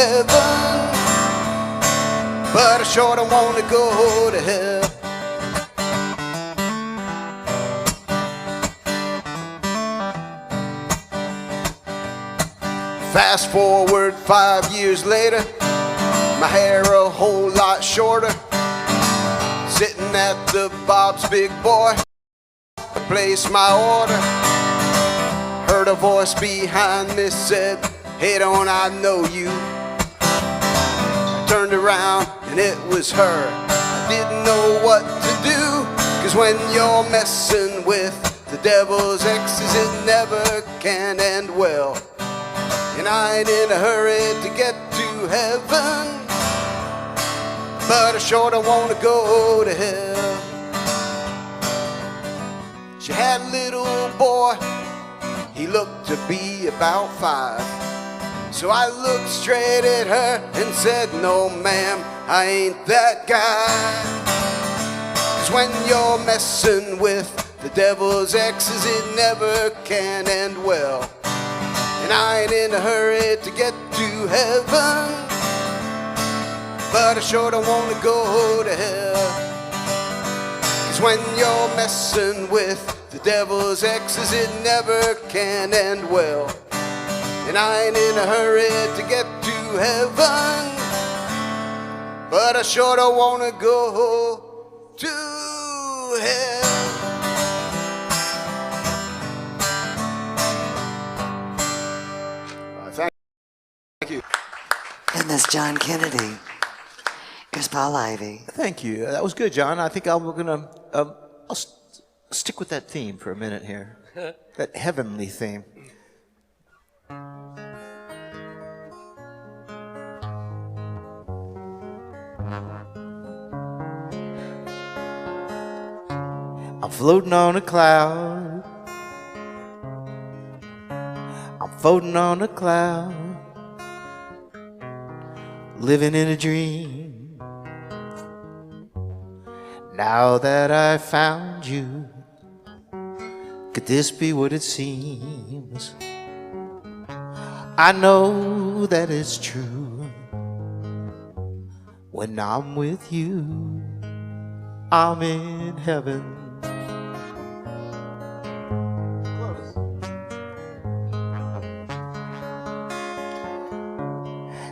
heaven, but I sure don't want to go to hell. Fast forward 5 years later, my hair a whole lot shorter, sitting at the Bob's Big Boy, I placed my order. Heard a voice behind me said, "Hey, don't I know you?" I turned around and it was her. I didn't know what to do, 'cause when you're messing with the devil's exes, it never can end well. And I ain't in a hurry to get to heaven, but I sure don't want to go to hell. She had a little boy, he looked to be about 5. So I looked straight at her and said, "No ma'am, I ain't that guy." 'Cause when you're messing with the devil's exes, it never can end well. And I ain't in a hurry to get to heaven, but I sure don't want to go to hell. 'Cause when you're messing with the devil's exes, it never can end well. And I ain't in a hurry to get to heaven, but I sure don't want to go to hell. Thank you. And that's John Kennedy. Here's Paul Ivy. Thank you. That was good, John. I think I'm gonna I'll stick with that theme for a minute here. That heavenly theme. I'm floating on a cloud. I'm floating on a cloud, living in a dream. Now that I found you, could this be what it seems? I know that it's true. When I'm with you, I'm in heaven.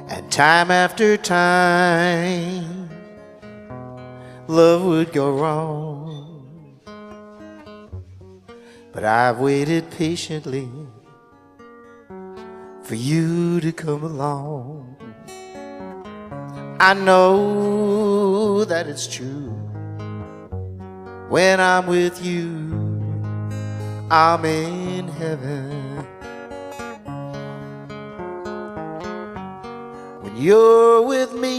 And time after time, love would go wrong, but I've waited patiently for you to come along. I know that it's true. When I'm with you, I'm in heaven. When you're with me,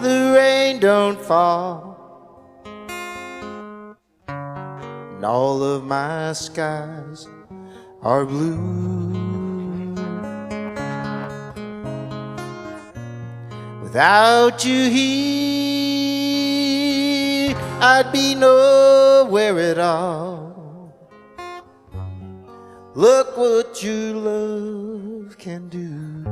the rain don't fall, and all of my skies are blue. Without you here, I'd be nowhere at all. Look what your love can do.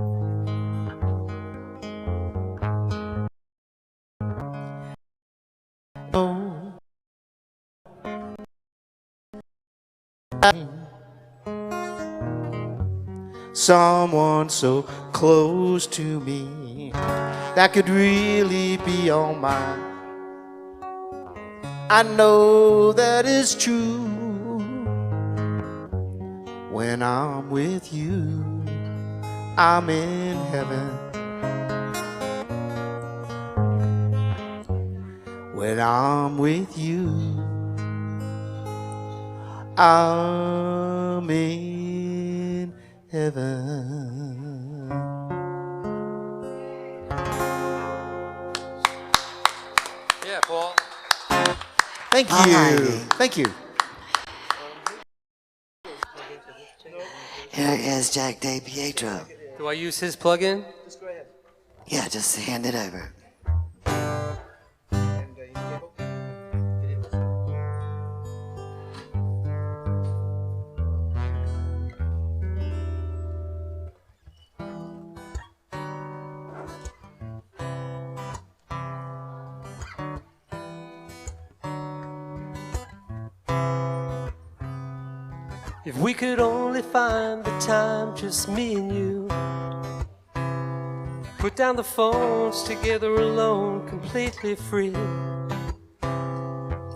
Oh, someone so close to me that could really be all mine. I know that it's true. When I'm with you, I'm in heaven. When I'm with you, I'm in heaven. Yeah, Paul. Thank you. Thank you. Here is Jack Day Pietro. Do I use his plug-in? Just go ahead. Yeah, just hand it over. If we could only find the time, just me and you. Put down the phones together alone, completely free.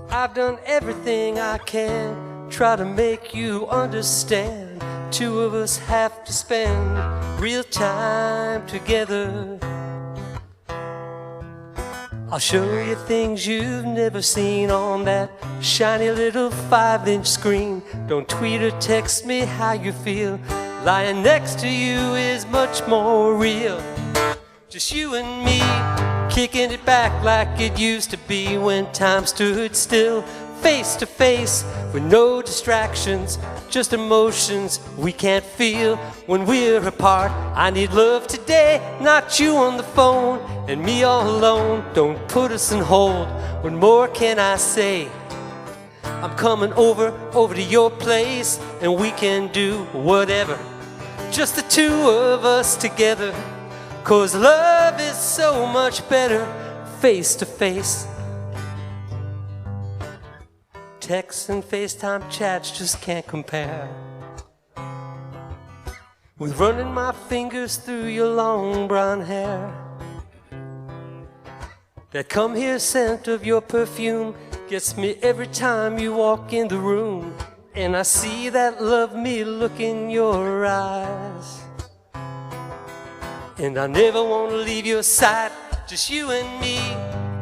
I've done everything I can, try to make you understand. Two of us have to spend real time together. I'll show you things you've never seen on that shiny little 5-inch screen. Don't tweet or text me how you feel. Lying next to you is much more real. Just you and me, kicking it back like it used to be when time stood still. Face to face with no distractions, just emotions we can't feel when we're apart. I need love today, not you on the phone and me all alone. Don't put us in hold, what more can I say? I'm coming over to your place and we can do whatever, just the two of us together. 'Cause love is so much better face to face. Texts and FaceTime chats just can't compare with running my fingers through your long brown hair. That come here scent of your perfume gets me every time you walk in the room. And I see that love me look in your eyes. And I never want to leave your side, just you and me,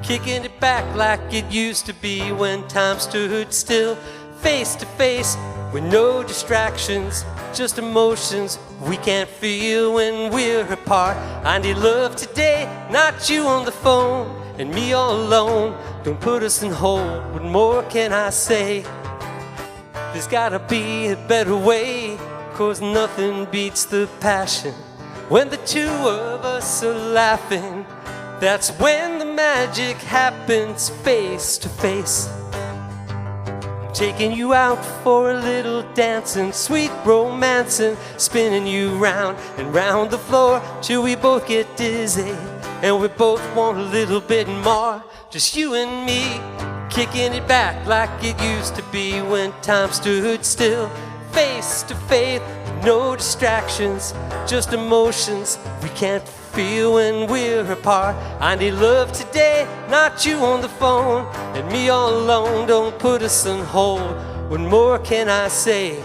kicking it back like it used to be when time stood still. Face to face with no distractions, just emotions we can't feel when we're apart. I need love today, not you on the phone and me all alone. Don't put us in hold, what more can I say? There's gotta be a better way, 'cause nothing beats the passion when the two of us are laughing. That's when the magic happens face to face. Taking you out for a little dancing, sweet romancing, spinning you round and round the floor till we both get dizzy and we both want a little bit more. Just you and me, kicking it back like it used to be when time stood still. Face to face, no distractions, just emotions we can't feel when we're apart. I need love today, not you on the phone and me all alone. Don't put us on hold, what more can I say?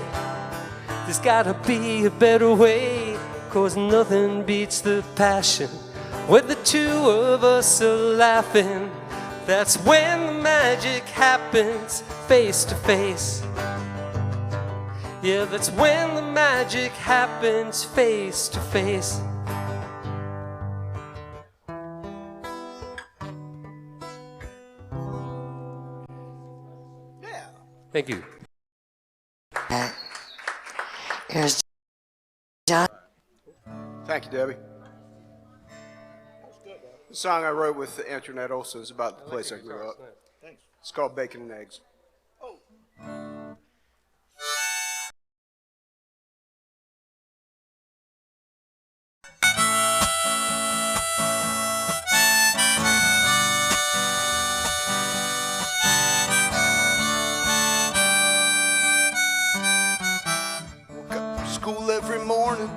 There's gotta be a better way, 'cause nothing beats the passion when the two of us are laughing. That's when the magic happens face to face. Yeah, that's when the magic happens face to face. Thank you. Here's John. Thank you, Debbie. The song I wrote with Antoinette Olsen is about the place I grew up. It's called Bacon and Eggs. School every morning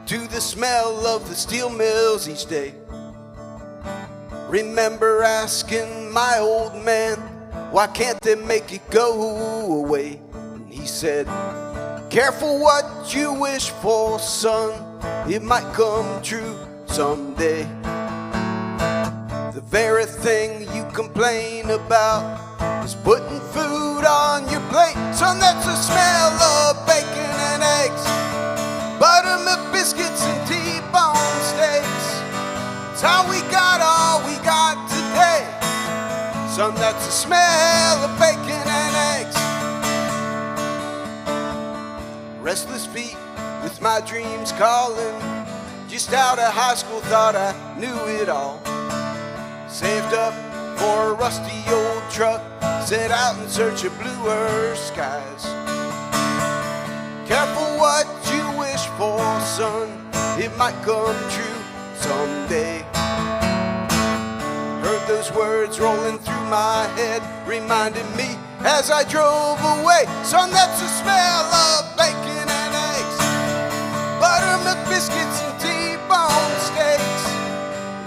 to the smell of the steel mills each day. Remember asking my old man, why can't they make it go away? And he said, careful what you wish for, son, it might come true someday. The very thing you complain about is putting food on your plate. Son, that's the smell of bacon and eggs, buttermilk biscuits and T-bone steaks. It's how we got all we got today. Son, that's the smell of bacon and eggs. Restless feet with my dreams calling. Just out of high school, thought I knew it all. Saved up for a rusty old truck, set out in search of bluer skies. Careful what you wish for, son, it might come true someday. Heard those words rolling through my head, reminding me as I drove away. Son, that's the smell of bacon and eggs, buttermilk biscuits and T-bone steaks.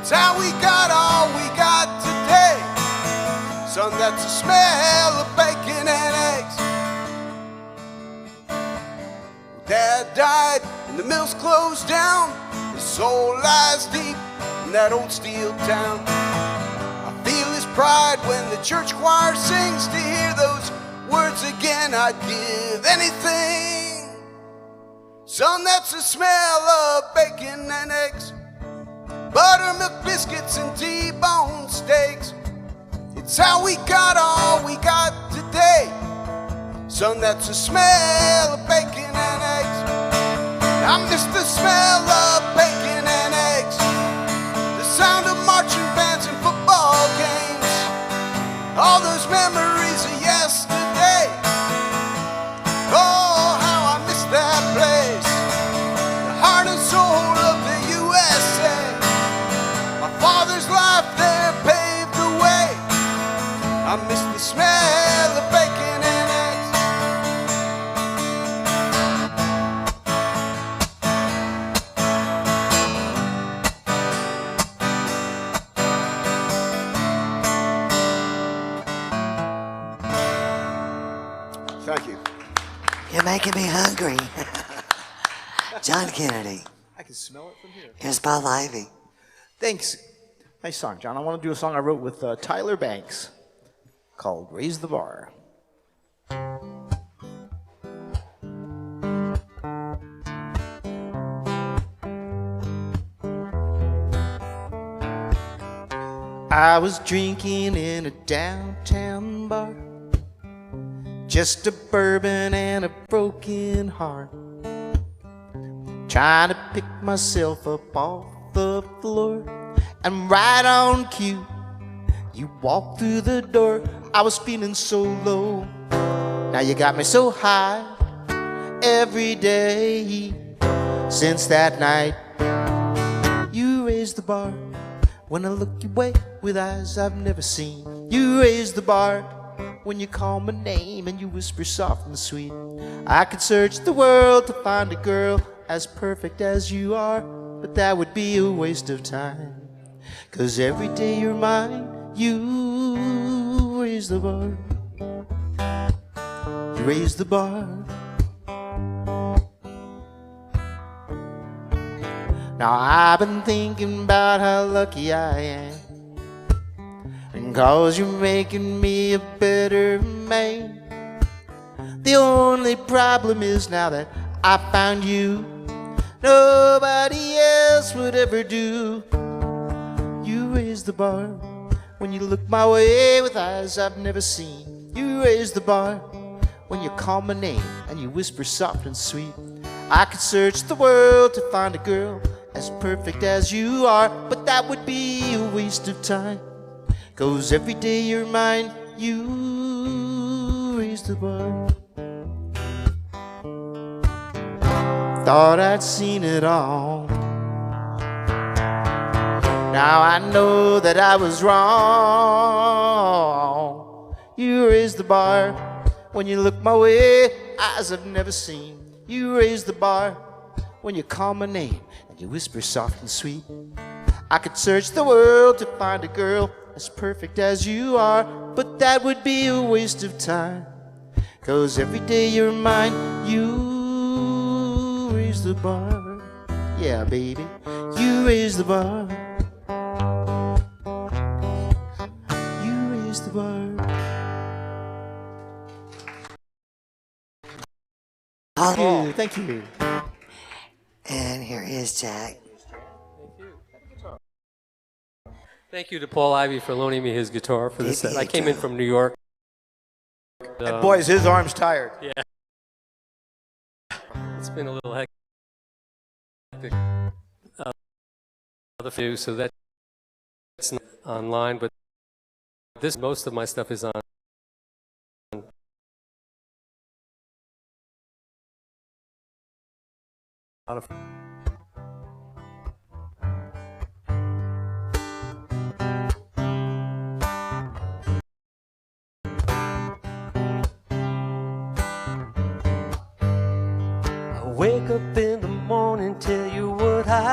It's how we got all we got today. Son, that's the smell of bacon and eggs. Dad died and the mill's closed down. His soul lies deep in that old steel town. I feel his pride when the church choir sings. To hear those words again, I'd give anything. Son, that's the smell of bacon and eggs, buttermilk biscuits and T-bone steaks. It's how we got all we got today. Son, that's the smell of bacon and eggs. I miss the smell of bacon and eggs, the sound of marching bands and football games, all those memories of yesterday. Oh, how I miss that place, the heart and soul of the USA. My father's life there paved the way. I miss the smell of bacon and eggs. Thank you. You're making me hungry. John Kennedy. I can smell it from here. Here's Paul Ivy. Thanks. Nice song, John. I want to do a song I wrote with Tyler Banks called Raise the Bar. I was drinking in a downtown bar, just a bourbon and a broken heart, trying to pick myself up off the floor, and right on cue, you walked through the door. I was feeling so low, now you got me so high every day. Since that night, you raised the bar. When I look your way with eyes I've never seen, you raise the bar. When you call my name and you whisper soft and sweet, I could search the world to find a girl as perfect as you are, but that would be a waste of time. 'Cause every day you're mine, you raise the bar. You raise the bar. Now I've been thinking about how lucky I am, and 'cause you're making me a better man. The only problem is now that I found you, nobody else would ever do. You raise the bar. When you look my way with eyes I've never seen, you raise the bar. When you call my name and you whisper soft and sweet, I could search the world to find a girl as perfect as you are, but that would be a waste of time. 'Cause every day you're mine, you raise the bar. Thought I'd seen it all, now I know that I was wrong. You raise the bar. When you look my way, eyes I've never seen, you raise the bar. When you call my name and you whisper soft and sweet, I could search the world to find a girl as perfect as you are, but that would be a waste of time. 'Cause every day you're mine, you raise the bar. Yeah, baby, you raise the bar. You raise the bar. Paul. Thank you. Thank you. And here is Jack. Thank you to Paul Ivy for loaning me his guitar for this set. I came in from New York. And boy, is his arms tired. Yeah. It's been a little hectic. Other few, so that's not online, but most of my stuff is on.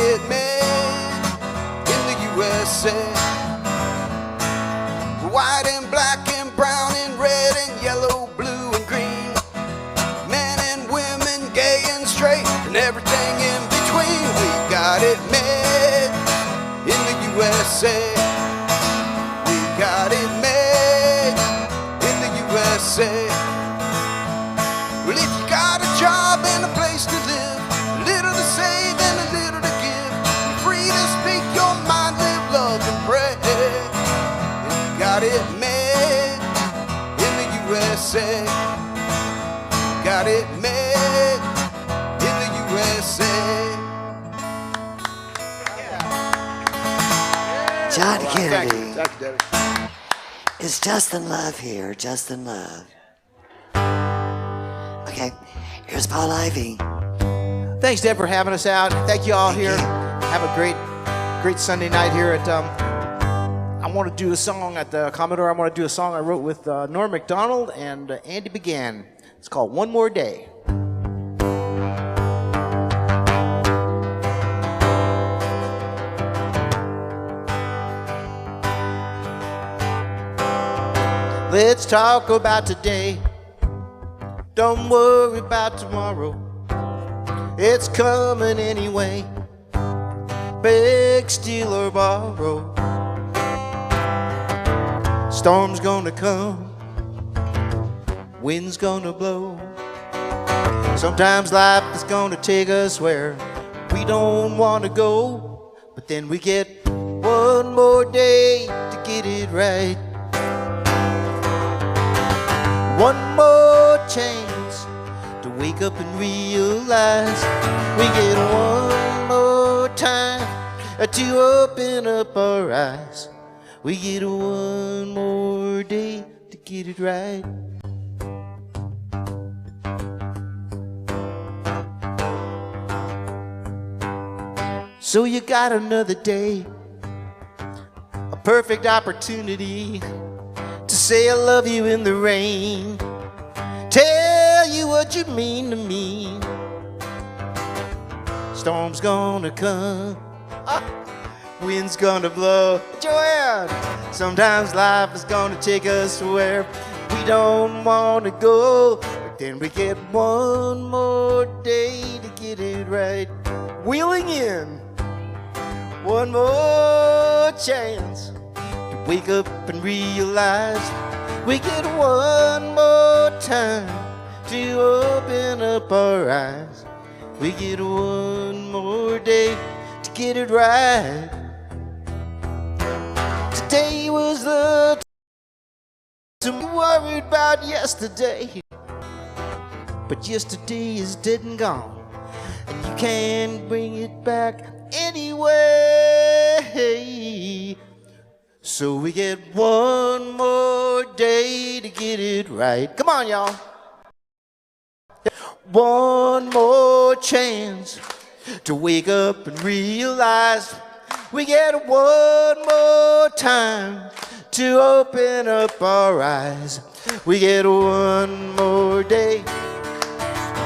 it made in the USA. White and black and brown and red and yellow, blue and green. Men and women, gay and straight, and everything in between. We got it made in the USA. We got it made in the USA. Well, if you got a job and a place to live, a little to save and a little to give, you're free to speak your mind, live, love, and pray. And you got it made in the USA. Got it made in the USA. John Thank Kennedy. you. Thank you, Debbie. Is Justin Love here? Justin Love. Okay, here's Paul Ivy. Thanks, Deb, for having us out. Thank you all Thank here. you. Have a great Sunday night here at. I want to do a song at the Commodore. I want to do a song I wrote with Norm MacDonald and Andy Began. It's called One More Day. Let's talk about today. Don't worry about tomorrow. It's coming anyway. Beg, steal, or borrow. Storm's gonna come. Wind's gonna blow. Sometimes life is gonna take us where we don't want to go. But then we get one more day to get it right. One more chance to wake up and realize we get one more time to open up our eyes. We get one more day to get it right. So you got another day, a perfect opportunity to say I love you in the rain, tell you what you mean to me. Storm's gonna come, wind's gonna blow. Joanne, sometimes life is gonna take us where we don't want to go, but then we get one more day to get it right. Wheeling in, one more chance to wake up and realize we get one more time to open up our eyes. We get one more day to get it right. Today was the time to be worried about yesterday, but yesterday is dead and gone, and you can't bring it back anyway. So we get one more day to get it right. Come on, y'all. One more chance to wake up and realize we get one more time to open up our eyes. We get one more day,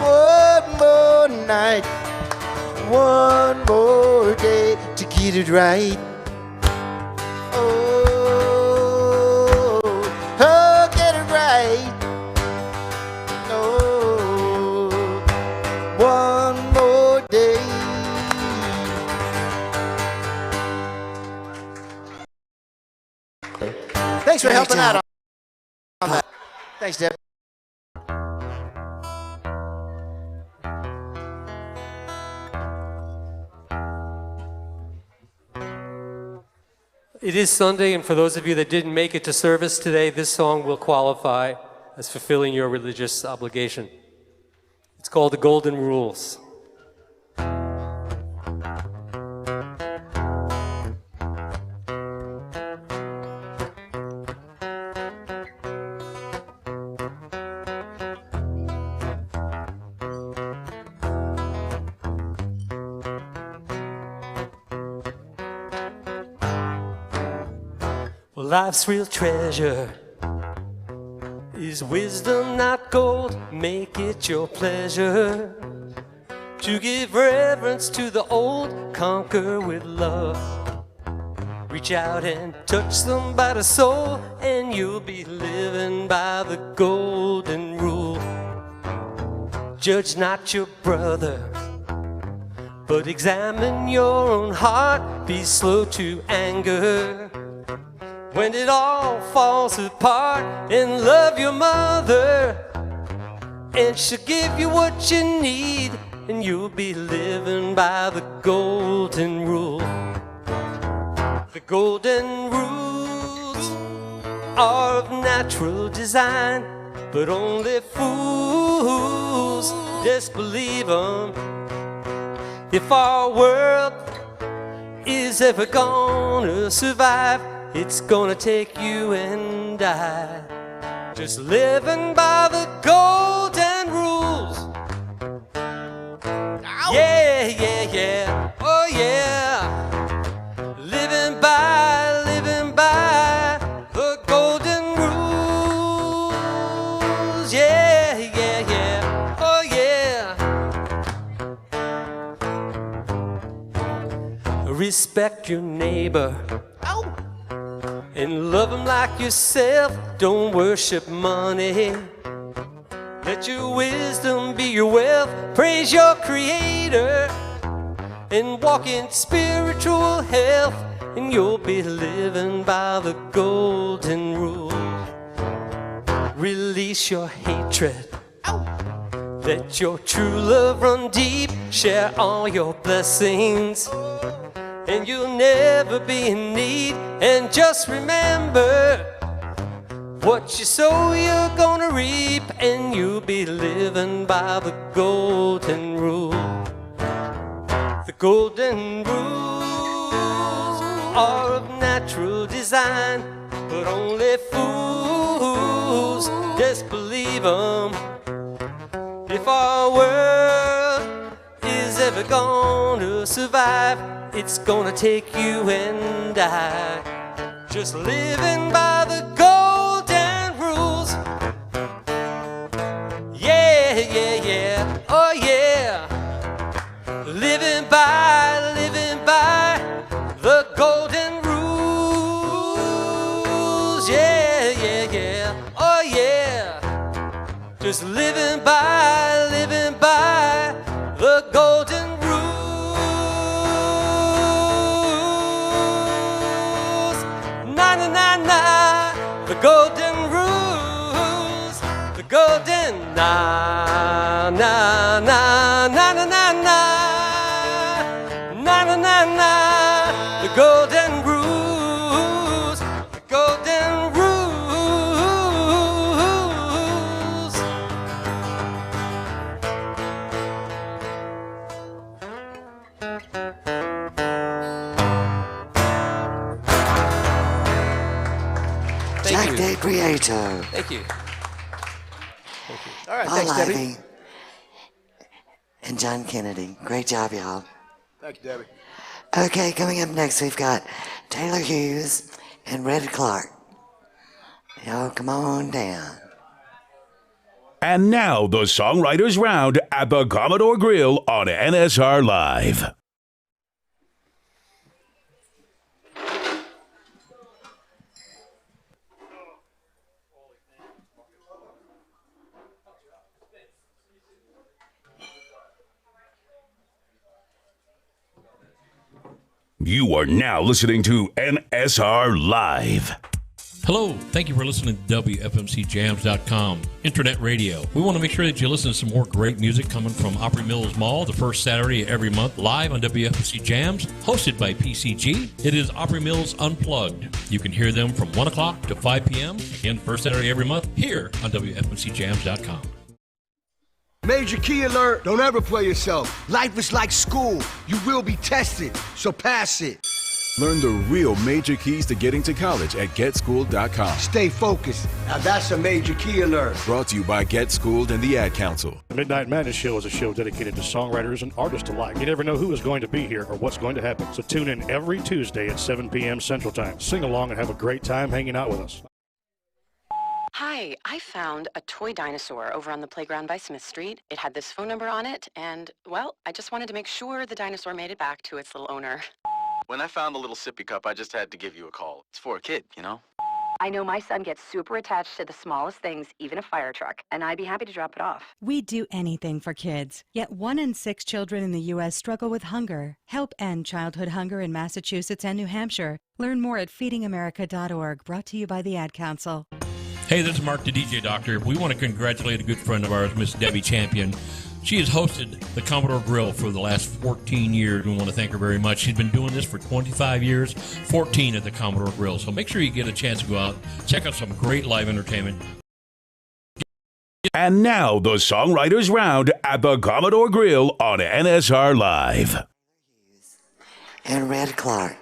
one more night, one more day to get it right. Oh, oh, get it right. Oh, one more day. Thanks for helping out on that. Thanks, Deb. It is Sunday, and for those of you that didn't make it to service today, this song will qualify as fulfilling your religious obligation. It's called The Golden Rules. Well, life's real treasure is wisdom, not gold. Make it your pleasure to give reverence to the old, conquer with love. Reach out and touch somebody's soul, and you'll be living by the golden rule. Judge not your brother, but examine your own heart. Be slow to anger when it all falls apart. And love your mother, and she'll give you what you need, and you'll be living by the golden rule. The golden rules are of natural design, but only fools disbelieve them. If our world is ever gonna survive, it's gonna take you and I just living by the golden rules. Yeah, yeah, yeah, oh yeah. Living by the golden rules. Yeah, yeah, yeah, oh yeah. Respect your neighbor. Ow. And love him like yourself. Don't worship money. Let your wisdom be your wealth. Praise your creator and walk in spiritual health, and you'll be living by the golden rule. Release your hatred. Ow. Let your true love run deep. Share all your blessings, and you'll never be in need. And just remember, what you sow you're gonna reap, and you'll be living by the golden rule. The golden rules are of natural design, but only fools disbelieve them. If our world is ever gonna survive, it's gonna take you and I just living by the golden rules. Yeah, yeah, yeah, oh yeah. Living by the golden rules. Yeah, yeah, yeah, oh yeah. Just living by the golden rules. Na na na na, the golden rules. The golden na na na na na na na. Na na na na, the golden rules, the golden rules. Jack you. De Prieto. Thank you. All right, Paul thanks, Debbie. Ivy, and John Kennedy. Great job, y'all. Thank you, Debbie. Okay, coming up next, we've got Taylor Hughes and Red Clark. Y'all come on down. And now the Songwriters Round at the Commodore Grille on NSR Live. You are now listening to NSR Live. Hello, thank you for listening to WFMCJams.com, Internet Radio. We want to make sure that you listen to some more great music coming from Opry Mills Mall the first Saturday of every month, live on WFMC Jams, hosted by PCG. It is Opry Mills Unplugged. You can hear them from 1 o'clock to 5 p.m., again, first Saturday every month, here on WFMCJams.com. Major key alert, don't ever play yourself. Life is like school. You will be tested, so pass it. Learn the real major keys to getting to college at GetSchooled.com. Stay focused. Now that's a major key alert. Brought to you by Get Schooled and the Ad Council. The Midnight Madness Show is a show dedicated to songwriters and artists alike. You never know who is going to be here or what's going to happen. So tune in every Tuesday at 7 p.m. Central Time. Sing along and have a great time hanging out with us. Hi, I found a toy dinosaur over on the playground by Smith Street. It had this phone number on it, and, well, I just wanted to make sure the dinosaur made it back to its little owner. When I found the little sippy cup, I just had to give you a call. It's for a kid, you know? I know my son gets super attached to the smallest things, even a fire truck, and I'd be happy to drop it off. We'd do anything for kids, yet 1 in 6 children in the U.S. struggle with hunger. Help end childhood hunger in Massachusetts and New Hampshire. Learn more at feedingamerica.org, brought to you by the Ad Council. Hey, this is Mark the DJ Doctor. We want to congratulate a good friend of ours, Miss Debbie Champion. She has hosted the Commodore Grille for the last 14 years. We want to thank her very much. She's been doing this for 25 years, 14 at the Commodore Grille. So make sure you get a chance to go out, check out some great live entertainment. And now the Songwriters Round at the Commodore Grille on NSR Live. And Red Clark.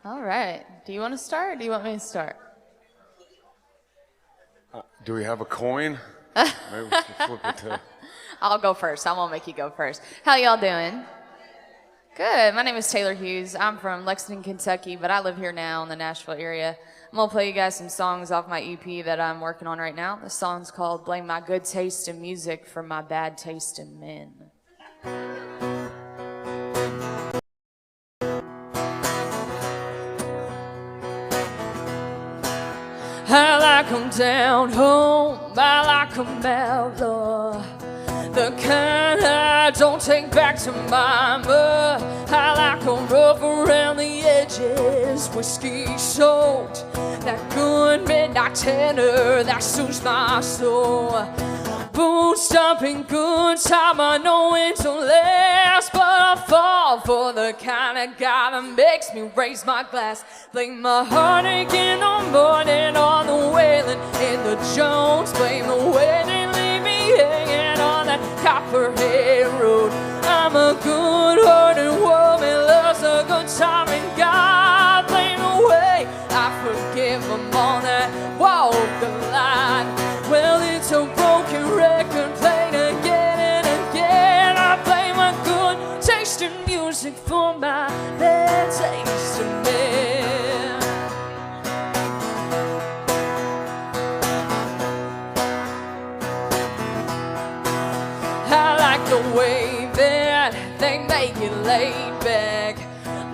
All right. Do you want to start or do you want me to start? Do we have a coin? Maybe we should flip it to... I'll go first. I won't make you go first. How y'all doing? Good. My name is Taylor Hughes. I'm from Lexington, Kentucky, but I live here now in the Nashville area. I'm going to play you guys some songs off my EP that I'm working on right now. The song's called Blame My Good Taste in Music for My Bad Taste in Men. I like 'em down home, I like 'em mellow, the kind I don't take back to mama. I like 'em rough around the edges, whiskey soaked, that good midnight tenor that soothes my soul. Boot stomping good time, I know when to last, but I fall for the kind of guy that makes me raise my glass. Blame my heartache in the morning on the wailing in the Jones. Blame the way they leave me hanging on that Copperhead Road. I'm a good-hearted woman, loves a good time, and God blame the way I forgive them on that walk the line. Well, it's a broken record played again and again. I blame my good taste in music for my bad taste in men. I like the way that they make it laid back.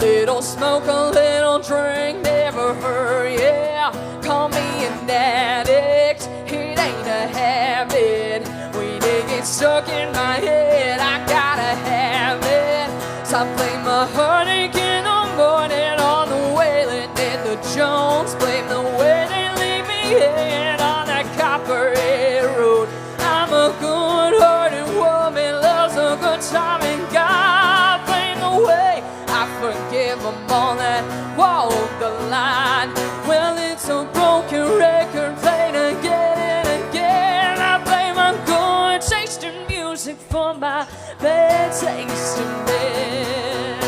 Little smoke, a little drink, never hurt, yeah. Call me an addict, it ain't a habit. When it gets stuck in my head, I gotta have it. So I blame my heartache in the morning on the wailing in the Jones. Blame the way they leave me hanging on that Copperhead Road. I'm a good-hearted woman, loves a good time, and God blame the way I forgive them on that walk the line. Well, it's a broken record played again and again. I blame my good taste in music for my bad taste in men.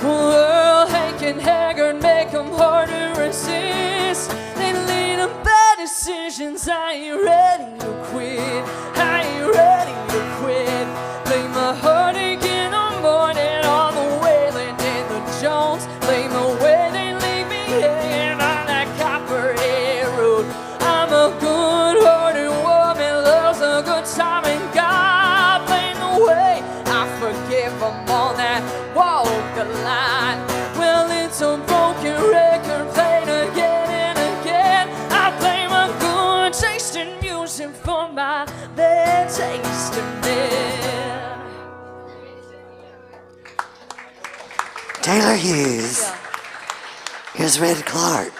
Well, Hank and Haggard make them hard to resist. They lead to bad decisions. I ain't ready to quit. I ain't ready to quit. Blame my heartache in the morning on the wailing in the Jones. Blame the way they leave me hanging on that Copperhead Road. I'm a good-hearted woman, loves a good time, and God blame the way I forgive them on that walk the line. Well, it's a broken record played again and again. I blame my good taste in music for my bad taste in men. Taylor Hughes. Here's Red Clark.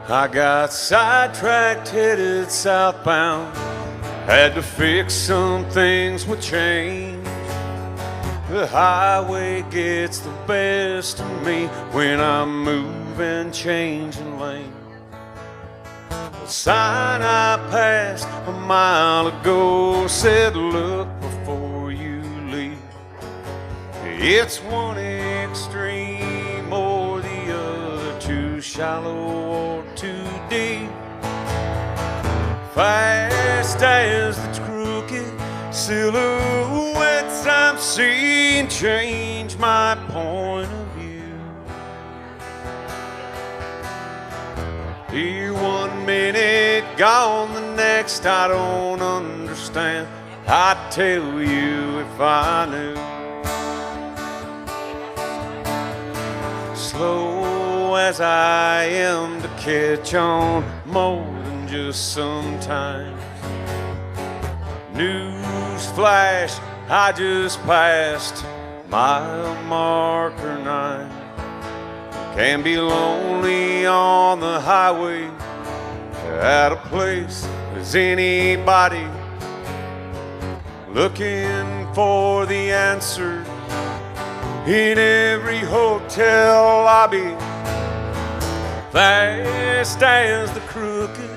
I got sidetracked, headed southbound. Had to fix some things with change. The highway gets the best of me when I'm moving, changing lanes. A sign I passed a mile ago said, look before you leave. It's one extreme or the other, too shallow or too deep. Fast as the crooked silhouettes I'm seeing change my point of view. Here 1 minute, gone the next, I don't understand. I'd tell you if I knew. Slow as I am to catch on more than just sometimes. News flash, I just passed mile marker 9. Can be lonely on the highway at a place as anybody looking for the answer in every hotel lobby. Fast as the crooked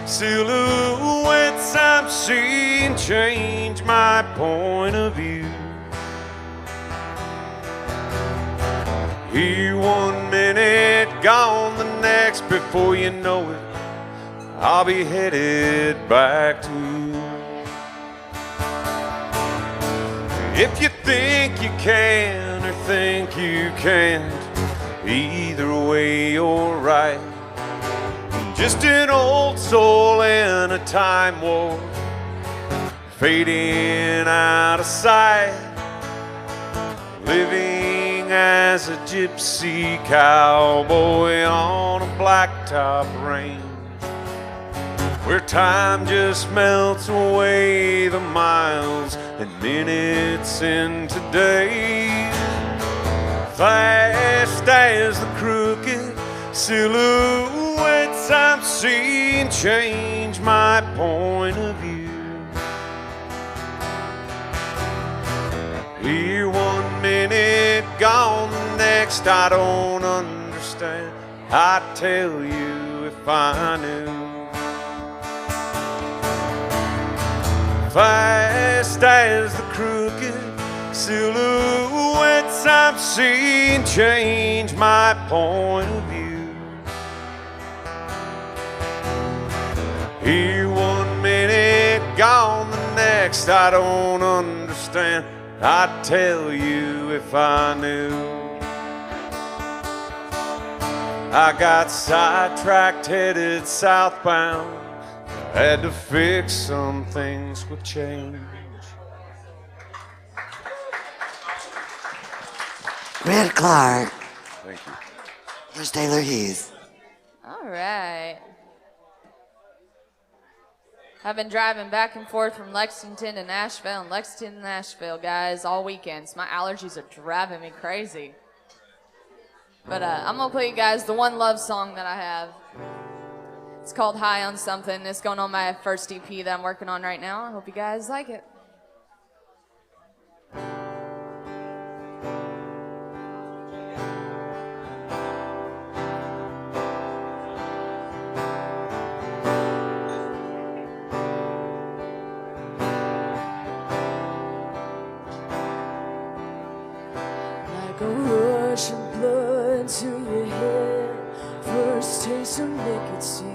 silhouettes I'm seeing change my point of view. Here 1 minute, gone the next, before you know it, I'll be headed back to you. If you think you can or think you can't, either way you're right. Just an old soul in a time war, fading out of sight, living as a gypsy cowboy on a blacktop range, where time just melts away the miles and minutes into days. Fast as the crooked silhouettes I'm seeing change my point of view. Here 1 minute, gone the next, I don't understand. I'd tell you if I knew. Fast as the crooked silhouettes I'm seeing change my point of view. Here 1 minute, gone the next, I don't understand. I'd tell you if I knew. I got sidetracked, headed southbound. I had to fix some things with change. Red Clark. Thank you. Here's Taylor Hughes. All right. I've been driving back and forth from Lexington to Nashville and Lexington to Nashville, guys, all weekends. My allergies are driving me crazy. But I'm going to play you guys the one love song that I have. It's called High on Something. It's going on my first EP that I'm working on right now. I hope you guys like it. Like a rush of blood to your head, first taste of nicotine.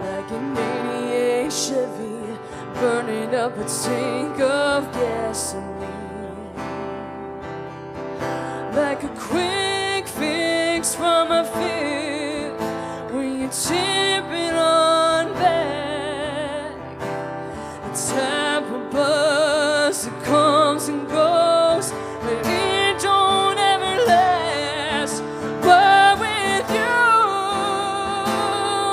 Like an 88 Chevy, burning up a tank of gasoline. Like a quick fix from a fear, when you tip it on back. The type of buzz that comes and goes, but it don't ever last. But with you,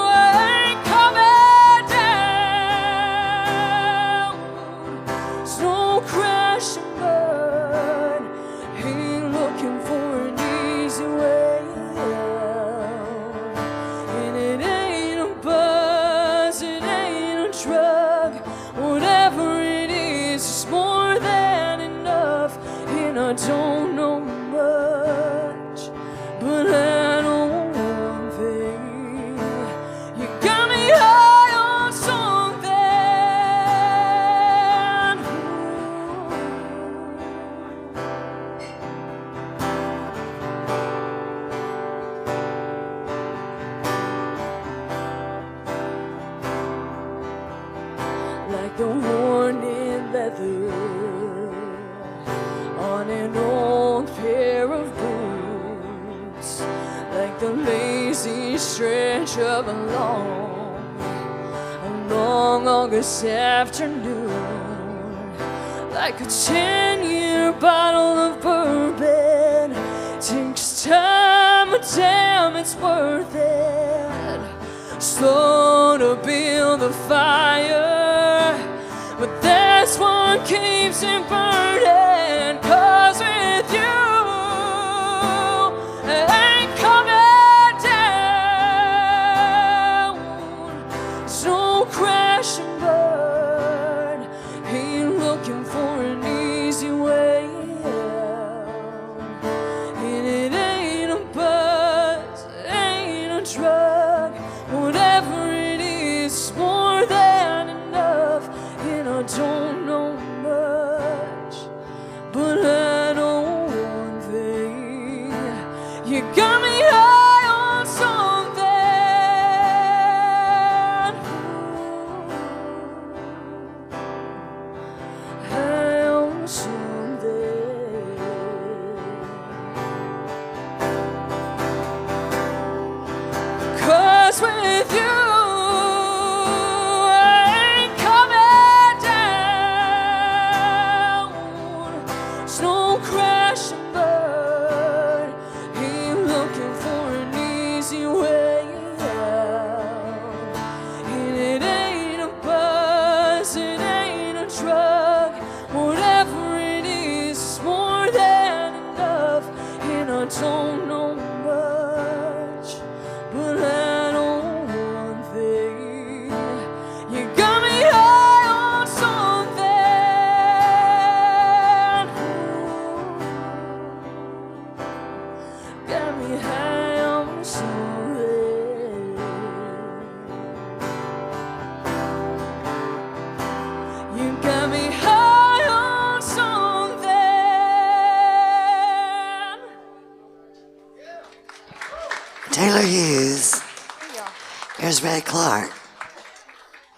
I ain't coming down. Snow crash and burn, ain't looking for an easy way out. And it ain't a buzz, it ain't a drug, whatever it is, it's more than enough. And I don't know much, but I know one thing. the horny leather on an old pair of boots, like the lazy stretch of a long August afternoon, like a 10-year bottle of bourbon. Takes time, but damn, it's worth it. Slow to build the fire, but that's what keeps it burning. 'Cause with you, it ain't coming down. So crash and burn, ain't looking for an easy way out. And it ain't a buzz, it ain't a drug, whatever it is, it's more than enough. And I don't know much, but I know one thing: you got me high on something. High on something. 'Cause with you, I ain't coming down. Snow crash and burn, ain't looking for an easy way out. And it ain't a buzz, it ain't a drug, whatever it is, it's more than enough. And I don't know much, but I know one thing: you got me high on something. Got me high on something. You got me high on something. Taylor Hughes. Here's Red Clark.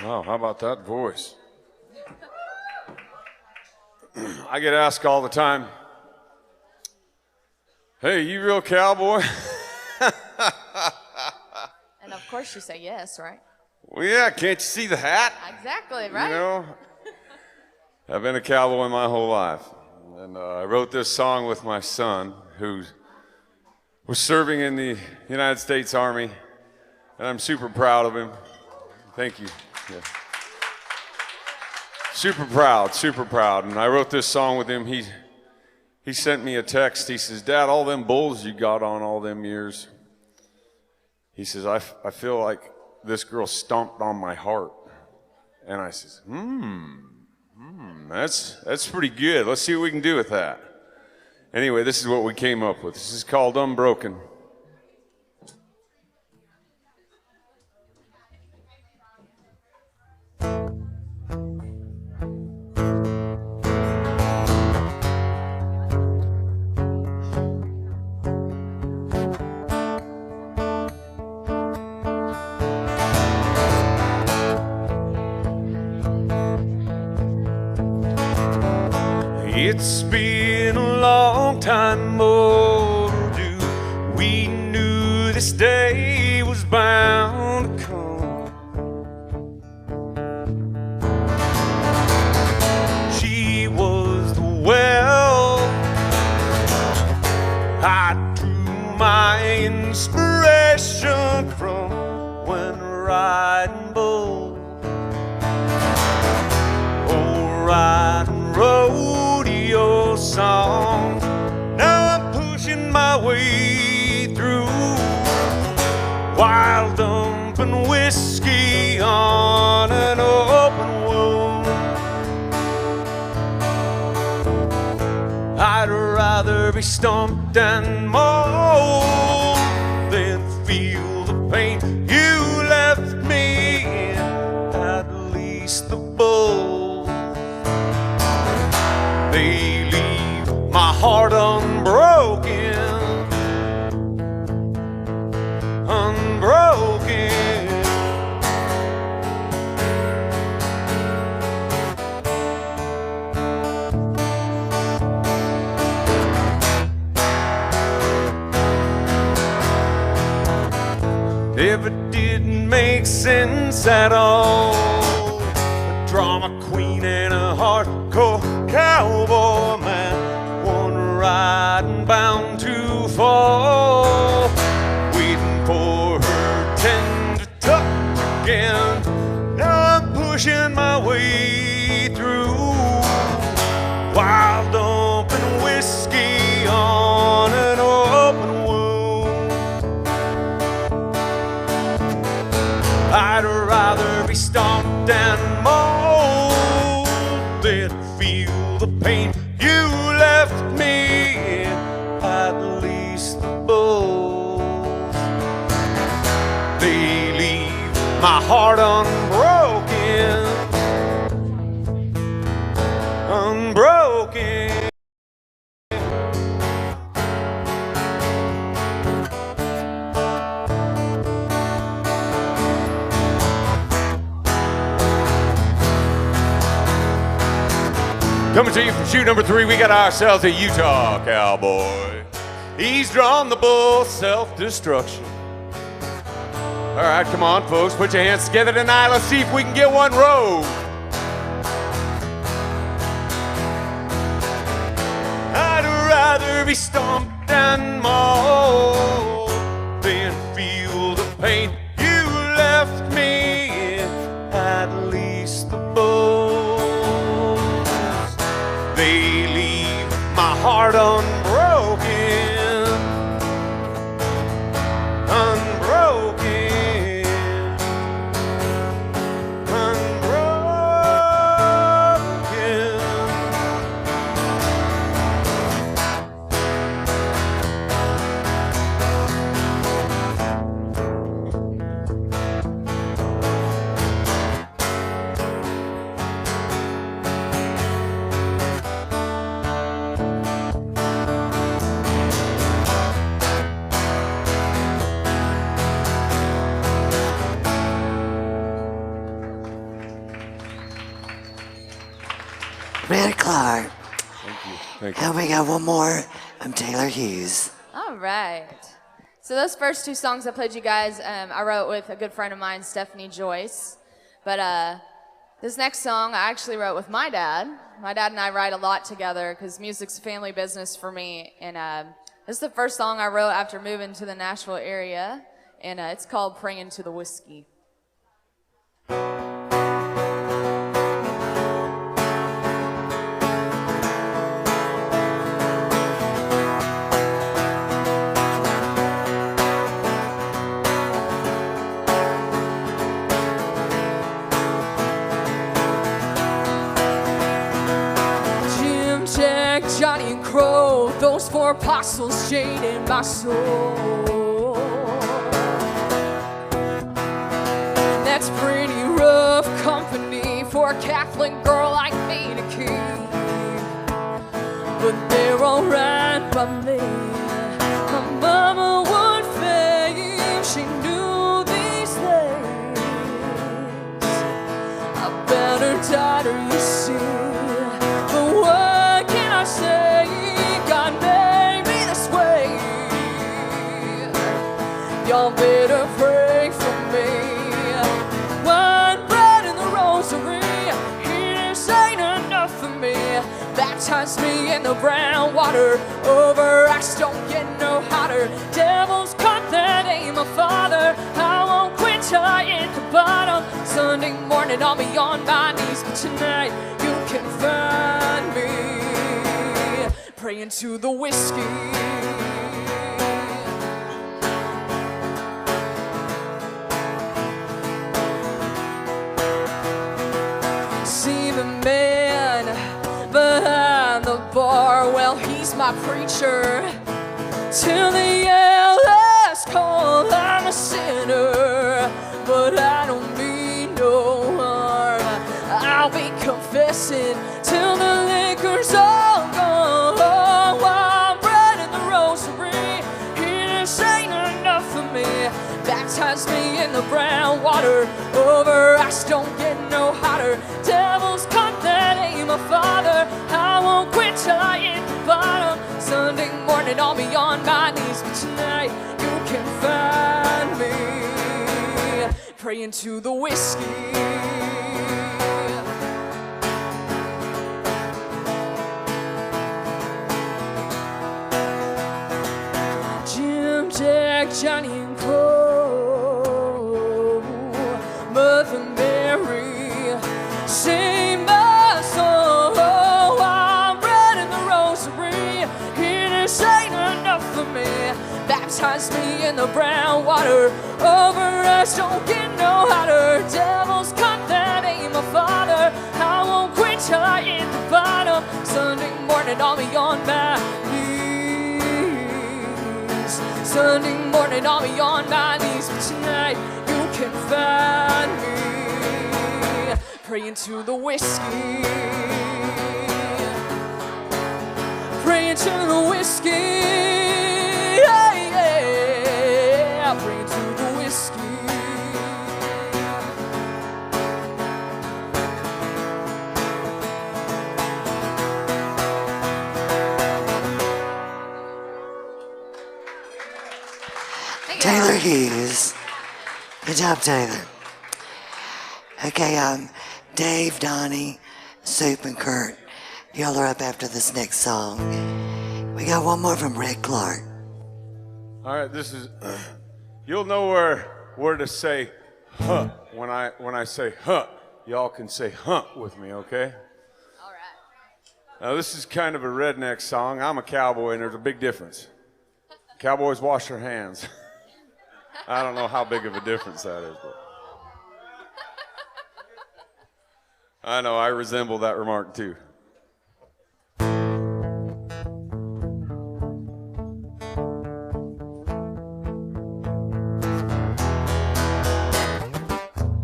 Oh, how about that voice? I get asked all the time, hey, you real cowboy? And of course you say yes, right? Well, yeah, can't you see the hat? Exactly, right? You know, I've been a cowboy my whole life. And I wrote this song with my son, who was serving in the United States Army, and I'm super proud of him. Thank you. Yeah. Super proud. And I wrote this song with him. He sent me a text. He says, Dad, all them bulls you got on all them years, he says, I feel like this girl stomped on my heart. And I says, that's pretty good. Let's see what we can do with that. Anyway, this is what we came up with. This is called Unbroken. It's been a long time overdue. We knew this day was bound to come. She was the well I drew my inspiration from when riding bull, oh, riding rodeo songs. Now I'm pushing my way through while dumping whiskey on an open wound. I'd rather be stumped and mauled than feel the pain you left me in, at least the bull. They leave my heart unbroken, unbroken. saddle, a drama queen and a hardcore cowboy man, one riding bound to fall, waiting for her 10 to tuck again. Now I'm pushing my way through, while dumping whiskey on an open wound. I'd rather be stomped and mauled than feel the pain you left me in, at least the bulls. They leave my heart unbroken, unbroken. Coming to you from shoot number 3, we got ourselves a Utah cowboy. He's drawn the bull, self-destruction. All right, come on, folks, put your hands together tonight. Let's see if we can get one rode. I'd rather be stomped and mauled than feel the pain you left me in, at least the bulls. They leave my heart unbroken, unbroken, unbroken. Red Clark. Thank you. Thank you. And we got one more. I'm Taylor Hughes. All right. So those first 2 songs I played you guys, I wrote with a good friend of mine, Stephanie Joyce. But this next song I actually wrote with my dad. My dad and I write a lot together because music's a family business for me. And this is the first song I wrote after moving to the Nashville area. And it's called Praying to the Whiskey. Johnny and Crow, those 4 apostles jaded my soul. That's pretty rough company for a Catholic girl like me to keep, but they're alright by me. My mama would fame, she knew these things. I better daughter, you see. I say, God made me this way. Y'all better pray for me. One bread in the rosary, this ain't enough for me. Baptize me in the brown water, over ice don't get no hotter. Devils cut that ain't my father. I won't quit till I hit the bottom. Sunday morning I'll be on my knees, but tonight you can find me praying to the whiskey. See the man behind the bar, well, he's my preacher. Till the elders call, I'm a sinner, but I don't mean no harm. I'll be confessing till the liquor's all gone. Baptize me in the brown water, over ice don't get no hotter. Devils cut that ain't my father. I won't quit till I hit the bottom. Sunday morning I'll be on my knees, but tonight you can find me praying to the whiskey. Jim, Jack, Johnny, and Cole, Mother Mary, sing my soul. I'm read in the rosary. This ain't enough for me. Baptize me in the brown water. Over us don't get no hotter. Devil's cut that ain't my father. I won't quit till I hit the bottom. Sunday morning I'll be on my knees. Sunday morning I'll be on my knees. But tonight you can find me praying to the whiskey. Praying to the whiskey. Yeah, yeah. Praying to the whiskey. Taylor Hughes. Good job, Taylor. Okay, Dave, Donnie, Soup, and Kurt. Y'all are up after this next song. We got one more from Red Clark. All right, this is. You'll know where to say huh when I say huh. Y'all can say huh with me, okay? All right. Now this is kind of a redneck song. I'm a cowboy, and there's a big difference. Cowboys wash their hands. I don't know how big of a difference that is, but I know I resemble that remark too.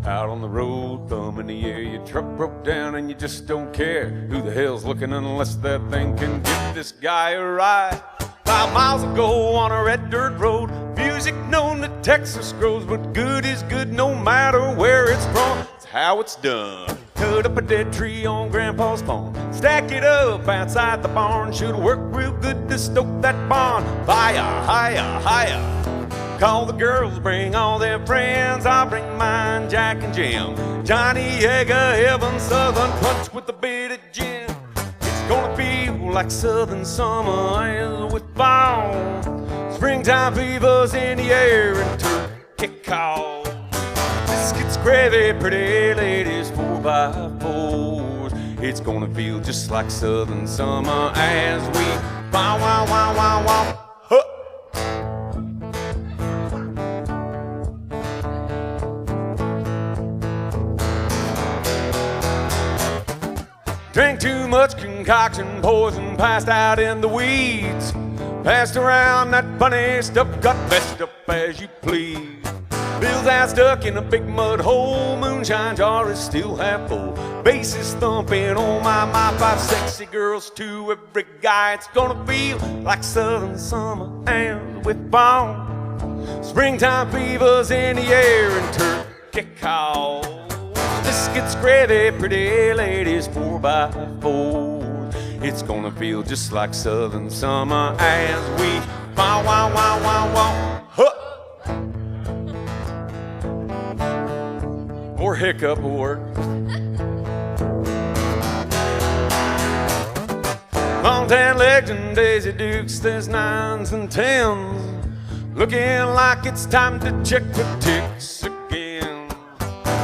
Out on the road, thumb in the air, your truck broke down and you just don't care. Who the hell's looking unless that thing can get this guy a ride? 5 miles ago on a red dirt road, music known that Texas grows, but good is good no matter where it's from. It's how it's done. Cut up a dead tree on Grandpa's farm, stack it up outside the barn. Should work real good to stoke that barn. Fire, higher, higher. Call the girls, bring all their friends. I'll bring mine, Jack and Jim. Johnny Yeager, Heaven, Southern Punch with a bit of gin. It's gonna feel like Southern summer as we fall. Springtime fever's in the air and turkey calls. Biscuits, gravy, pretty ladies, 4x4s. It's gonna feel just like Southern summer as we wow, wow, wow, wow, wow. Huh. Drank too much concoction, poison, passed out in the weeds. Passed around that funny stuff, got messed up as you please. Bill's ass stuck in a big mud hole, moonshine jar is still half full. Bass is thumping, oh my, 5 sexy girls to every guy. It's gonna feel like Southern summer and with fall. Springtime fever's in the air and turkey calls. Biscuits, gravy, pretty ladies, 4x4s. It's gonna feel just like Southern summer as we wow, wow, wow, wow, wow, huh. Or hiccup will work. Long tan legs and Daisy Dukes, there's 9s and 10s. Looking like it's time to check the ticks again.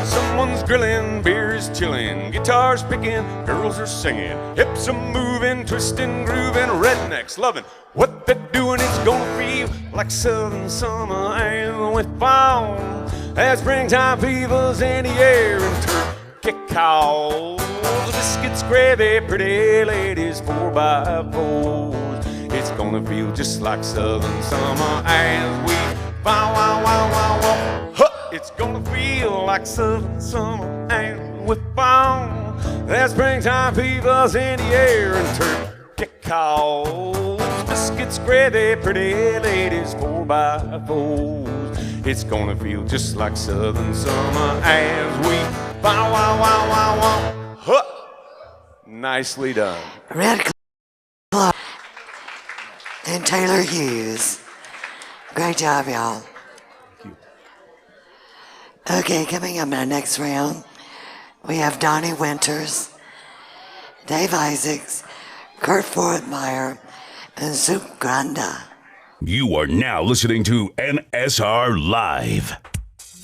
Someone's grilling, beer is chilling, guitars picking, girls are singing, hips are moving, twisting, grooving, rednecks loving what they're doing. It's gonna feel like Southern summer and with fall. As springtime fever's in the air and turkey calls. Biscuits, gravy, pretty ladies, 4x4s. It's gonna feel just like Southern summer as we wow, wow, wow, wow, wow. Huh. It's gonna feel like Southern summer and with fall. That springtime fever's in the air and turkey calls. Biscuits, gravy, pretty ladies, 4x4s. It's gonna feel just like Southern summer as we wow, wow, wow, wow, wow. Huh. Nicely done. Red Clark and Taylor Hughes. Great job, y'all. Okay, coming up in our next round, we have Donnie Winters, Dave Isaacs, Kurt Fortmeyer, and Zoop Granda. You are now listening to NSR Live.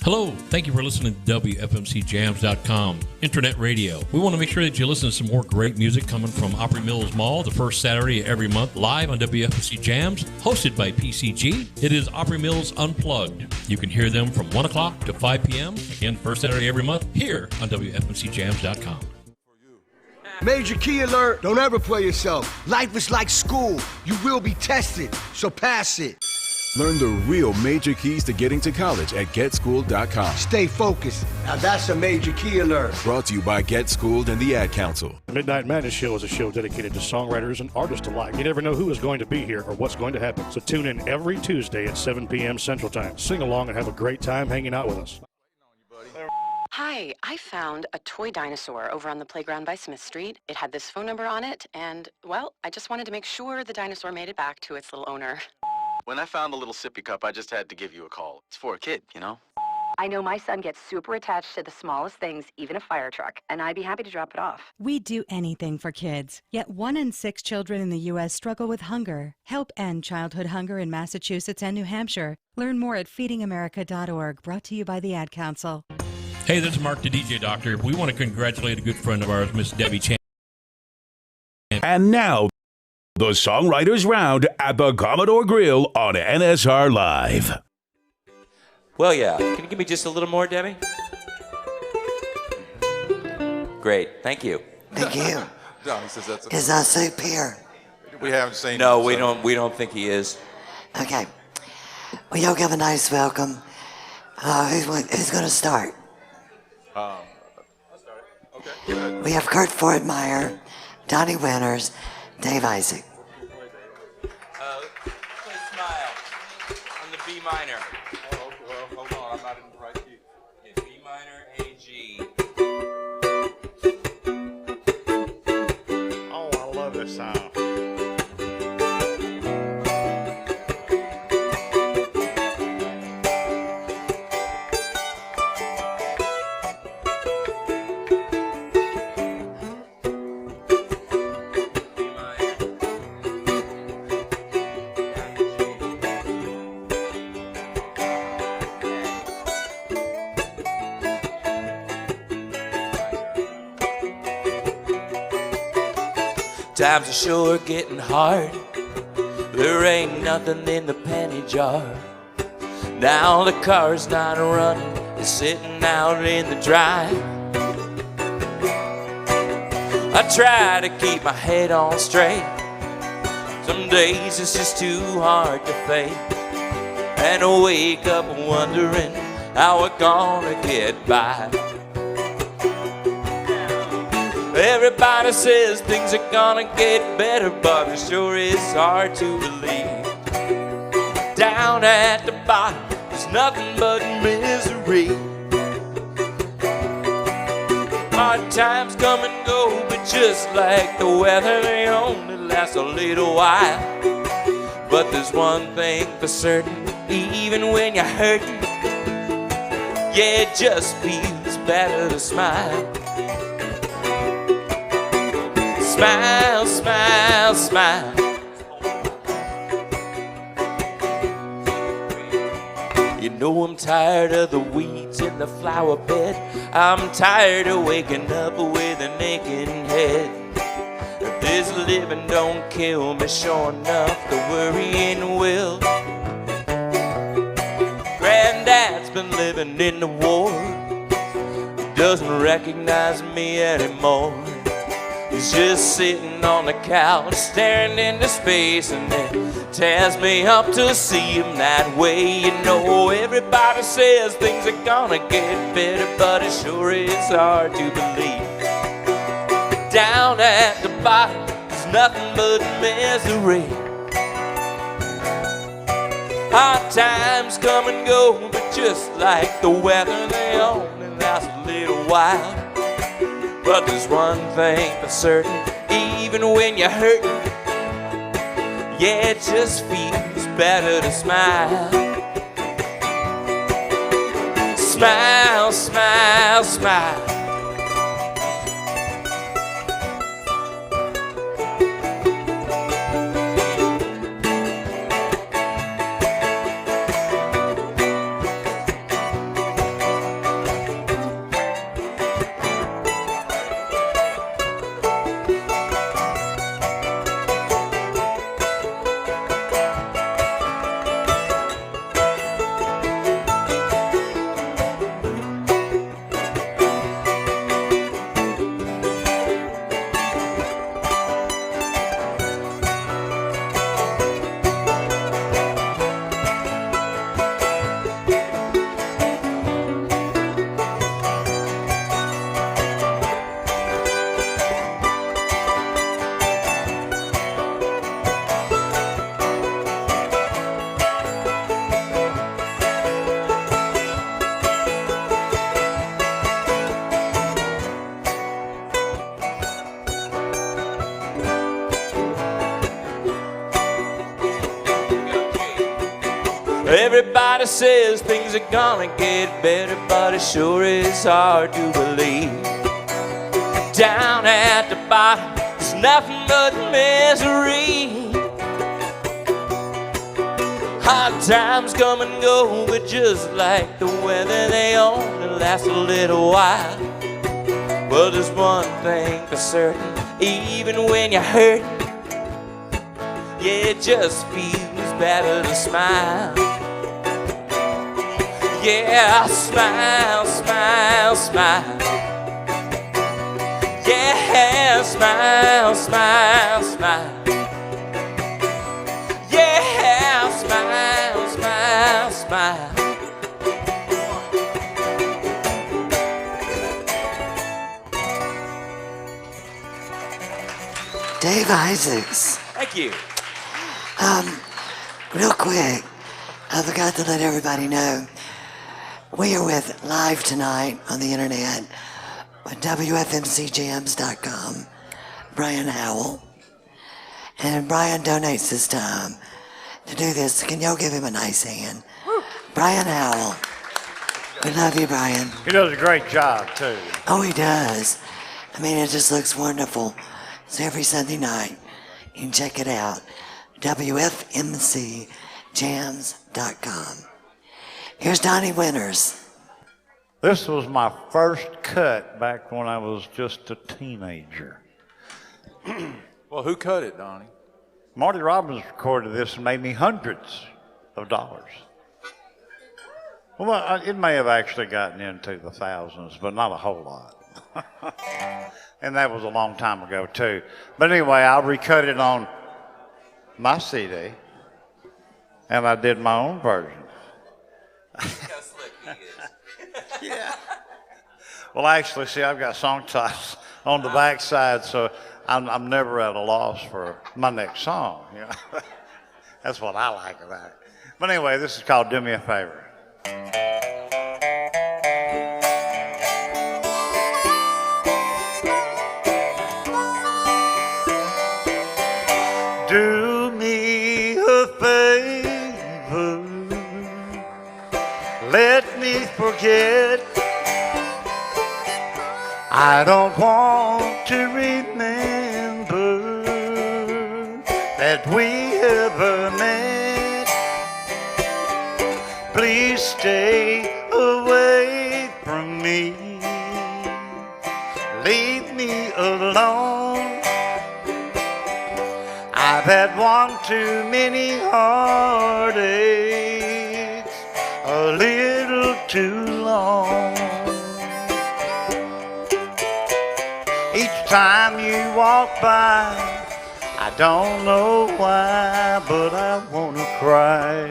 Hello, thank you for listening to WFMCJams.com, Internet Radio. We want to make sure that you listen to some more great music coming from Opry Mills Mall the first Saturday of every month, live on WFMC Jams, hosted by PCG. It is Opry Mills Unplugged. You can hear them from 1 o'clock to 5 p.m., again, first Saturday every month, here on WFMCJams.com. Major key alert, don't ever play yourself. Life is like school. You will be tested, so pass it. Learn the real major keys to getting to college at GetSchooled.com. Stay focused. Now that's a major key alert. Brought to you by Get Schooled and the Ad Council. The Midnight Madness Show is a show dedicated to songwriters and artists alike. You never know who is going to be here or what's going to happen. So tune in every Tuesday at 7 p.m. Central Time. Sing along and have a great time hanging out with us. Hi, I found a toy dinosaur over on the playground by Smith Street. It had this phone number on it, and, well, I just wanted to make sure the dinosaur made it back to its little owner. When I found the little sippy cup, I just had to give you a call. It's for a kid, you know? I know my son gets super attached to the smallest things, even a fire truck, and I'd be happy to drop it off. We'd do anything for kids, yet 1 in 6 children in the U.S. struggle with hunger. Help end childhood hunger in Massachusetts and New Hampshire. Learn more at feedingamerica.org, brought to you by the Ad Council. Hey, this is Mark the DJ Doctor. We want to congratulate a good friend of ours, Miss Debbie Chan. And now, the Songwriters Round at the Commodore Grille on NSR Live. Well, yeah. Can you give me just a little more, Debbie? Great. Thank you. Thank you. Johnny says that's Is our soup here? We haven't seen No, him, we so. don't think he is. Okay. Well, you'll give a nice welcome. Who's going to start? I'll start it. Okay, good. We have Kurt Fortmeyer, Donnie Winters, Dave Isaac. Play Smile on the B minor. Oh, well, hold on. I'm not in the right key. Yeah, B minor, A, G. Oh, I love this song. Times are sure getting hard. There ain't nothing in the penny jar. Now the car's not running, it's sitting out in the dry. I try to keep my head on straight. Some days it's just too hard to fake. And I wake up wondering how we're gonna get by. Everybody says things are gonna get better, but it sure is hard to believe. Down at the bottom, there's nothing but misery. Hard times come and go, but just like the weather, they only last a little while. But there's one thing for certain, even when you're hurting, yeah, it just feels better to smile. Smile, smile, smile. You know I'm tired of the weeds in the flower bed. I'm tired of waking up with a naked head. If this living don't kill me, sure enough, the worrying will. Granddad's been living in the war. He doesn't recognize me anymore. He's just sitting on the couch, staring into space, and it tears me up to see him that way. You know, everybody says things are gonna get better, but it sure is hard to believe. Down at the bottom, there's nothing but misery. Hard times come and go, but just like the weather, they only last a little while. But there's one thing for certain, even when you're hurting, yeah, it just feels better to smile. Smile, smile, smile. Everybody says things are gonna get better, but it sure is hard to believe. Down at the bottom, it's nothing but misery. Hard times come and go, but just like the weather, they only last a little while. Well, there's one thing for certain, even when you're hurt, yeah, it just feels better to smile. Yeah, smile, smile, smile. Yeah, smile, smile, smile. Yeah, smile, smile, smile. Dave Isaacs. Thank you. Real quick, I forgot to let everybody know, we are with live tonight on the internet at WFMCJams.com, Brian Howell. And Brian donates his time to do this. Can y'all give him a nice hand? Brian Howell. We love you, Brian. He does a great job, too. Oh, he does. I mean, it just looks wonderful. So every Sunday night, you can check it out. WFMCJams.com. Here's Donnie Winters. This was my first cut back when I was just a teenager. Well, who cut it, Donnie? Marty Robbins recorded this and made me hundreds of dollars. Well, it may have actually gotten into the thousands, but not a whole lot. And that was a long time ago, too. But anyway, I recut it on my CD, and I did my own version. Yeah. Well, actually, see, I've got song titles on the back side, so I'm never at a loss for my next song. You know? That's what I like about it. But anyway, this is called Do Me a Favor. Do me a favor, let me forget. I don't want to remember that we ever met. Please stay away from me. Leave me alone. I've had one too many heartaches, a little too long. Each time you walk by, I don't know why, but I wanna cry.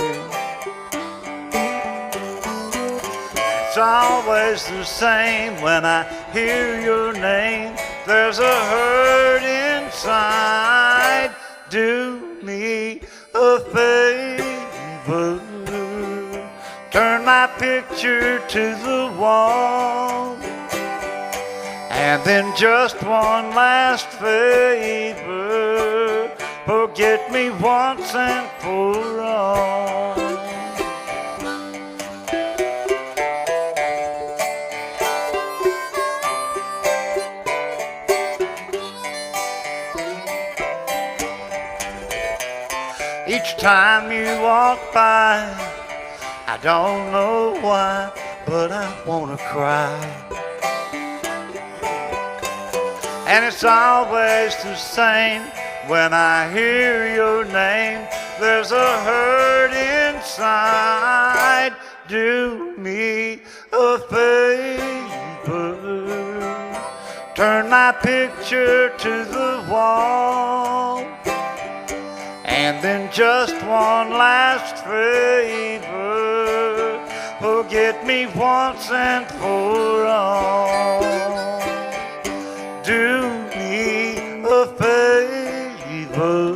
It's always the same when I hear your name. There's a hurt inside. Do me a favor, turn my picture to the wall. And then just one last favor, forget me once and for all. Each time you walk by, I don't know why, but I wanna cry. And it's always the same when I hear your name. There's a hurt inside. Do me a favor, turn my picture to the wall, and then just one last favor, forget me once and for all. Do me a favor.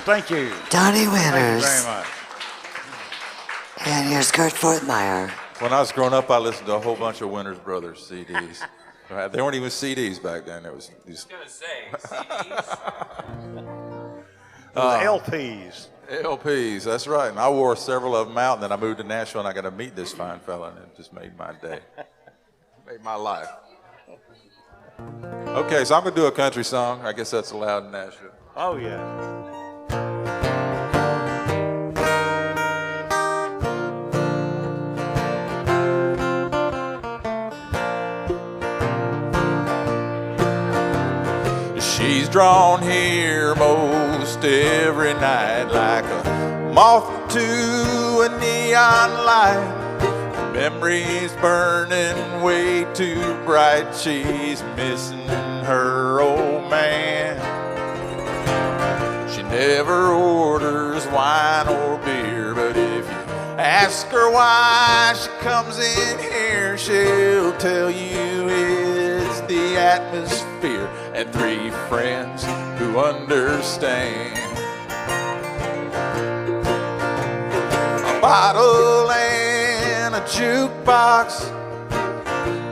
Thank you. Donnie Winters. Thank you very much. And here's Kurt Fortmeyer. When I was growing up, I listened to a whole bunch of Winters Brothers CDs. They weren't even CDs back then. It was these. I was gonna say CDs. LPs. LPs, that's right. And I wore several of them out, and then I moved to Nashville, and I got to meet this fine fella, and it just made my day. Made my life. Okay, so I'm going to do a country song. I guess that's allowed in Nashville. Oh, yeah. She's drawn here most every night like a moth to a neon light. Memories burning way too bright. She's missing her old man. She never orders wine or beer, but if you ask her why she comes in here, she'll tell you it's the atmosphere and 3 friends who understand. A bottle and a jukebox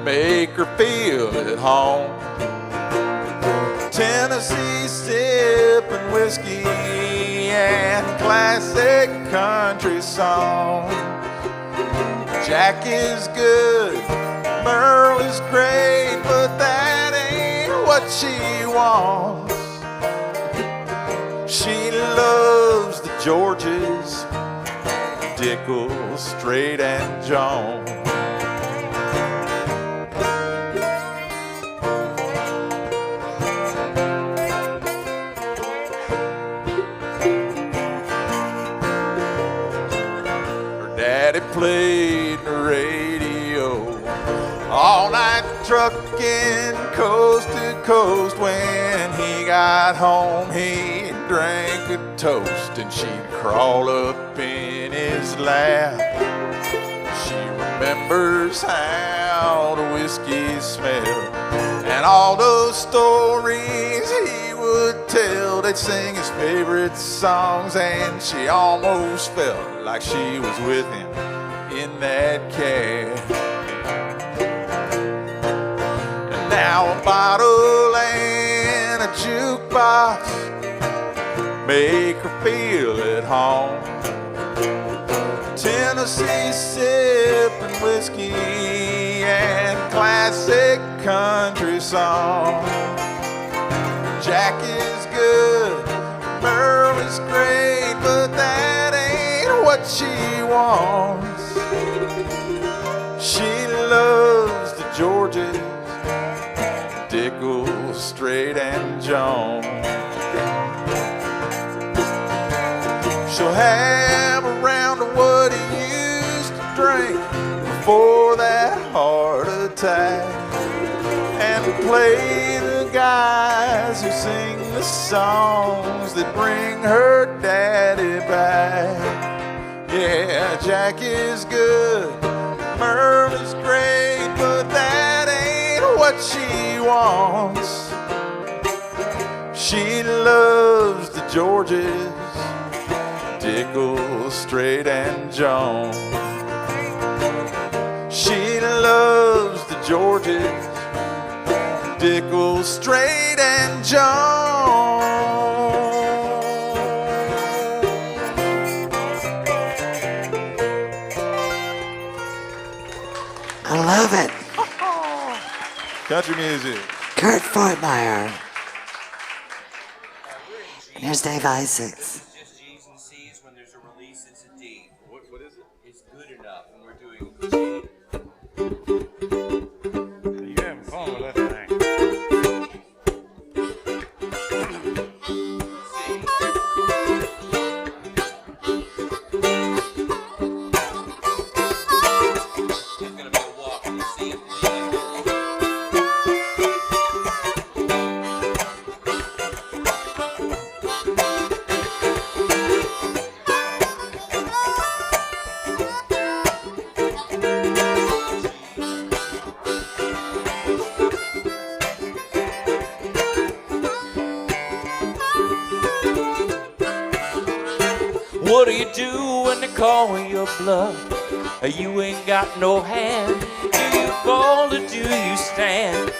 make her feel at home. Tennessee sipping whiskey and classic country song. Jack is good, Merle is great, but that ain't what she wants. She loves the Georges, Dickel, Strait, and Jones. Her daddy played the radio all night, trucking coast to coast. When he got home, he drank a toast, and she'd crawl up in his lap. She remembers how the whiskey smelled and all those stories he would tell. They'd sing his favorite songs, and she almost felt like she was with him in that cab. And now a bottle and a jukebox make her feel at home. Tennessee sipping whiskey and classic country song. Jack is good, Merle is great, but that ain't what she wants. She loves the Georges, Dickel, Strait, and Jones. She'll have a round of what he used to drink before that heart attack, and play the guys who sing the songs that bring her daddy back. Yeah, Jack is good, Merle is great, but that ain't what she wants. She loves the Georges, Dickel, Strait, and Jones. She loves the Georges, Dickel, Strait, and Jones. I love it. Country music. Kurt Fortmeyer. And here's Dave Isaacs. What is it? It's good enough, and we're doing You having fun with that thing? What do you do when they call your bluff? You ain't got no hand. Do you fall or do you stand?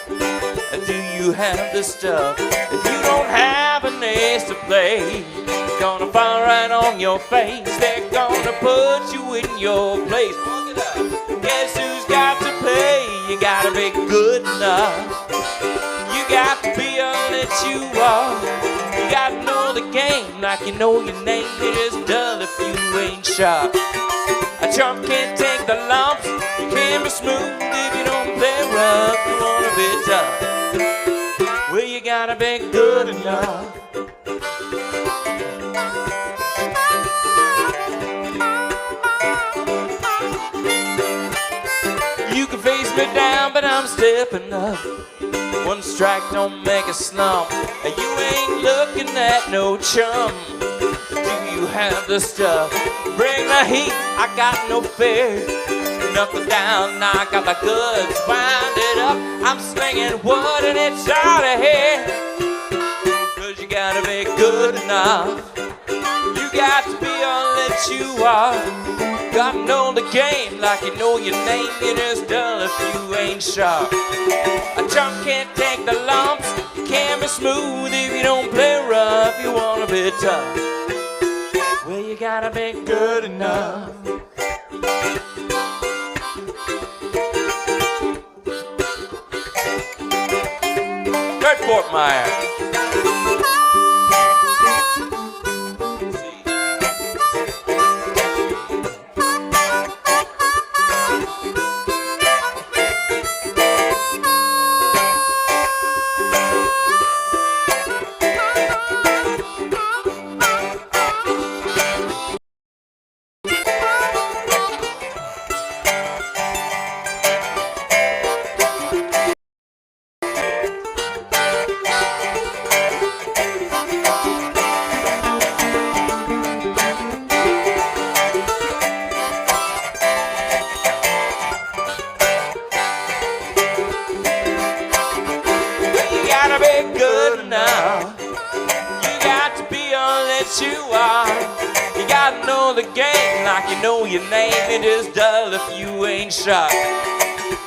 Do you have the stuff? If you don't have an ace to play, they're gonna fall right on your face. They're gonna put you in your place. Walk it up. Guess who's got to pay? You gotta be good enough. You got to be all that you are. You gotta know the game like you know your name. It is dull if you ain't sharp. A chump can't take the lumps. You can't be smooth if you don't play rough. You wanna be tough. Well, you gotta be good enough. You can face me down, but I'm stepping up. One strike don't make a slump. You ain't looking at no chum. Do you have the stuff? Bring the heat, I got no fear. Knuckle down, knock out the goods, wind it up. I'm slinging wood and it's out of here. Cause you gotta be good enough. You got to be all that you are. Gotta know the game like you know your name. It is dull if you ain't sharp. A chump can't take the lumps. You can't be smooth if you don't play rough. You wanna be tough. Well, you gotta be good enough. Kurt Fortmeyer.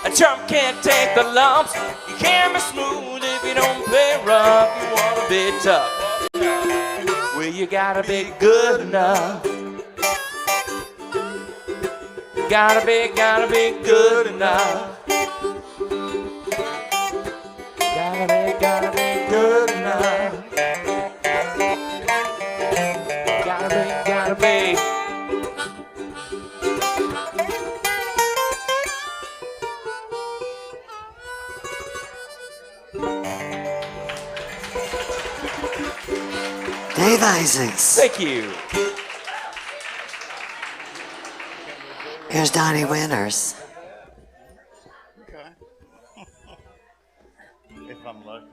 A chump can't take the lumps. You can't be smooth if you don't play rough. You wanna be tough. Well, you gotta be good enough. Gotta be good enough. Gotta be good enough. Gotta be. Dave Isaacs. Thank you. Here's Donnie Winters. Okay. If I'm lucky.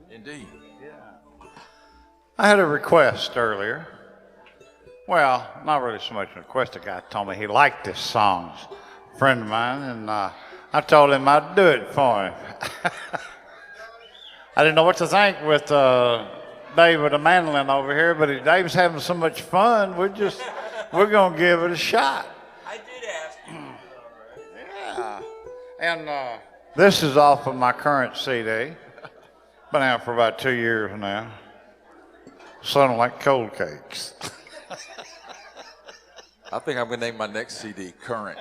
Indeed. Yeah. I had a request earlier. Well, not really so much a request. A guy told me he liked this song. A friend of mine, and I told him I'd do it for him. I didn't know what to think with Dave with the mandolin over here, but if Dave's having so much fun, we're gonna give it a shot. I did ask you. Yeah. And this is off of my current CD. Been out for about 2 years now. Sounding like cold cakes. I think I'm gonna name my next CD Current.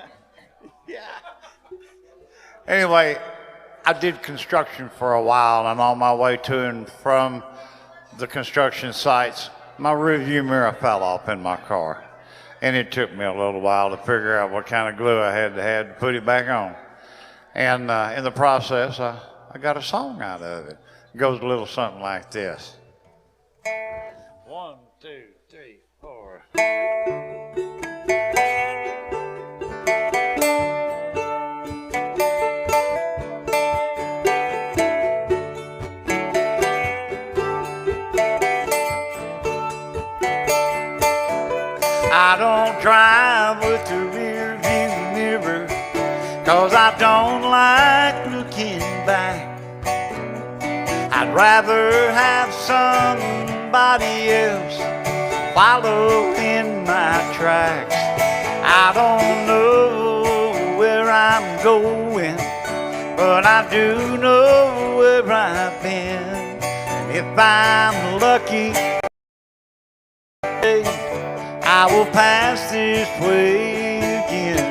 Yeah. Anyway, I did construction for a while, and on my way to and from the construction sites, my rearview mirror fell off in my car. And it took me a little while to figure out what kind of glue I had to put it back on. And in the process, I got a song out of it. It goes a little something like this. 1, 2, 3, 4. I don't drive with the rear view mirror, 'cause I don't like looking back. I'd rather have somebody else follow in my tracks. I don't know where I'm going, but I do know where I've been. And if I'm lucky, I will pass this way again.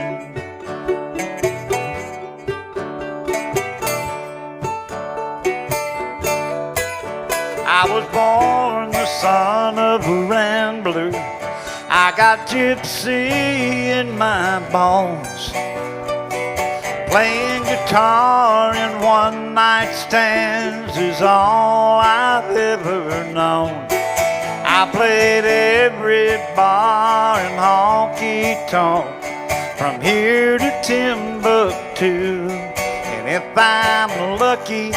I was born the son of a rambler. I got gypsy in my bones. Playing guitar in one-night stands is all I've ever known. I played every bar and honky-tonk from here to Timbuktu. And if I'm lucky,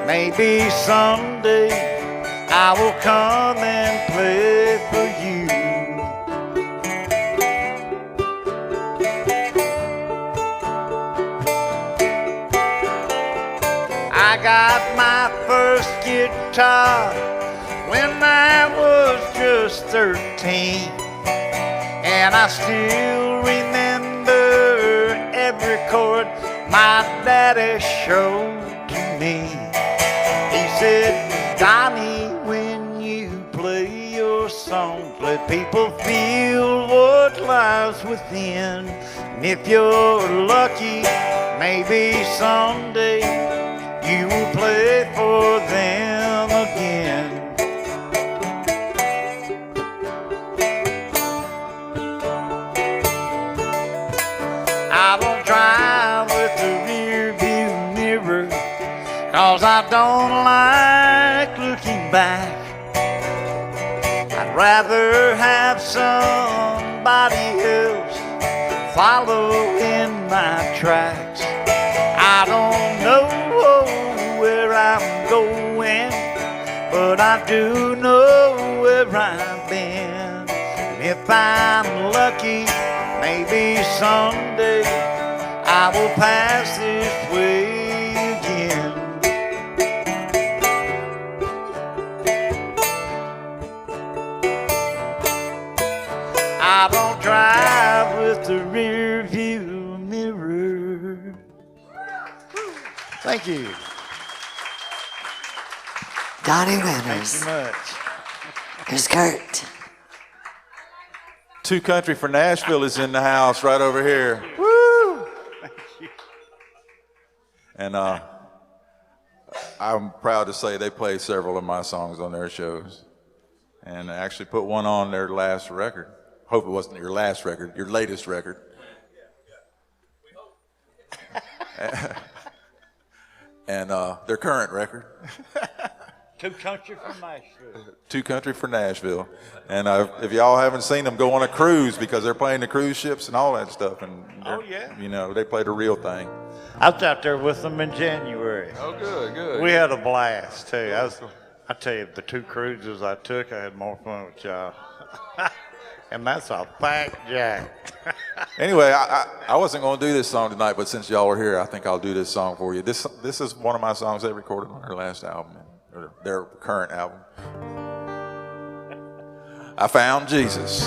maybe someday I will come and play for you. I got my first guitar when I was just 13, and I still remember every chord my daddy showed to me. He said, Donnie, when you play your songs, let people feel what lies within. And if you're lucky, maybe someday you will play for them again. I don't drive with the rear view mirror, 'cause I don't like looking back. I'd rather have somebody else follow in my tracks. I don't know where I'm going, but I do know where I've been. And if I'm lucky, maybe someday I will pass this way again. I don't drive with the rear view mirror. Thank you. Donnie Winters. Thanks so much. Here's Kurt. Two Country for Nashville is in the house right over here. Woo! Thank you. And I'm proud to say they played several of my songs on their shows, and actually put one on their last record. Hope it wasn't your last record, your latest record. And their current record. Two Country for Nashville. Two Country for Nashville. And if y'all haven't seen them, go on a cruise, because they're playing the cruise ships and all that stuff. And oh, yeah. You know, they played a real thing. I was out there with them in January. Oh, good, good. We had a blast, too. I tell you, the two cruises I took, I had more fun with y'all. And that's a fact, Jack. Anyway, I wasn't going to do this song tonight, but since y'all are here, I think I'll do this song for you. This is one of my songs they recorded on their last album, or their current album. I found Jesus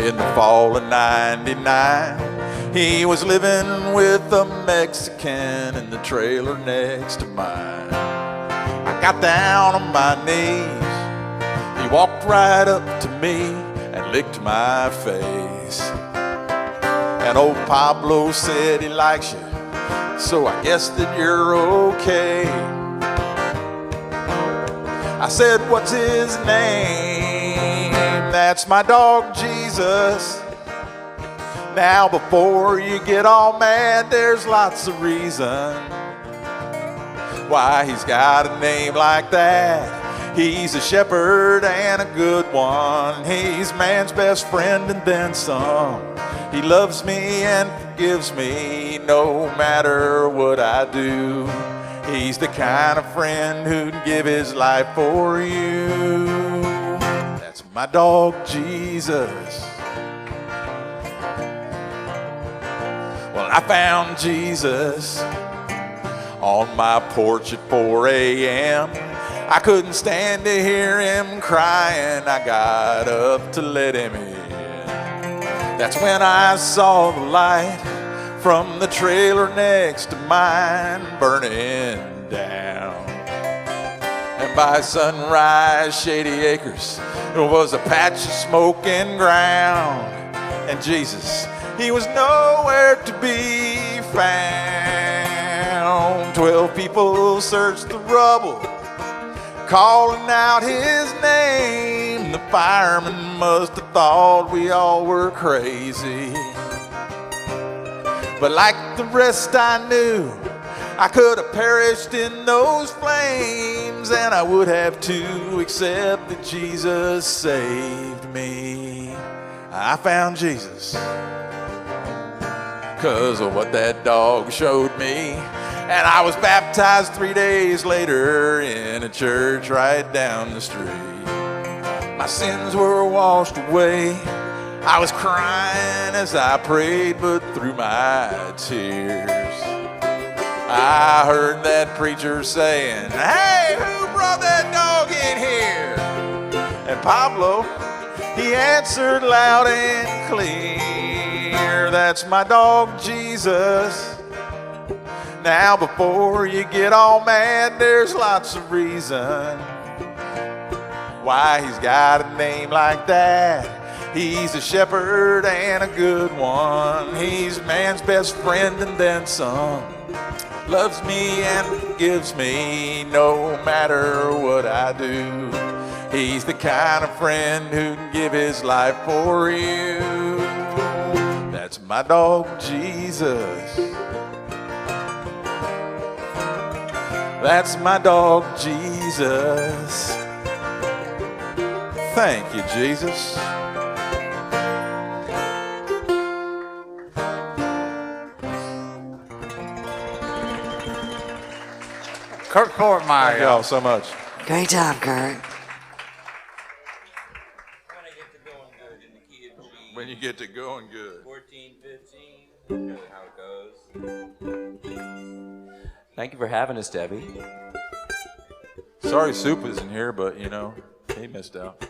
in the fall of '99. He was living with a Mexican in the trailer next to mine. I got down on my knees. He walked right up to me and licked my face. And old Pablo said he likes you, so I guess that you're okay. I said, what's his name? That's my dog, Jesus. Now before you get all mad, there's lots of reason why he's got a name like that. He's a shepherd and a good one. He's man's best friend and then some. He loves me and forgives me no matter what I do. He's the kind of friend who'd give his life for you. That's my dog, Jesus. Well, I found Jesus on my porch at 4 a.m. I couldn't stand to hear him crying. I got up to let him in. That's when I saw the light from the trailer next to mine burning down. And by sunrise, Shady Acres, there was a patch of smoking ground. And Jesus, he was nowhere to be found. 12 people searched the rubble, calling out his name. The firemen must have thought we all were crazy. But like the rest I knew, I could have perished in those flames, and I would have too, except that Jesus saved me. I found Jesus 'cause of what that dog showed me. And I was baptized 3 days later in a church right down the street. My sins were washed away. I was crying as I prayed, but through my tears, I heard that preacher saying, "Hey, who brought that dog in here?" And Pablo, he answered loud and clear, "That's my dog, Jesus." Now before you get all mad, there's lots of reason why he's got a name like that. He's a shepherd and a good one. He's man's best friend and then some. Loves me and forgives me no matter what I do. He's the kind of friend who can give his life for you. That's my dog, Jesus. That's my dog, Jesus. Thank you, Jesus. Kurt Fortmeyer. Thank y'all so much. Great job, Kurt. When you get to going good. 14, 15. You know how it goes. Thank you for having us, Debbie. Sorry Soup isn't here, but you know, he missed out.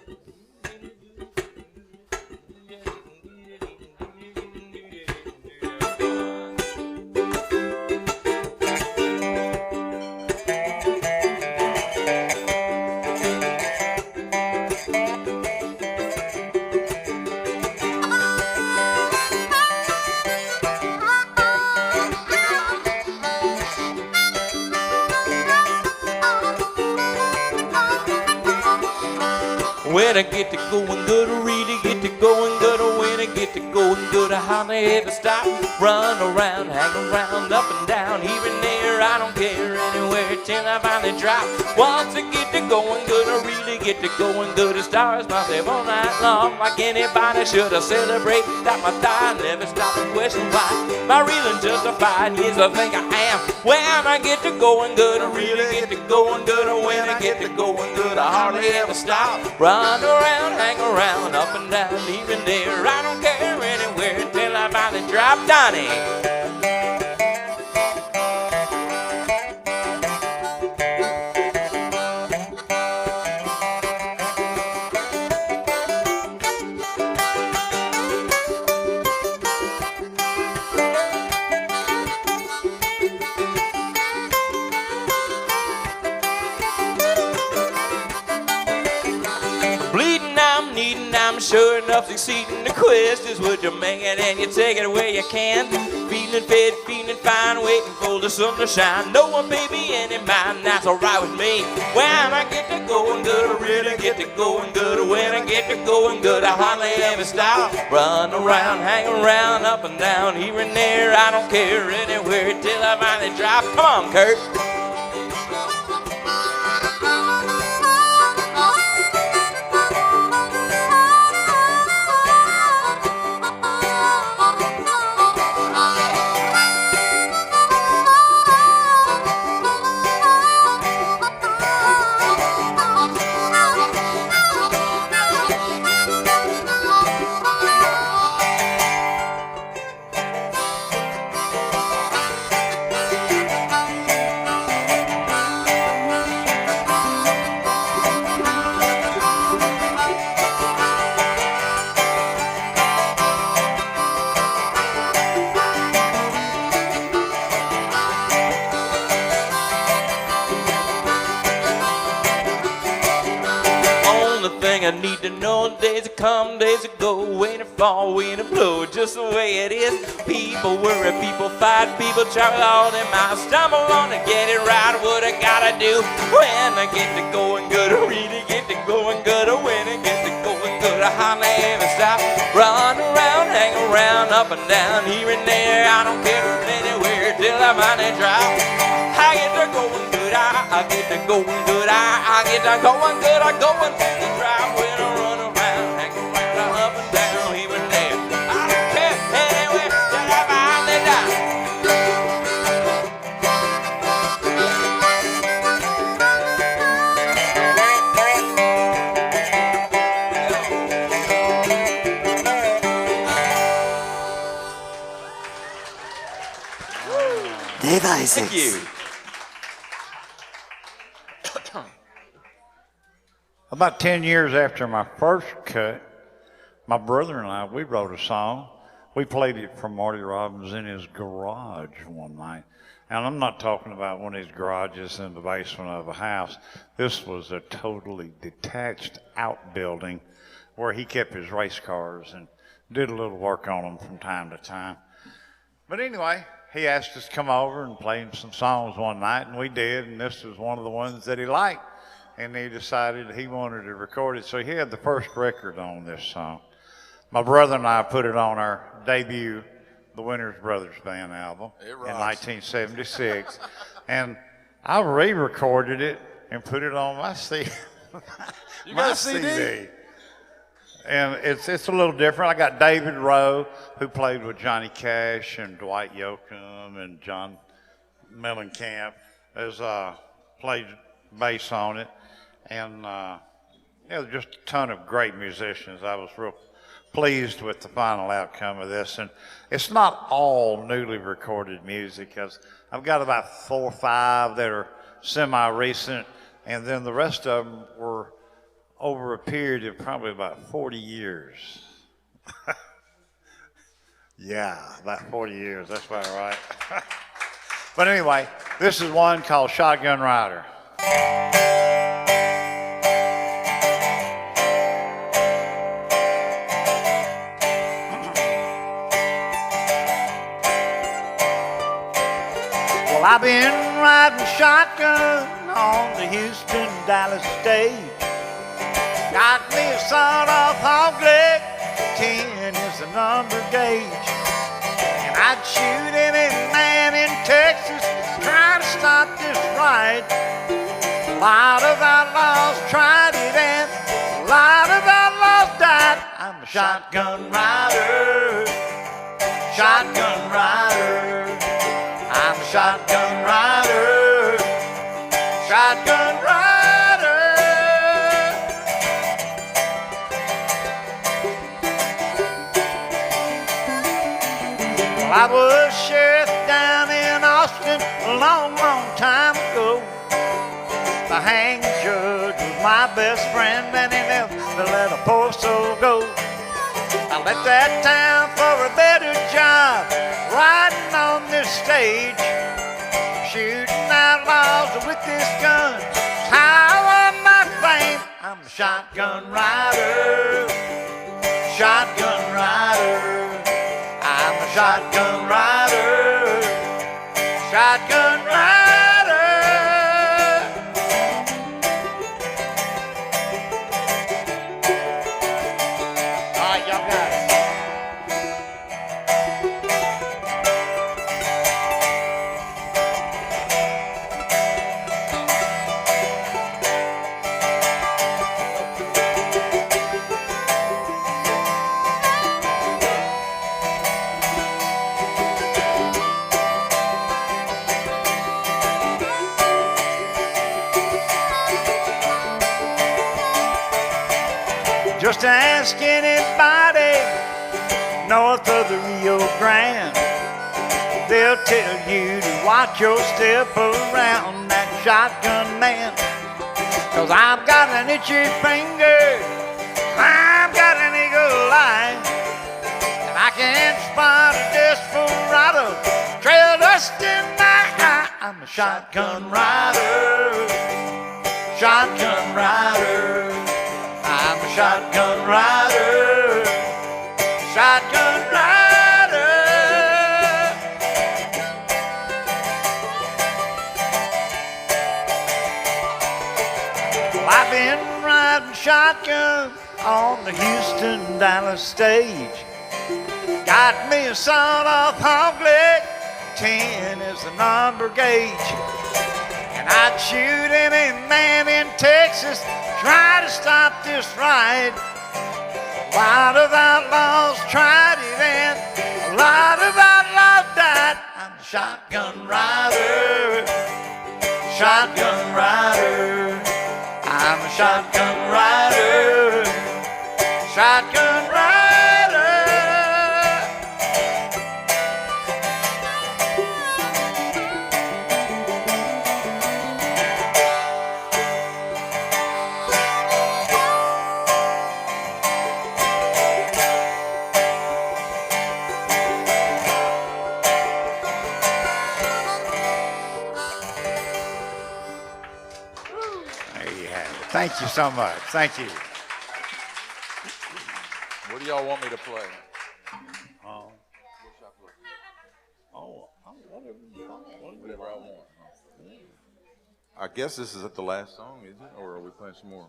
When I get to going good, I really get to going good. When I get to going good, I hardly ever stop. Run around, hang around, up and down, here and there. I don't care anywhere till I finally drop. Once I get to going good, I really get to going good. I stars myself all night long, like anybody should. I celebrate, stop my thigh, never stop and question why. My reeling justified, yes, I think I am. When I get to going good, I really get to going good. When I get to going good, I hardly ever stop. Run around, hang around, up and down, here and there. I don't care anywhere till I finally drop Donnie. bleeding. I'm sure enough succeeding. The quest is would you make it and you take it where you can. Feeling fed, feeling fine, waiting for the sun to shine. No one pay me any mind, that's alright with me. When I get to going good, I really get to going good. When I get to going good, I hardly ever stop. Run around, hang around, up and down, here and there. I don't care anywhere till I finally drop. Come on, Kurt. I need to know days to come, days to go, when it fall, when it blow, just the way it is. People worry, people fight, people travel all them miles, stumble on to get it right, what I gotta do. When I get to going good, I really get to going good. When I get to going good, I hardly ever stop. Run around, hang around, up and down, here and there. I don't care anywhere till I finally drop. I get to going good, I get to going good, I get to going good, I going to the drive. When I run around, hang around, up and down, here and there. I don't care anywhere till I finally die. Dave Isaacs. Thank you. About 10 years after my first cut, my brother and I, we wrote a song. We played it for Marty Robbins in his garage one night. And I'm not talking about one of these garages in the basement of a house. This was a totally detached outbuilding where he kept his race cars and did a little work on them from time to time. But anyway, he asked us to come over and play him some songs one night, and we did, and this was one of the ones that he liked. And he decided he wanted to record it, so he had the first record on this song. My brother and I put it on our debut, the Winters Brothers Band album in 1976. And I re-recorded it and put it on my CD. You got a CD? And it's a little different. I got David Rowe, who played with Johnny Cash and Dwight Yoakam and John Mellencamp, has played bass on it. And just a ton of great musicians. I was real pleased with the final outcome of this. And it's not all newly recorded music, because I've got about 4 or 5 that are semi-recent, and then the rest of them were over a period of probably about 40 years. Yeah, about 40 years, that's about right. But anyway, this is one called Shotgun Rider. Well, I've been riding shotgun on the Houston-Dallas stage. Got me a sawed-off hog leg, 10 is the number gauge. And I'd shoot any man in Texas trying to stop this ride. A lot of outlaws tried it and a lot of outlaws died. I'm a shotgun rider, shotgun rider. I'm a shotgun rider, shotgun rider. Well, I was sheriff down in Austin a long, long time ago. The hanging judge was my best friend, and he never let a poor soul go. I left that town for a better job, riding on this stage, shooting outlaws with this gun. How I won my fame. I'm a shotgun rider, shotgun rider. I'm a shotgun rider. Shotgun rider. All right, y'all got it. Just ask anybody north of the Rio Grande. They'll tell you to watch your step around that shotgun man. 'Cause I've got an itchy finger, I've got an eagle eye, and I can spot a desperado, trail dust in my eye. I'm a shotgun rider, shotgun rider. I'm a shotgun rider, shotgun rider. Well, I've been riding shotgun on the Houston-Dallas stage. Got me a sawed-off hog leg, 10 is the number gauge. And I'd shoot any man in Texas try to stop this ride. A lot of outlaws tried it and a lot of outlaws died. I'm a shotgun rider, shotgun rider. I'm a shotgun rider, shotgun rider. Thank you so much. Thank you. What do y'all want me to play? Whatever I want. I guess this is the last song, is it? Or are we playing some more?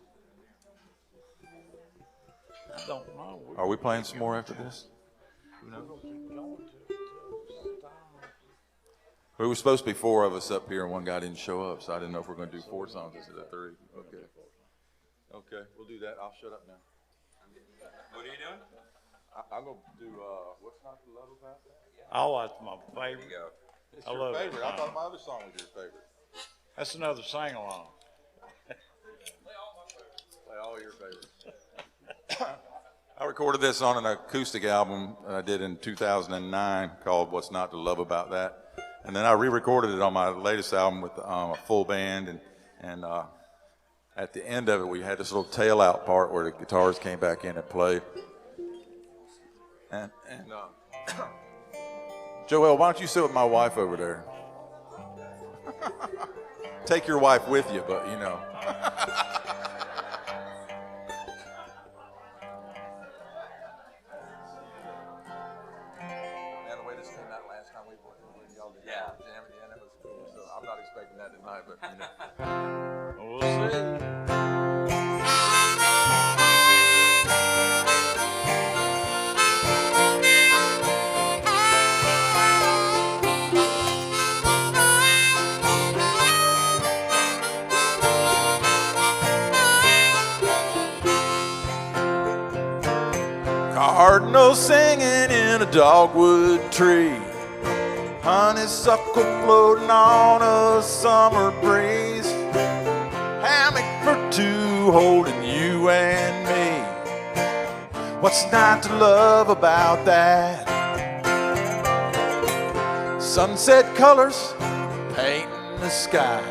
I don't know. Are we playing some more after this? There was supposed to be 4 of us up here, and one guy didn't show up, so I didn't know if we're going to do 4 songs instead of 3. Okay. Okay, we'll do that. I'll shut up now. What are you doing? I'm going to do What's Not to Love About That? Oh, that's my favorite. There you go. It's I your love favorite. it. I thought my other song was your favorite. That's another sing-along. Play all your favorites. I recorded this on an acoustic album that I did in 2009 called What's Not to Love About That. And then I re-recorded it on my latest album with a full band, and at the end of it, we had this little tail out part where the guitars came back in and played. And Joel, why don't you sit with my wife over there? Take your wife with you, but you know. Man, the way this came out last time we played, y'all did jam at the end, it was cool. So I'm not expecting that tonight, but you know. We'll see. Cardinal singing in a dogwood tree, honeysuckle floating on a summer breeze, hammock for 2 holding you and me. What's not to love about that? Sunset colors painting the sky,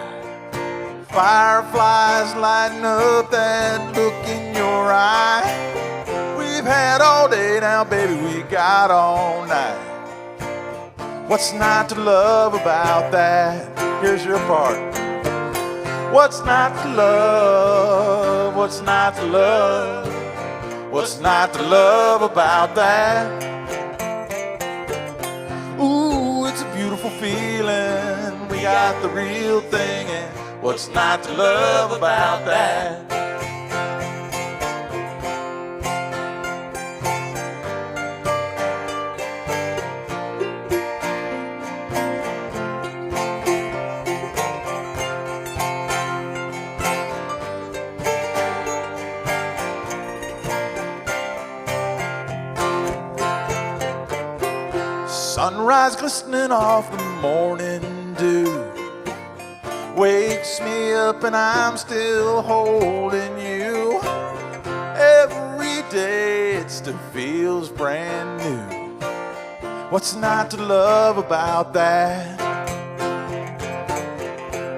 fireflies lighting up that look in your eye. We've had all day now, baby, we got all night. What's not to love about that? Here's your part. What's not to love? What's not to love? What's not to love about that? Ooh, it's a beautiful feeling. We got the real thing, and what's not to love about that? Sunrise glistening off the morning dew wakes me up and I'm still holding you. Every day it still feels brand new. What's not to love about that?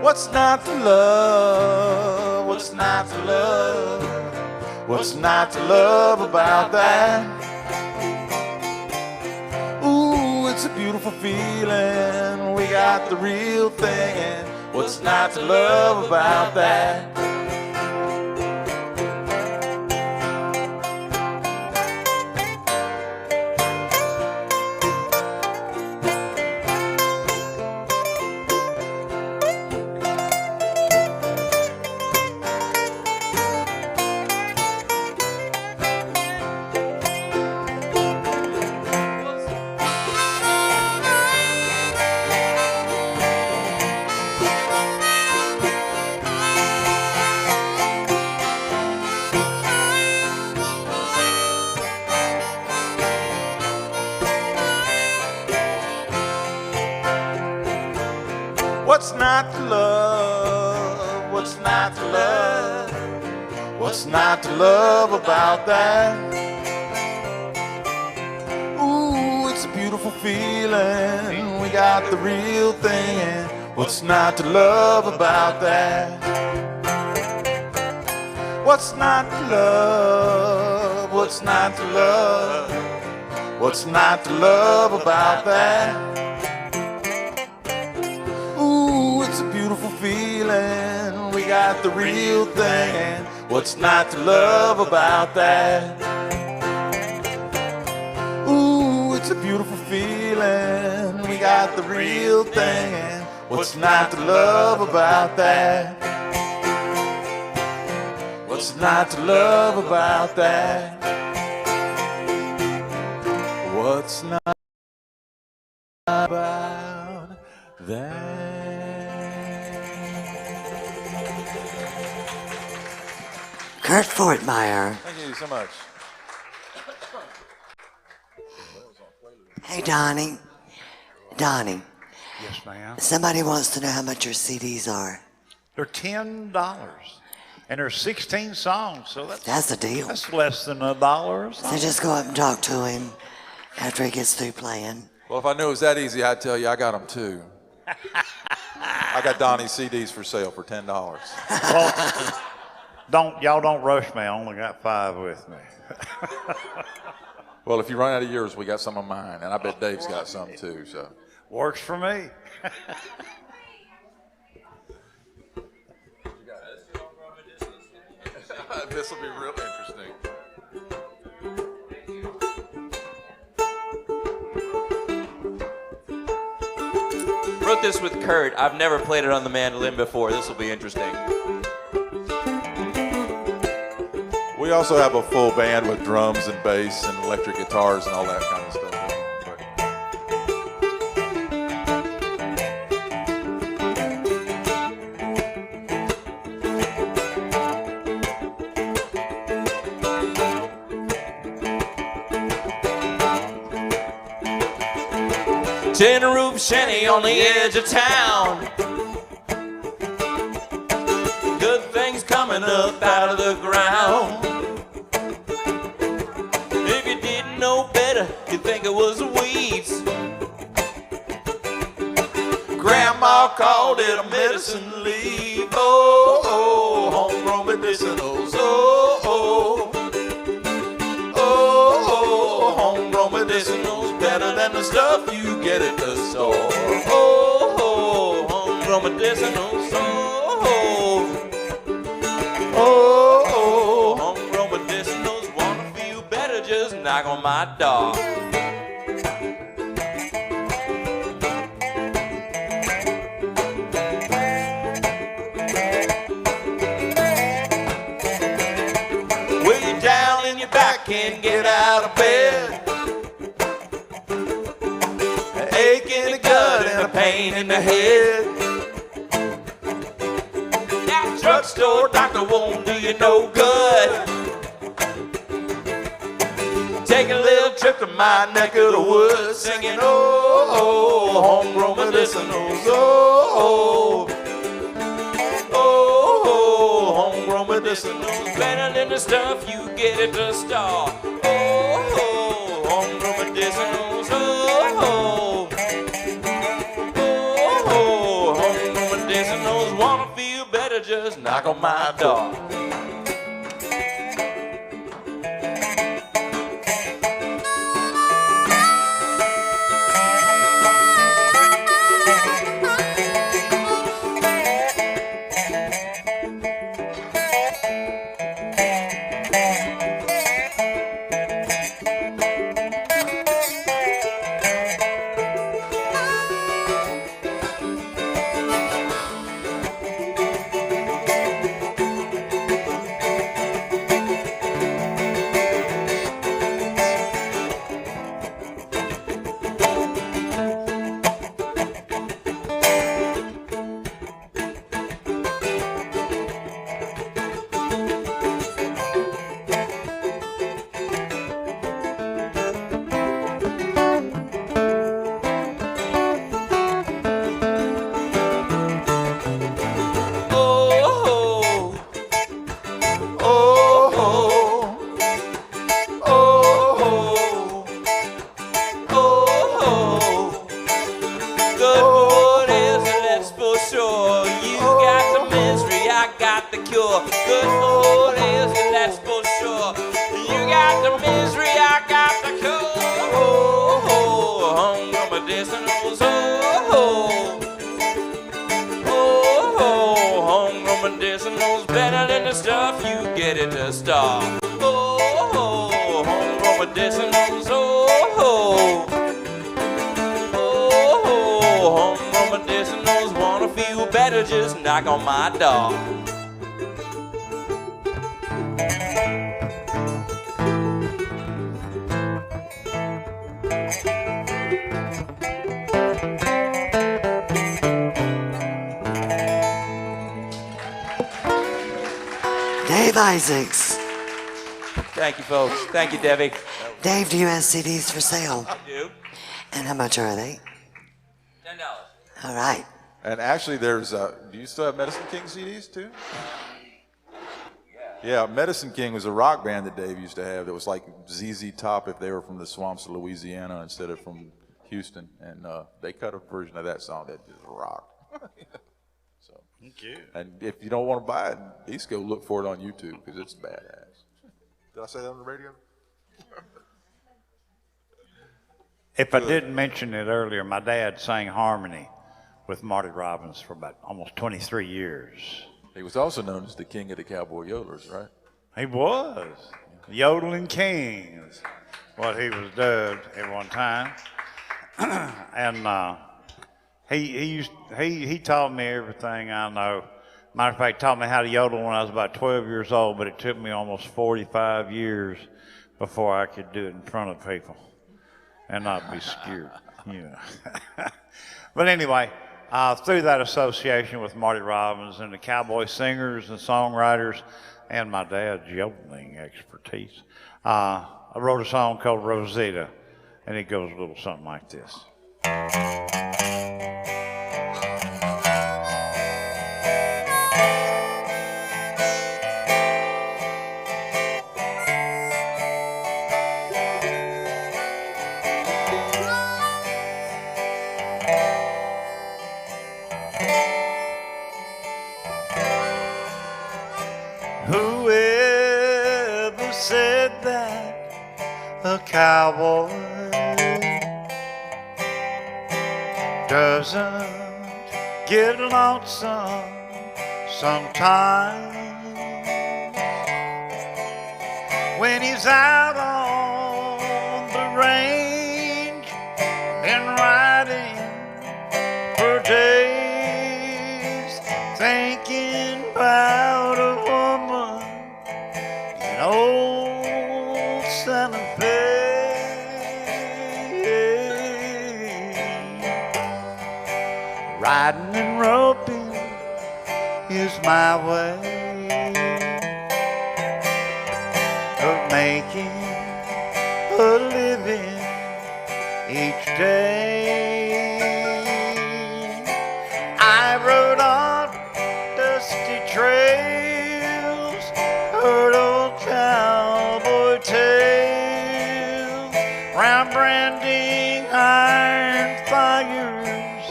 What's not to love? What's not to love? What's not to love about that? Ooh, it's a beautiful feeling. We got the real thing, and what's not to love about that? What's not to love? What's not to love? What's not to love about that? Ooh, it's a beautiful feeling. We got the real thing, and what's not to love about that? What's not to love? What's not to love? What's not to love about that? Feeling, we got the real thing, and what's not to love about that? Ooh, it's a beautiful feeling. We got the real thing, and what's not to love about that? What's not to love about that? What's not about that? Kurt Fortmeyer. Thank you so much. Hey, Donnie. Donnie. Yes, ma'am. Somebody wants to know how much your CDs are. They're $10, and there's 16 songs, so That's a deal. That's less than $1. So just go up and talk to him after he gets through playing. Well, if I knew it was that easy, I'd tell you I got them too. I got Donnie's CDs for sale for $10. Well, y'all don't rush me. I only got 5 with me. Well, if you run out of yours, we got some of mine, and I bet Dave's got some too. So works for me. This will be real interesting. Wrote this with Kurt. I've never played it on the mandolin before. This will be interesting. We also have a full band with drums and bass and electric guitars and all that kind of stuff. Tin roof shanty on the edge of town. Good things coming up out of the ground. If you didn't know better, you'd think it was weeds. Grandma called it a medicine leaf. Oh, oh, homegrown medicinals. Oh, oh, oh, oh, homegrown medicinals. Better than the stuff you get at the store. Oh, oh, homegrown medicinals. Oh, oh, oh, homegrown medicinals. Wanna feel better just knock on my door. Way down in your back, can't get out of bed. An ache in the gut and a pain in the head. That drugstore doctor won't do you no good. Take a little trip to my neck of the woods, singing, oh, homegrown medicinals, oh, homegrown medicinals, better than the stuff you get at the store. Oh, homegrown medicinals, oh, homegrown medicinals, wanna feel better, just knock on my door. Knock on my door. Dave Isaacs. Thank you, folks. Thank you, Debbie. Dave, do you have CDs for sale? I do. And how much are they? $10. All right. And actually, there's, do you still have Medicine King CDs too? Yeah, Medicine King was a rock band that Dave used to have that was like ZZ Top if they were from the swamps of Louisiana instead of from Houston. And they cut a version of that song that just rocked. So, thank you. And if you don't want to buy it, at least go look for it on YouTube because it's badass. Did I say that on the radio? If I didn't mention it earlier, my dad sang harmony with Marty Robbins for about almost 23 years. He was also known as the king of the cowboy yodelers, right? He was. Yodeling King is what he was dubbed at one time. And he taught me everything I know. Matter of fact, taught me how to yodel when I was about 12 years old, but it took me almost 45 years before I could do it in front of people and not be scared. But anyway, through that association with Marty Robbins and the cowboy singers and songwriters and my dad's yodeling expertise, I wrote a song called Rosita, and it goes a little something like this. Whoever said that a cowboy doesn't get lonesome sometimes when he's out on Riding and roping is my way of making a living each day. I rode on dusty trails, heard old cowboy tales, round branding iron fires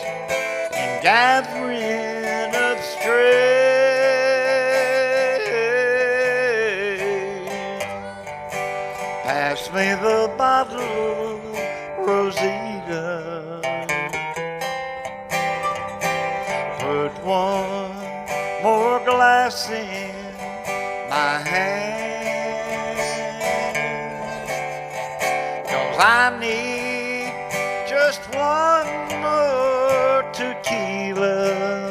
and gathering of stray. Pass me the bottle, Rosita. Put one more glass in my hand, 'cause I need just one more tequila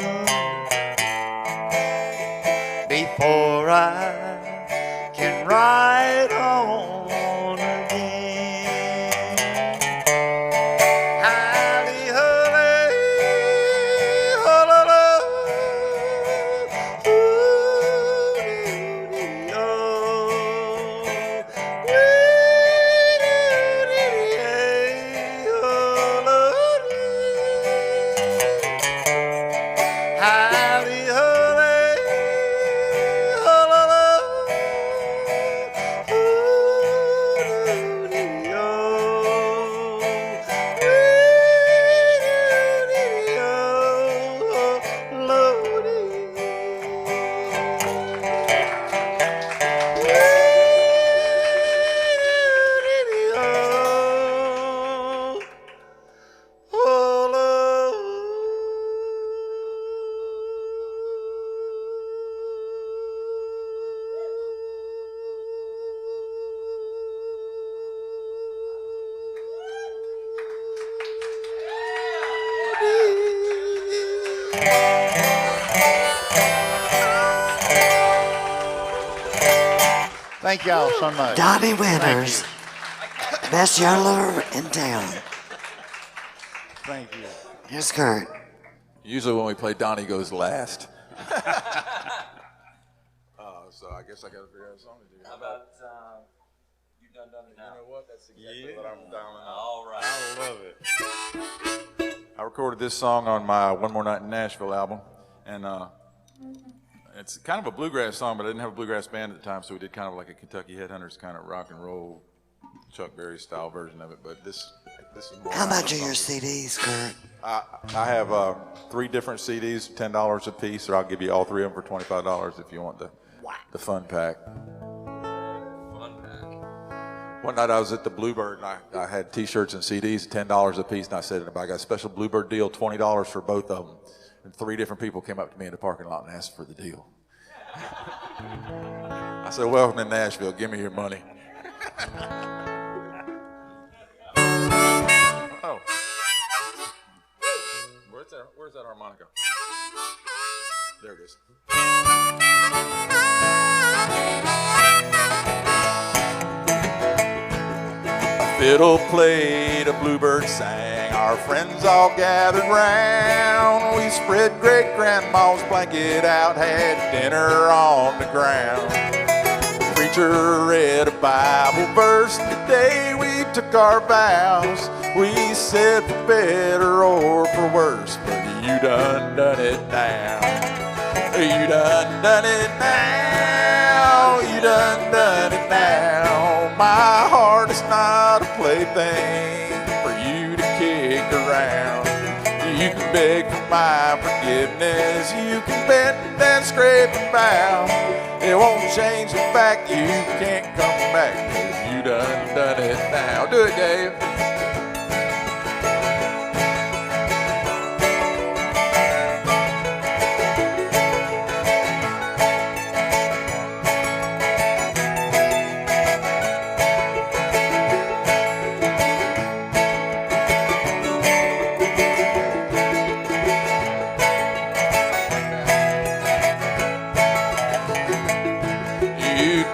before I can ride on again. Hally-hully, hulala, ooh-dee-oh, wee-dee-dee-dee-oh-la-dee. Hally-hully, hulala, Thank y'all so much. Donnie Thank Winters, best yodeler in town. Thank you. Here's Kurt. Usually when we play, Donnie goes last. So I guess I got to figure out a song to do. How about You Done Done It Now? You know what? That's exactly what I'm dialing up. All right. I love it. I recorded this song on my One More Night in Nashville album, and it's kind of a bluegrass song, but I didn't have a bluegrass band at the time, so we did kind of like a Kentucky Headhunters kind of rock and roll, Chuck Berry style version of it. But this is more. How much are your CDs, Kurt? I have 3 different CDs, $10 a piece, or I'll give you all 3 of them for $25 if you want the fun pack. Fun pack. One night I was at the Bluebird and I had T-shirts and CDs, $10 a piece, and I said, I got a special Bluebird deal, $20 for both of them. And 3 different people came up to me in the parking lot and asked for the deal. I said, welcome to Nashville, give me your money. Oh. Where's that harmonica? There it is. A fiddle played, a bluebird sang, our friends all gathered round. We spread great grandma's blanket out, had dinner on the ground. The preacher read a Bible verse, the day we took our vows. We said for better or for worse, but you done it now. You done it now. You done it now. My heart is not a plaything for you to kick around. You can beg for my forgiveness. You can bend and scrape and bow. It won't change the fact you can't come back. You done it now. Do it, Dave.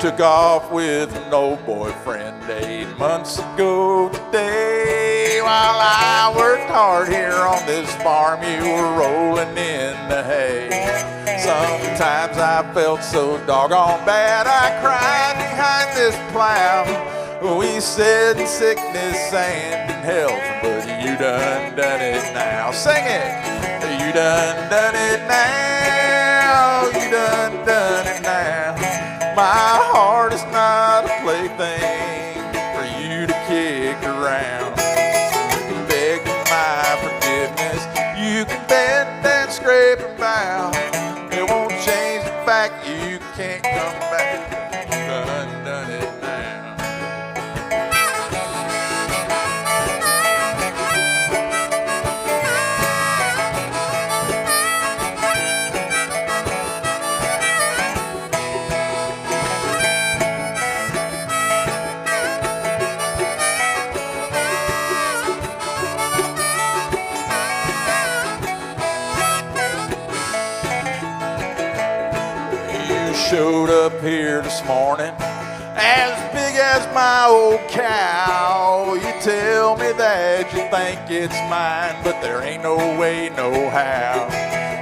took took off with an old boyfriend 8 months ago today. While I worked hard here on this farm, you were rolling in the hay. Sometimes I felt so doggone bad, I cried behind this plow. We said in sickness and in health, but you done it now. Sing it! You done it now. You done it now. My heart is not a plaything for you to kick around. You can beg for my forgiveness. You can bend and scrape and bow. It won't change the fact you can't come back. You done it now. Showed up here this morning as big as my old cow. You tell me that you think it's mine, but there ain't no way, no how.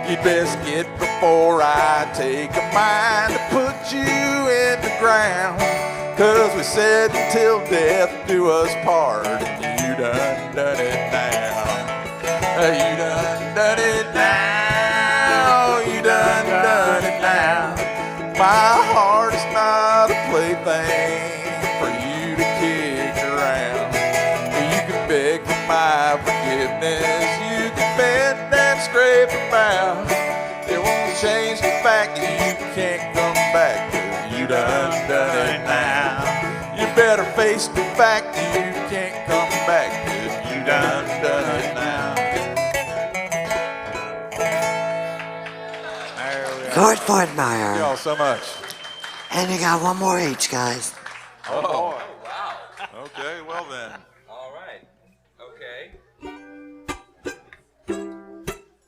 You'd best get before I take a mind to put you in the ground. 'Cause we said until death do us part, and you done it now. You done it now. You done it now. My heart is not a plaything for you to kick around. You can beg for my forgiveness. You can bend and scrape and bow. It won't change the fact that you can't come back. 'Cause you done it now. You better face the fact that you can't come back. 'Cause you done it now. Gord Fortmeyer. Thank y'all so much. And you got one more each, guys. Oh, Wow. okay, well then. All right. Okay.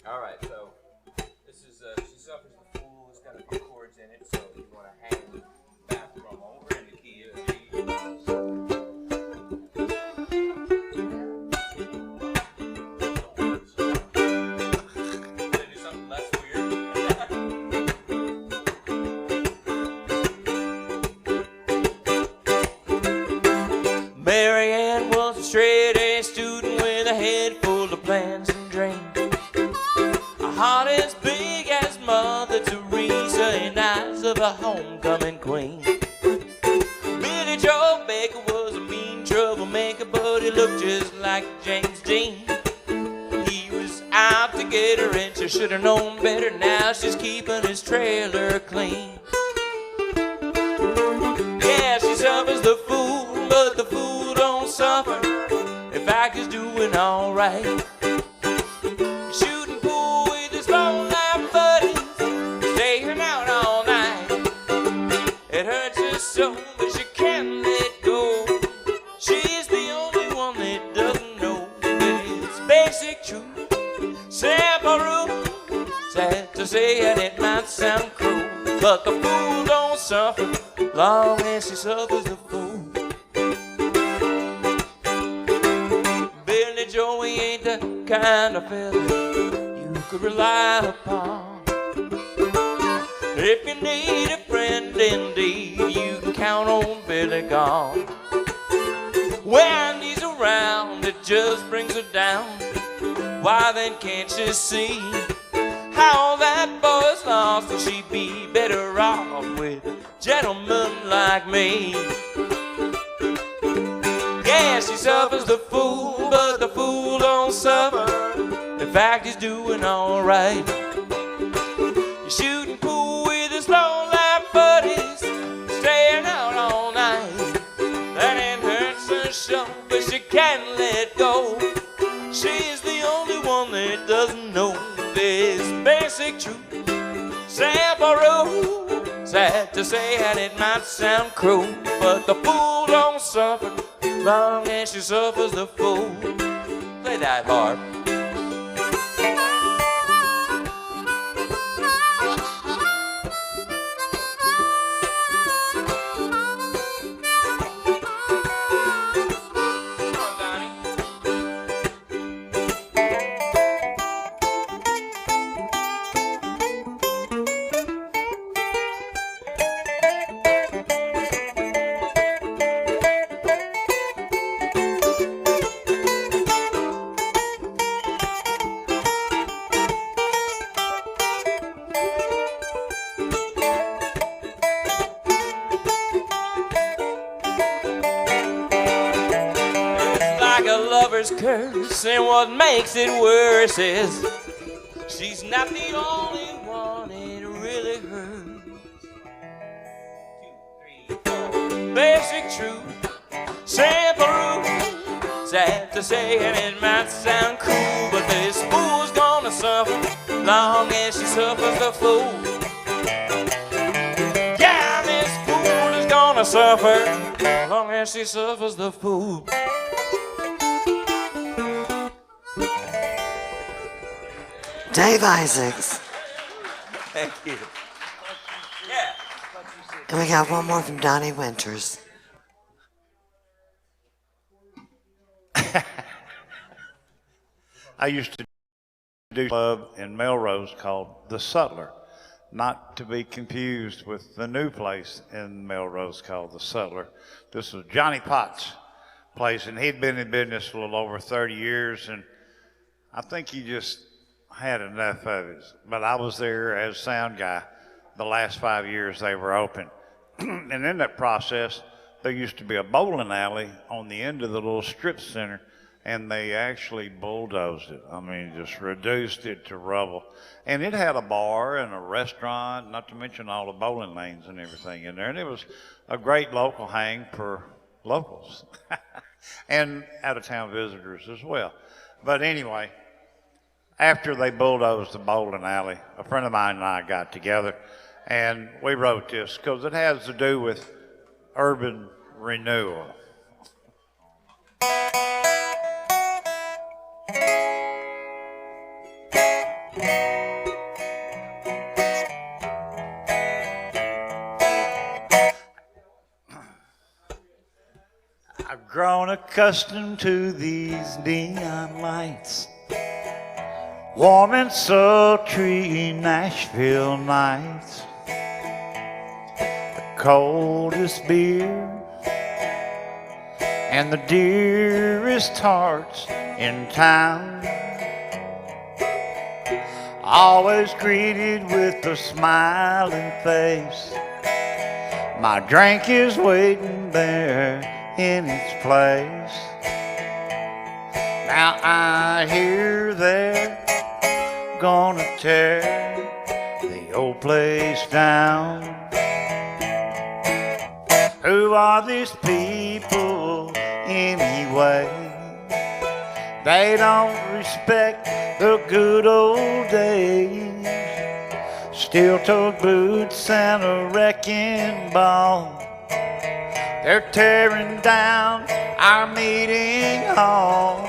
All right, so this is She Suffers the Fool. It's got a few chords in it, so you want to hang back from over in the key of G. Mary Ann was a straight-A student with a head full of plans and dreams. A heart as big as Mother Teresa and eyes of a homecoming queen. Billy Joe Baker was a mean troublemaker, but he looked just like James Dean. He was out to get her and she should have known better. Now she's keeping his trailer clean. Yeah, she suffers the fool, but the fool don't suffer. In fact, he's doing alright. Shooting pool with his lone-life buddies, staying out all night. It hurts her so, but she can't let go. She's the only one that doesn't know it's basic truth. Sample rule, sad to say, and it might sound cruel, but the fool don't suffer long as she suffers the fool. Billy Joe, he ain't the kind of fella you could rely upon. If you need a friend indeed, you can count on Billy gone. When he's around, it just brings her down. Why then can't you see how that boy's lost, and she'd be better off with a gentleman like me? Yeah, she suffers the fool, but the fool don't suffer. In fact, he's doing alright. He's shooting pool with his low-life buddies, staying out all night. That ain't hurts her so, but she can't let go. She's the only one that doesn't know this basic truth. Sample rule, sad to say, and it might sound cruel, but the fool don't suffer long as she suffers the fool. Play that harp. like a lover's curse. And what makes it worse is she's not the only one it really hurts. 2, 3, 4. Basic truth, simple rule. Sad to say, and it might sound cool, but this fool's gonna suffer long as she suffers the fool. Yeah, this fool is gonna suffer long as she suffers the fool. Dave Isaacs. Thank you. And we got one more from Donnie Winters. I used to do a club in Melrose called The Sutler, not to be confused with the new place in Melrose called The Sutler. This was Johnny Potts' place, and he'd been in business a little over 30 years, and I think he just had enough of it. But I was there as sound guy the last 5 years they were open. And in that process, there used to be a bowling alley on the end of the little strip center, and they actually bulldozed it. I mean, just reduced it to rubble. And it had a bar and a restaurant, not to mention all the bowling lanes and everything in there. And it was a great local hang for locals and out-of-town visitors as well. But anyway, after they bulldozed the bowling alley, a friend of mine and I got together, and we wrote this because it has to do with urban renewal. I've grown accustomed to these neon lights, warm and sultry Nashville nights, the coldest beer and the dearest hearts in town, always greeted with a smiling face. My drink is waiting there in its place. Now I hear they're gonna tear the old place down. Who are these people anyway? They don't respect the good old days. Steel-toed boots and a wrecking ball. They're tearing down our meeting hall.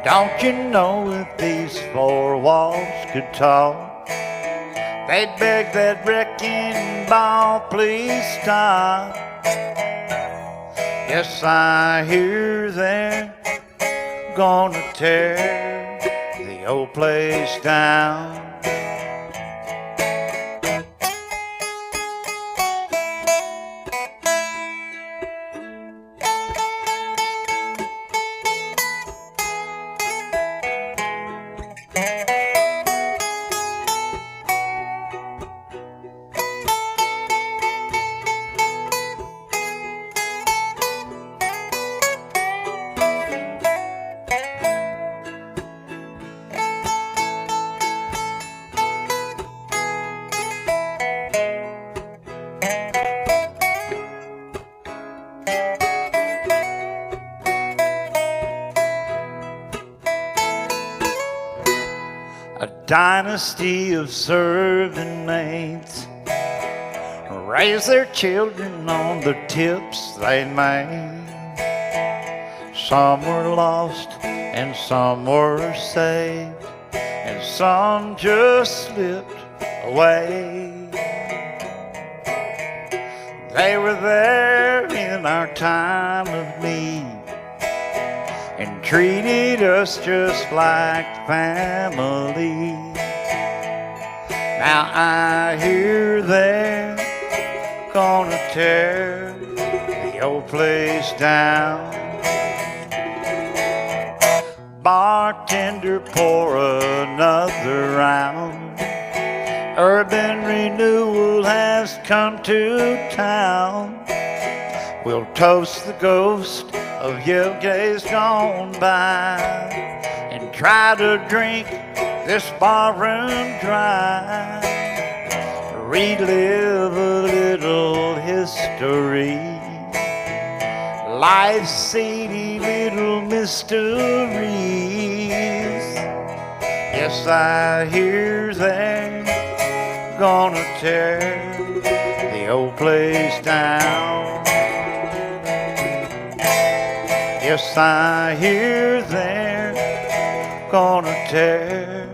Don't you know if these four walls could talk, they'd beg that wrecking ball, please stop. Yes, I hear they're gonna tear the old place down. Dynasty of serving maids raise their children on the tips they made. Some were lost and some were saved, and some just slipped away. They were there in our time of need and treated us just like family. Now I hear they're gonna tear the old place down. Bartender, pour another round. Urban renewal has come to town. We'll toast the ghost of your days gone by and try to drink this barroom dry. Relive a little history, life's seedy little mysteries. Yes, I hear they're gonna tear the old place down. Yes, I hear they're gonna tear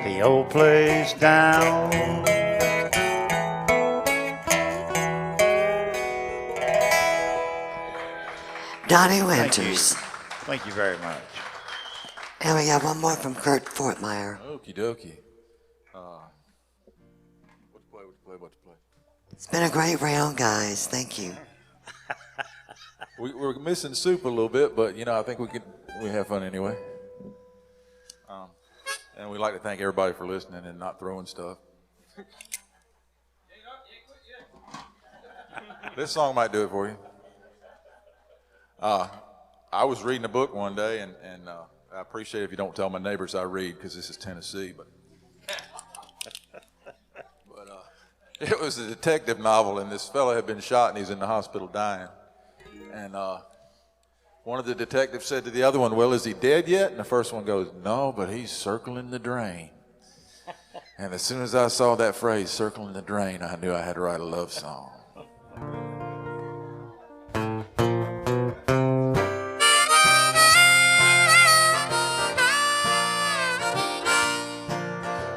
the old place down. Donnie Winters. Thank you very much. And we got one more from Kurt Fortmeyer. Okie dokie. What to play? It's been a great round, guys. Thank you. We're missing Soup a little bit, but you know, I think we have fun anyway. And we'd like to thank everybody for listening and not throwing stuff. This song might do it for you. I was reading a book one day, and I appreciate if you don't tell my neighbors I read, because this is Tennessee, but it was a detective novel, and this fellow had been shot, and he's in the hospital dying. And one of the detectives said to the other one, "Well, is he dead yet?" And the first one goes, "No, but he's circling the drain." And as soon as I saw that phrase, "circling the drain," I knew I had to write a love song.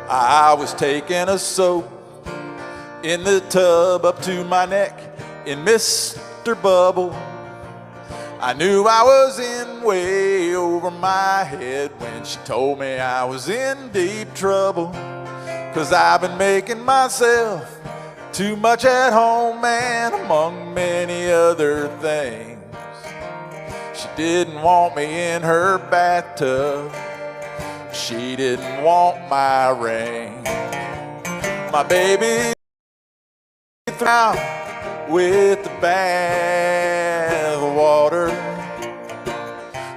I was taking a soap in the tub up to my neck in Mr. Bubble. I knew I was in way over my head when she told me I was in deep trouble, 'cause I've been making myself too much at home, and among many other things. She didn't want me in her bathtub. She didn't want my ring. My baby threw out with the bath water.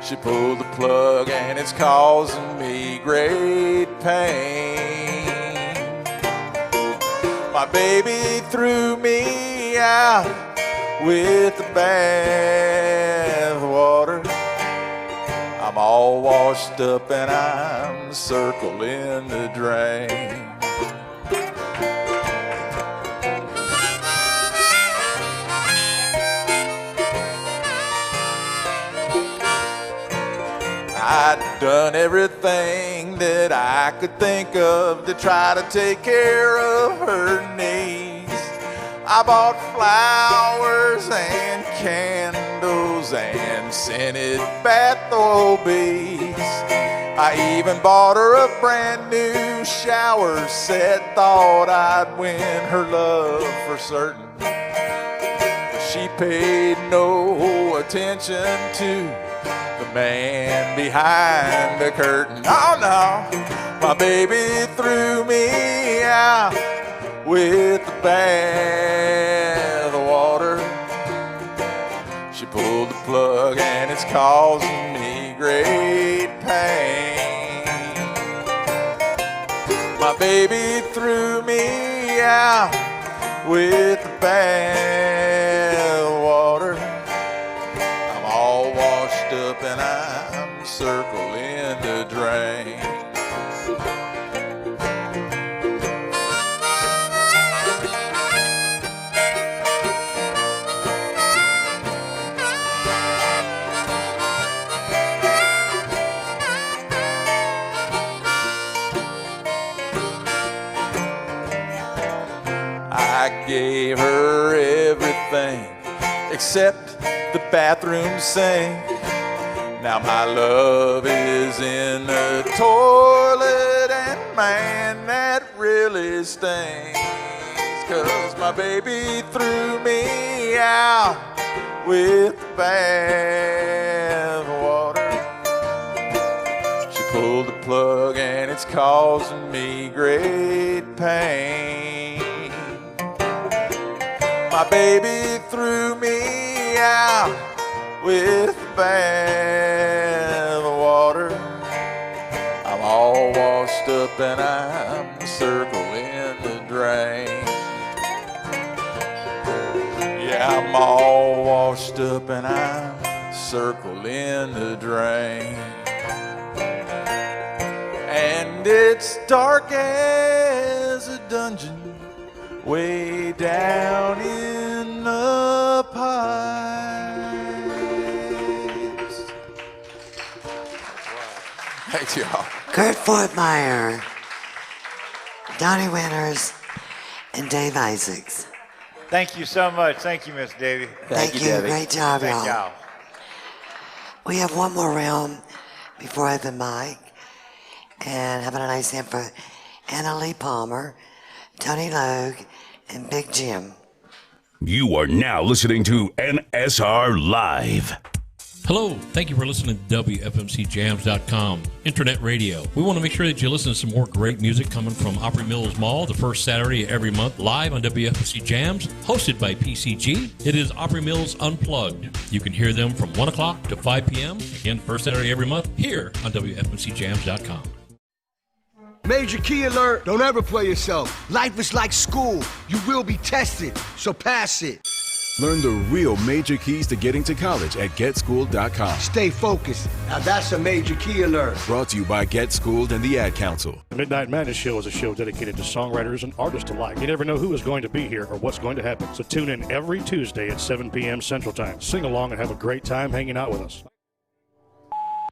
She pulled the plug and it's causing me great pain. My baby threw me out with the bath water. I'm all washed up and I'm circling the drain. I'd done everything that I could think of to try to take care of her needs. I bought flowers and candles and scented bath oil beads. I even bought her a brand new shower set, thought I'd win her love for certain. But she paid no attention to the man behind the curtain. Oh no, my baby threw me out with the bath water. She pulled the plug and it's causing me great pain. My baby threw me out with the bath water. I'm all washed up and I'm circling the drain. I gave her everything except the bathroom sink. Now my love is in the toilet, and man, that really stings. 'Cause my baby threw me out with the bath water. She pulled the plug and it's causing me great pain. My baby threw me out with a bath of water. I'm all washed up and I'm circling the drain. Yeah, I'm all washed up and I'm circling the drain. And it's dark as a dungeon way down in the pipes. Thanks, y'all. Kurt Fortmeyer, Donnie Winters, and Dave Isaacs. Thank you so much. Thank you, Miss Davey. Thank you. Great job, Thank y'all. We have one more round before open mic. And having a nice hand for Anna Lee Palmer, Tony Logue, and Big Jim. You are now listening to NSR Live. Hello, thank you for listening to WFMCJams.com, Internet Radio. We want to make sure that you listen to some more great music coming from Opry Mills Mall the first Saturday of every month, live on WFMC Jams, hosted by PCG. It is Opry Mills Unplugged. You can hear them from 1 o'clock to 5 p.m., again, first Saturday every month, here on WFMCJams.com. Major key alert. Don't ever play yourself. Life is like school. You will be tested, so pass it. Learn the real major keys to getting to college at GetSchooled.com. Stay focused. Now that's a major key alert. Brought to you by Get Schooled and the Ad Council. The Midnight Madness Show is a show dedicated to songwriters and artists alike. You never know who is going to be here or what's going to happen. So tune in every Tuesday at 7 p.m. Central Time. Sing along and have a great time hanging out with us.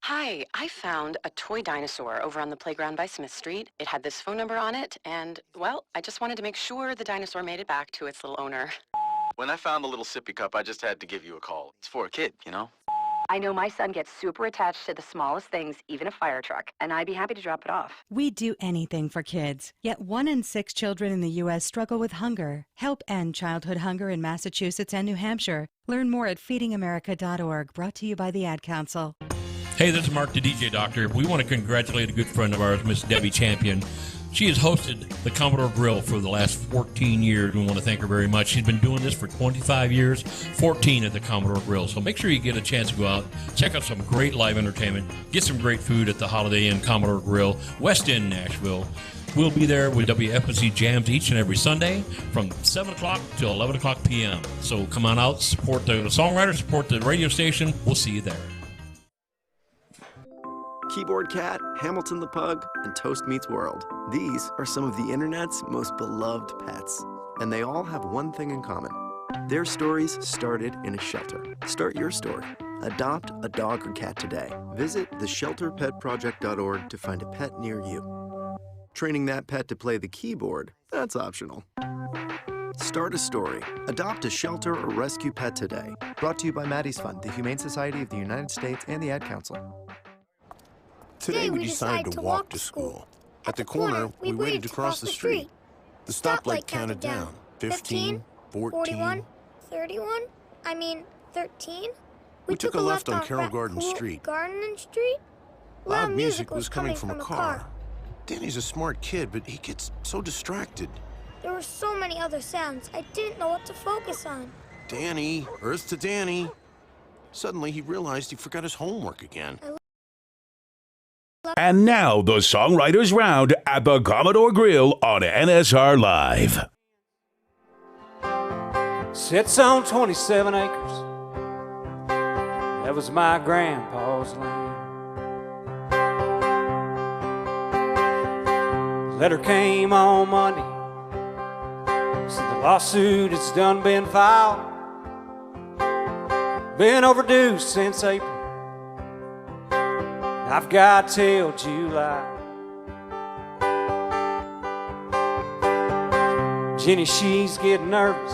Hi, I found a toy dinosaur over on the playground by Smith Street. It had this phone number on it, and, well, I just wanted to make sure the dinosaur made it back to its little owner. When I found the little sippy cup, I just had to give you a call. It's for a kid, you know? I know my son gets super attached to the smallest things, even a fire truck, and I'd be happy to drop it off. We'd do anything for kids, yet 1 in 6 children in the U.S. struggle with hunger. Help end childhood hunger in Massachusetts and New Hampshire. Learn more at feedingamerica.org, brought to you by the Ad Council. Hey, this is Mark, the DJ Doctor. We want to congratulate a good friend of ours, Miss Debbie Champion. She has hosted the Commodore Grille for the last 14 years. We want to thank her very much. She's been doing this for 25 years, 14 at the Commodore Grille. So make sure you get a chance to go out, check out some great live entertainment, get some great food at the Holiday Inn Commodore Grille, West End, Nashville. We'll be there with WFMC Jams each and every Sunday from 7 o'clock till 11 o'clock p.m. So come on out, support the songwriters, support the radio station. We'll see you there. Keyboard Cat, Hamilton the Pug, and Toast Meets World. These are some of the internet's most beloved pets, and they all have one thing in common. Their stories started in a shelter. Start your story. Adopt a dog or cat today. Visit theshelterpetproject.org to find a pet near you. Training that pet to play the keyboard, that's optional. Start a story. Adopt a shelter or rescue pet today. Brought to you by Maddie's Fund, the Humane Society of the United States, and the Ad Council. Today we decided to walk to school. At the corner, we waited to cross the street. The stoplight counted down. 15, 14, 31, 13. We took a left on Carroll Garden Street. Garden Street? Loud music was coming from a car. Danny's a smart kid, but he gets so distracted. There were so many other sounds, I didn't know what to focus on. Danny, Earth to Danny. Suddenly he realized he forgot his homework again. And now the Songwriters Round at the Commodore Grille on NSR Live. Sits on 27 acres. That was my grandpa's land. Letter came on Monday. Said the lawsuit has done been filed. Been overdue since April. I've got till July. Jenny, she's getting nervous.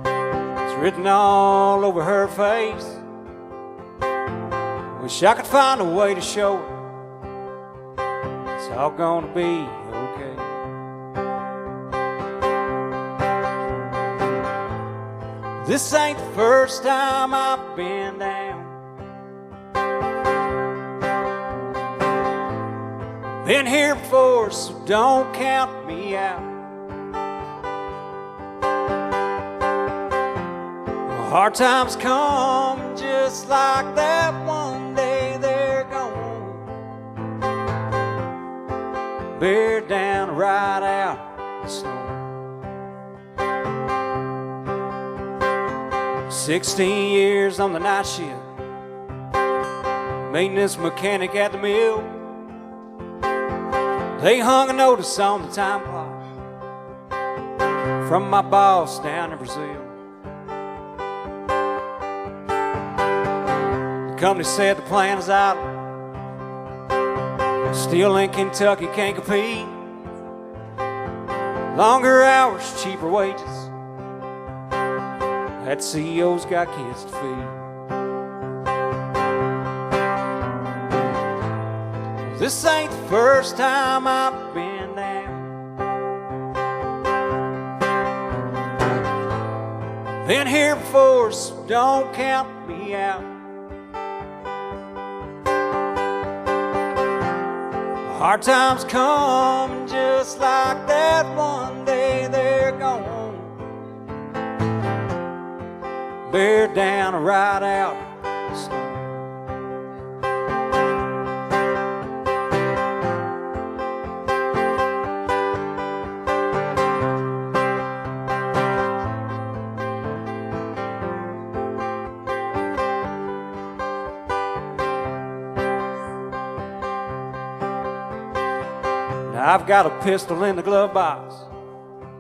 It's written all over her face. Wish I could find a way to show her it's all gonna be okay. This ain't the first time I've been down. Been here before, so don't count me out. Hard times come just like that. One day they're gone, buried down right out in the snow. 16 years on the night shift, maintenance mechanic at the mill. They hung a notice on the time clock from my boss down in Brazil. The company said the plan is out, still in Kentucky can't compete. Longer hours, cheaper wages. That CEO's got kids to feed. This ain't the first time I've been down. Been here before, so don't count me out. Hard times come just like that. One day they're gone, buried down right out in the snow. Now I've got a pistol in the glove box,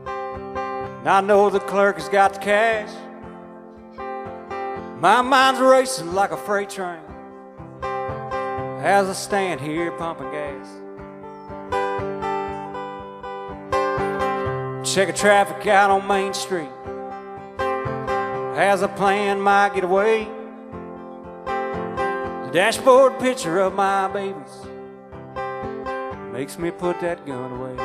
and I know the clerk has got the cash. My mind's racing like a freight train as I stand here pumping gas. Checking traffic out on Main Street as I plan my getaway. The dashboard picture of my babies makes me put that gun away.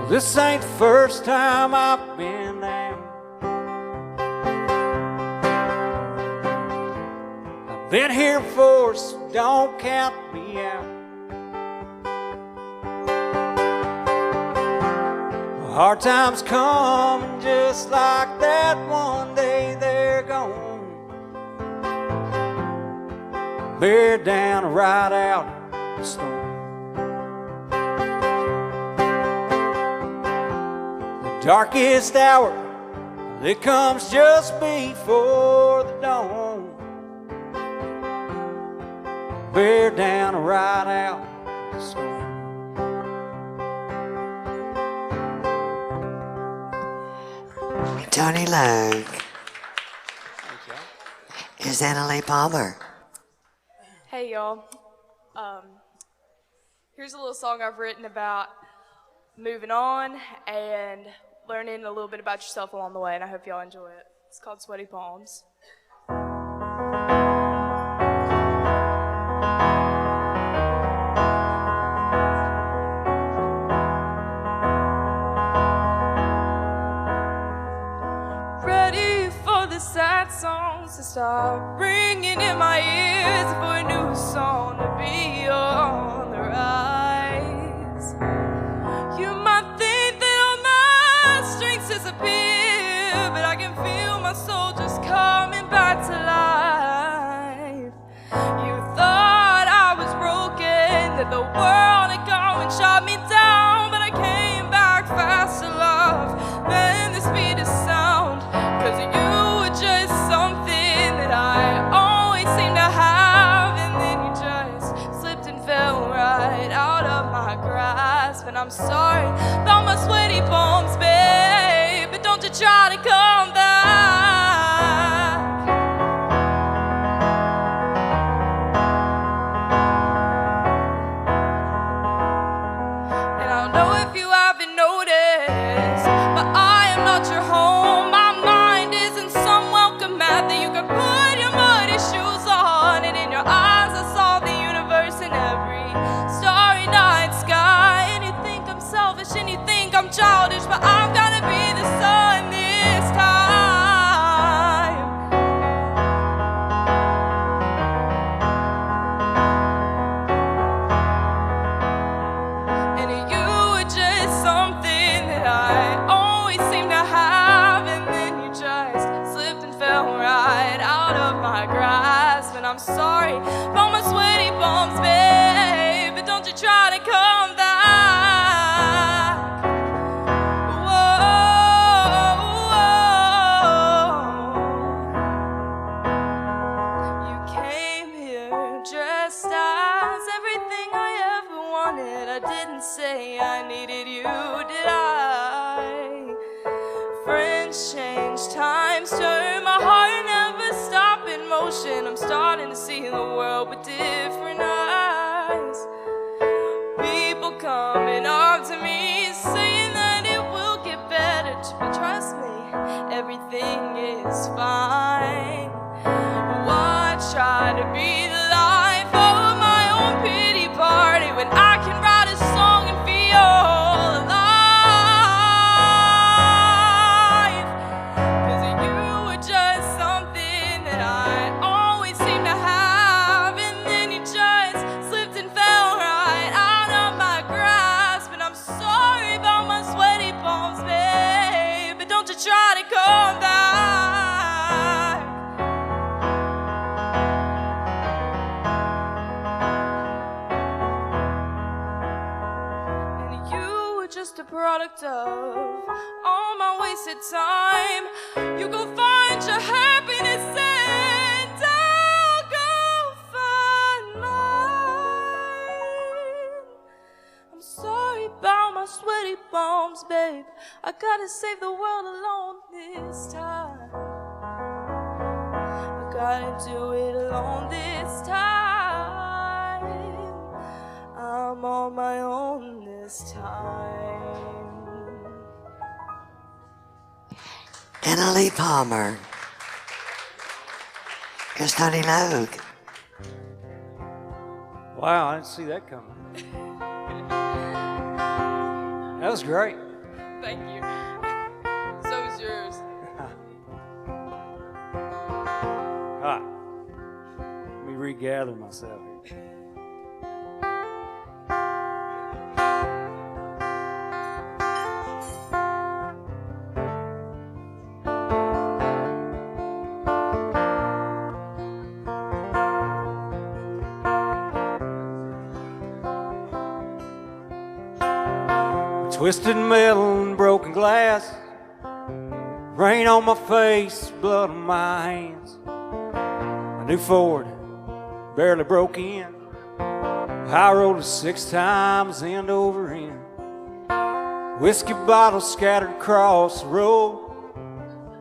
This ain't the first time I've been down. I've been here before, so don't count me out. Hard times come just like that. One day they're gone, buried down right out in the snow. Darkest hour that comes just before the dawn, bear down right out the snow. Tony Logue. Is Annalie Palmer. Hey y'all. Here's a little song I've written about moving on and learning a little bit about yourself along the way, and I hope y'all enjoy it. It's called Sweaty Palms. Ready for the sad songs to start ringing in my ears, for a new song to be on the rise. You might think that all my strengths disappear, but I can feel my soul just coming back to life. You thought I was broken, that the world had gone and shot me down, but I came back fast to love, man, the speed of sound. 'Cause you were just something that I always seemed to have, and then you just slipped and fell right out of my grasp. And I'm sorry about my sweaty palms, babe, but don't you try to come back. I'm sorry for my sweaty palms, babe, but don't you try to come back. Whoa, you came here dressed as everything I ever wanted. I didn't say I needed you, did I? Friends change, times turn, my heart never stopped in motion. I'm starting to see the world with different eyes. People coming up to me saying that it will get better, but trust me, everything is fine. Why try to be the life of my own pity party when I can write a song and feel alive? 'Cause you were just something that I always seemed to have, and then you just slipped and fell right out of my grasp. And I'm sorry about my sweaty palms, babe, but don't you try to come back. And you were just a product of all my wasted time. You go find your happiness and I'll go find mine. I'm sorry about my sweaty palms, babe. I gotta save the world alone this time. I gotta do it alone this time. I'm on my own this time. Annalie Palmer. Here's Tony Logue. Wow, I didn't see that coming. That was great. Thank you. So is yours. All right. Let me regather myself here. Twisted metal and broken glass, rain on my face, blood on my hands. My new Ford barely broke in. I rode it 6 times end over end. Whiskey bottles scattered across the road.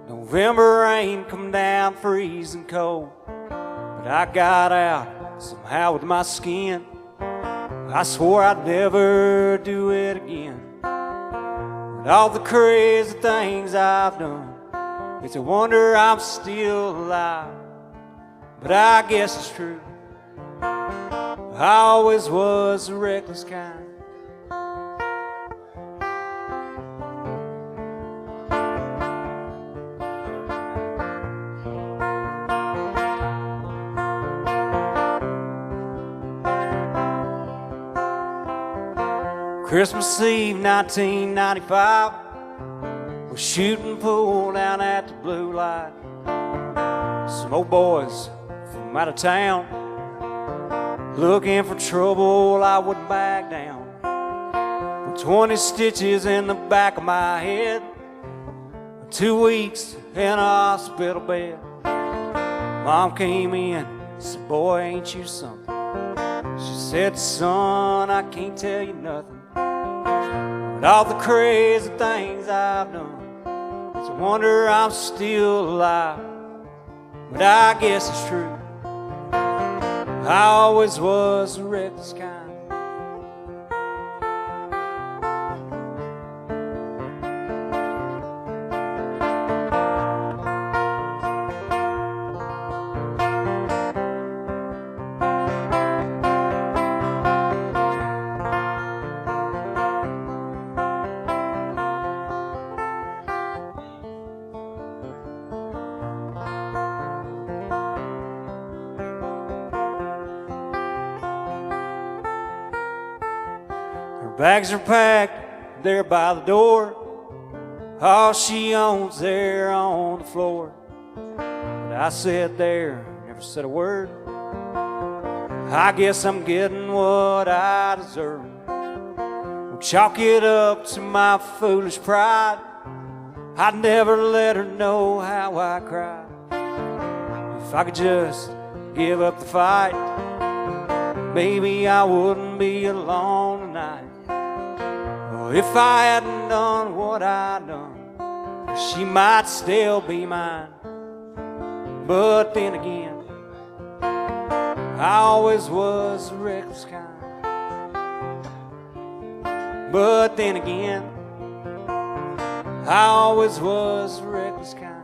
November rain come down freezing cold. But I got out somehow with my skin. I swore I'd never do it again. And all the crazy things I've done, it's a wonder I'm still alive. But I guess it's true, I always was a reckless kind. Christmas Eve 1995, we're shooting pool down at the Blue Light. Some old boys from out of town, looking for trouble, I wouldn't back down. With 20 stitches in the back of my head, 2 weeks in a hospital bed. Mom came in and said, "Boy, ain't you something?" She said, "Son, I can't tell you nothing. But all the crazy things I've done, it's a wonder I'm still alive. But I guess it's true, I always was a reckless kind." Bags are packed there by the door, all she owns there on the floor. But I sat there, never never said a word. I guess I'm getting what I deserve. We'll chalk it up to my foolish pride. I'd never let her know how I cried. If I could just give up the fight, maybe I wouldn't be alone tonight. Or if I hadn't done what I done, she might still be mine. But then again, I always was a reckless kind. But then again, I always was a reckless kind.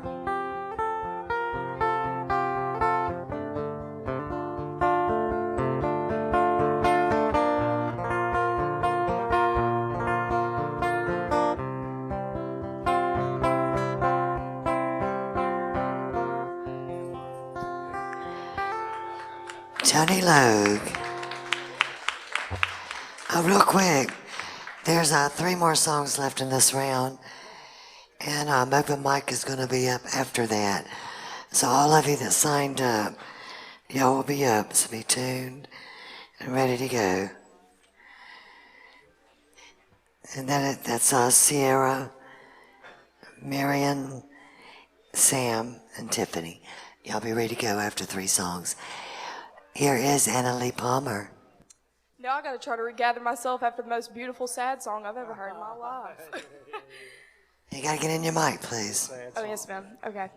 Johnny Logue. Real quick, there's 3 more songs left in this round, and open mic is going to be up after that. So all of you that signed up, y'all will be up, so be tuned and ready to go. And then that's Sierra, Marion, Sam, and Tiffany. Y'all be ready to go after 3 songs. Here is Anna Lee Palmer. Now I gotta try to regather myself after the most beautiful sad song I've ever heard in my life. You gotta get in your mic, please. Oh, yes, ma'am. Okay.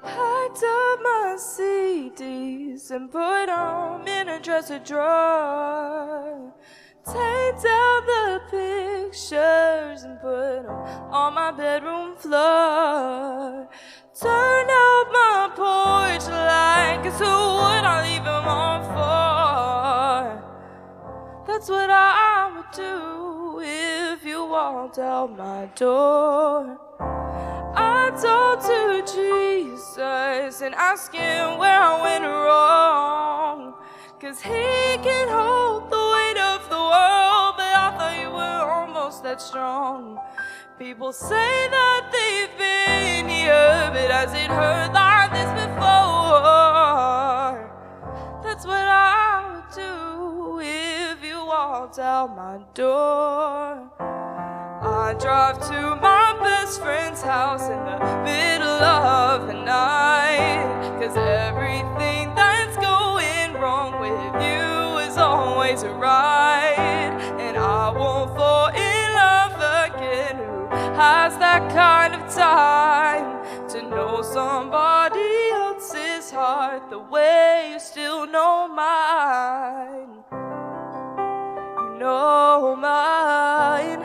Packed up my CDs and put them in a dresser drawer. Take down the pictures and put them on my bedroom floor. Turn out my porch light, 'cause who would I leave them on for? That's what I would do if you walked out my door. I talk to Jesus and ask him where I went wrong, 'cause he can hold the weight of the world, but I thought you were almost that strong. People say that they've been here, but has it hurt like this before? That's what I would do if you walked out my door. I drive to my best friend's house in the middle of the night, 'cause everything that's going wrong with you is always right. And I won't fall in love again. Who has that kind of time to know somebody else's heart the way you still know mine? You know mine.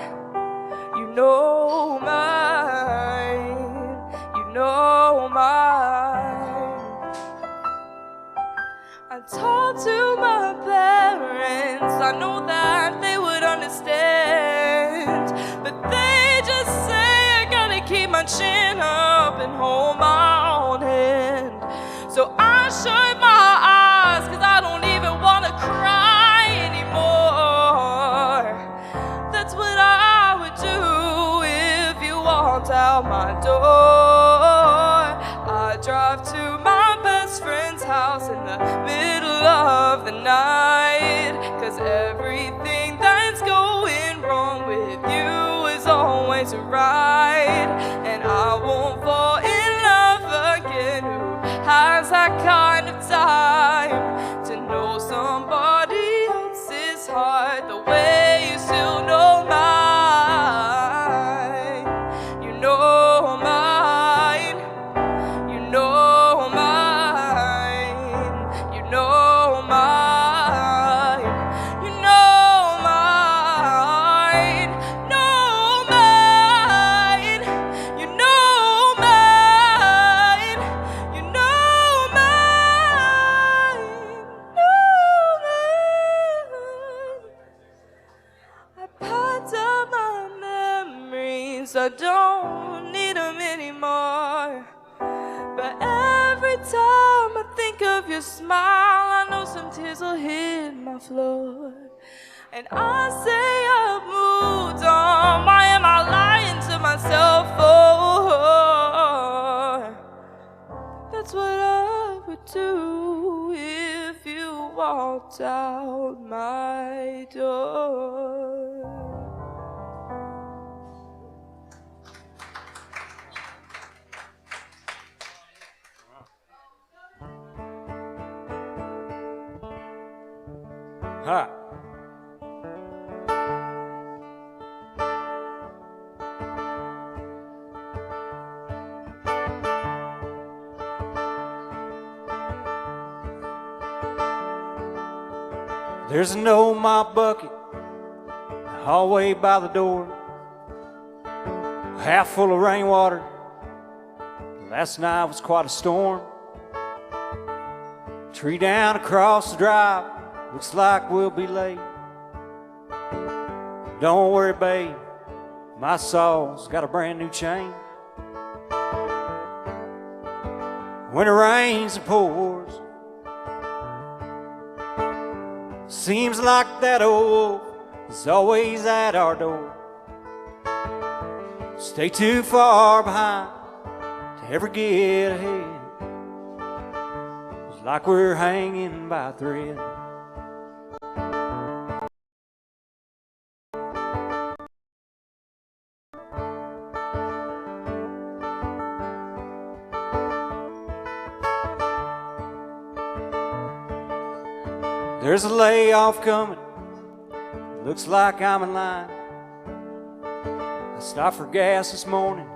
You know mine, you know mine. I talk to my parents, I know that they would understand, but they just say I gotta keep my chin up and hold my own hand. So I shut my eyes, 'cause I don't even wanna cry anymore. That's what I would do if you walked out my door. I drive to my best friend's house in the middle of the night, 'cause everything that's going wrong with you is always right. And I won't fall in love again. Who has that kind of time to know somebody else's heart the way you still know mine? You know mine. You know mine. You know mine. You know mine. Know mine. You know mine. You know mine. Know mine. I packed up my memories, I don't need them anymore. But every time I think of your smile, I know know some tears will hit my floor. And I say I've moved on. Why am I lying to myself for? That's what I would do if you walked out my door. Hi. There's an old mop bucket in the hallway by the door, half full of rainwater. Last night was quite a storm. Tree down across the drive, looks like we'll be late. Don't worry, babe, my saw's got a brand new chain. When it rains and pours, seems like that old wolf is always at our door. Stay too far behind to ever get ahead. It's like we're hanging by a thread. There's a layoff coming, looks like I'm in line. I stopped for gas this morning,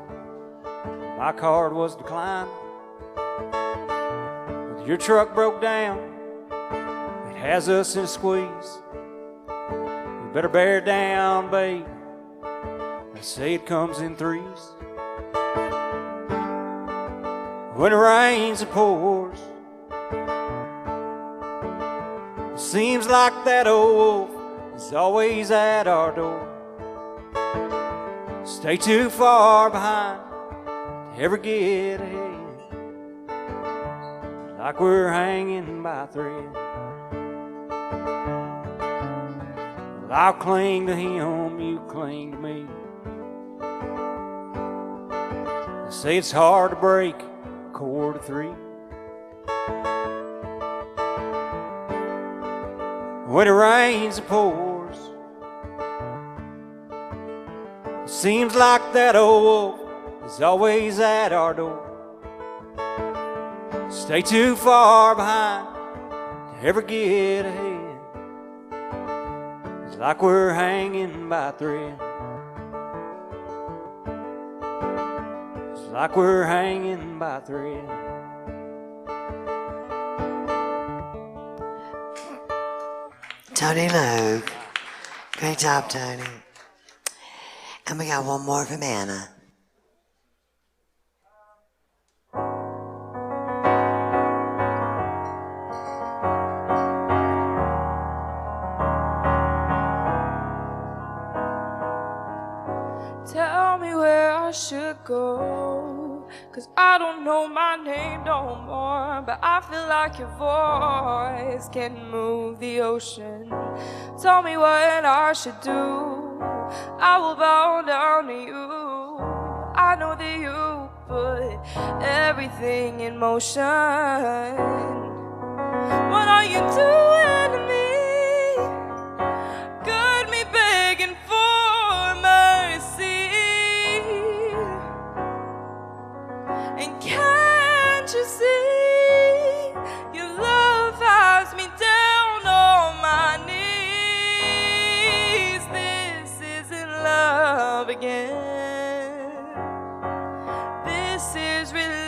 my card was declined. With your truck broke down, it has us in a squeeze. You better bear down, babe, they say it comes in threes. When it rains and pours, seems like that old wolf is always at our door. Stay too far behind to ever get ahead. Like we're hanging by a thread. Well, I'll cling to him, you cling to me. They say it's hard to break a chord of three. When it rains and pours, it seems like that old wolf is always at our door. Stay too far behind to ever get ahead. It's like we're hanging by a thread. It's like we're hanging by a thread. Tony Logue. Great job, Tony. And we got one more from Anna. Tell me where I should go, 'cause I don't know my name no more, but I feel like your voice can move the ocean. Tell me what I should do, I will bow down to you. I know that you put everything in motion. What are you doing to me? Got me begging for mercy. And can't you see, your love has me down on my knees. This isn't love again. This is religion.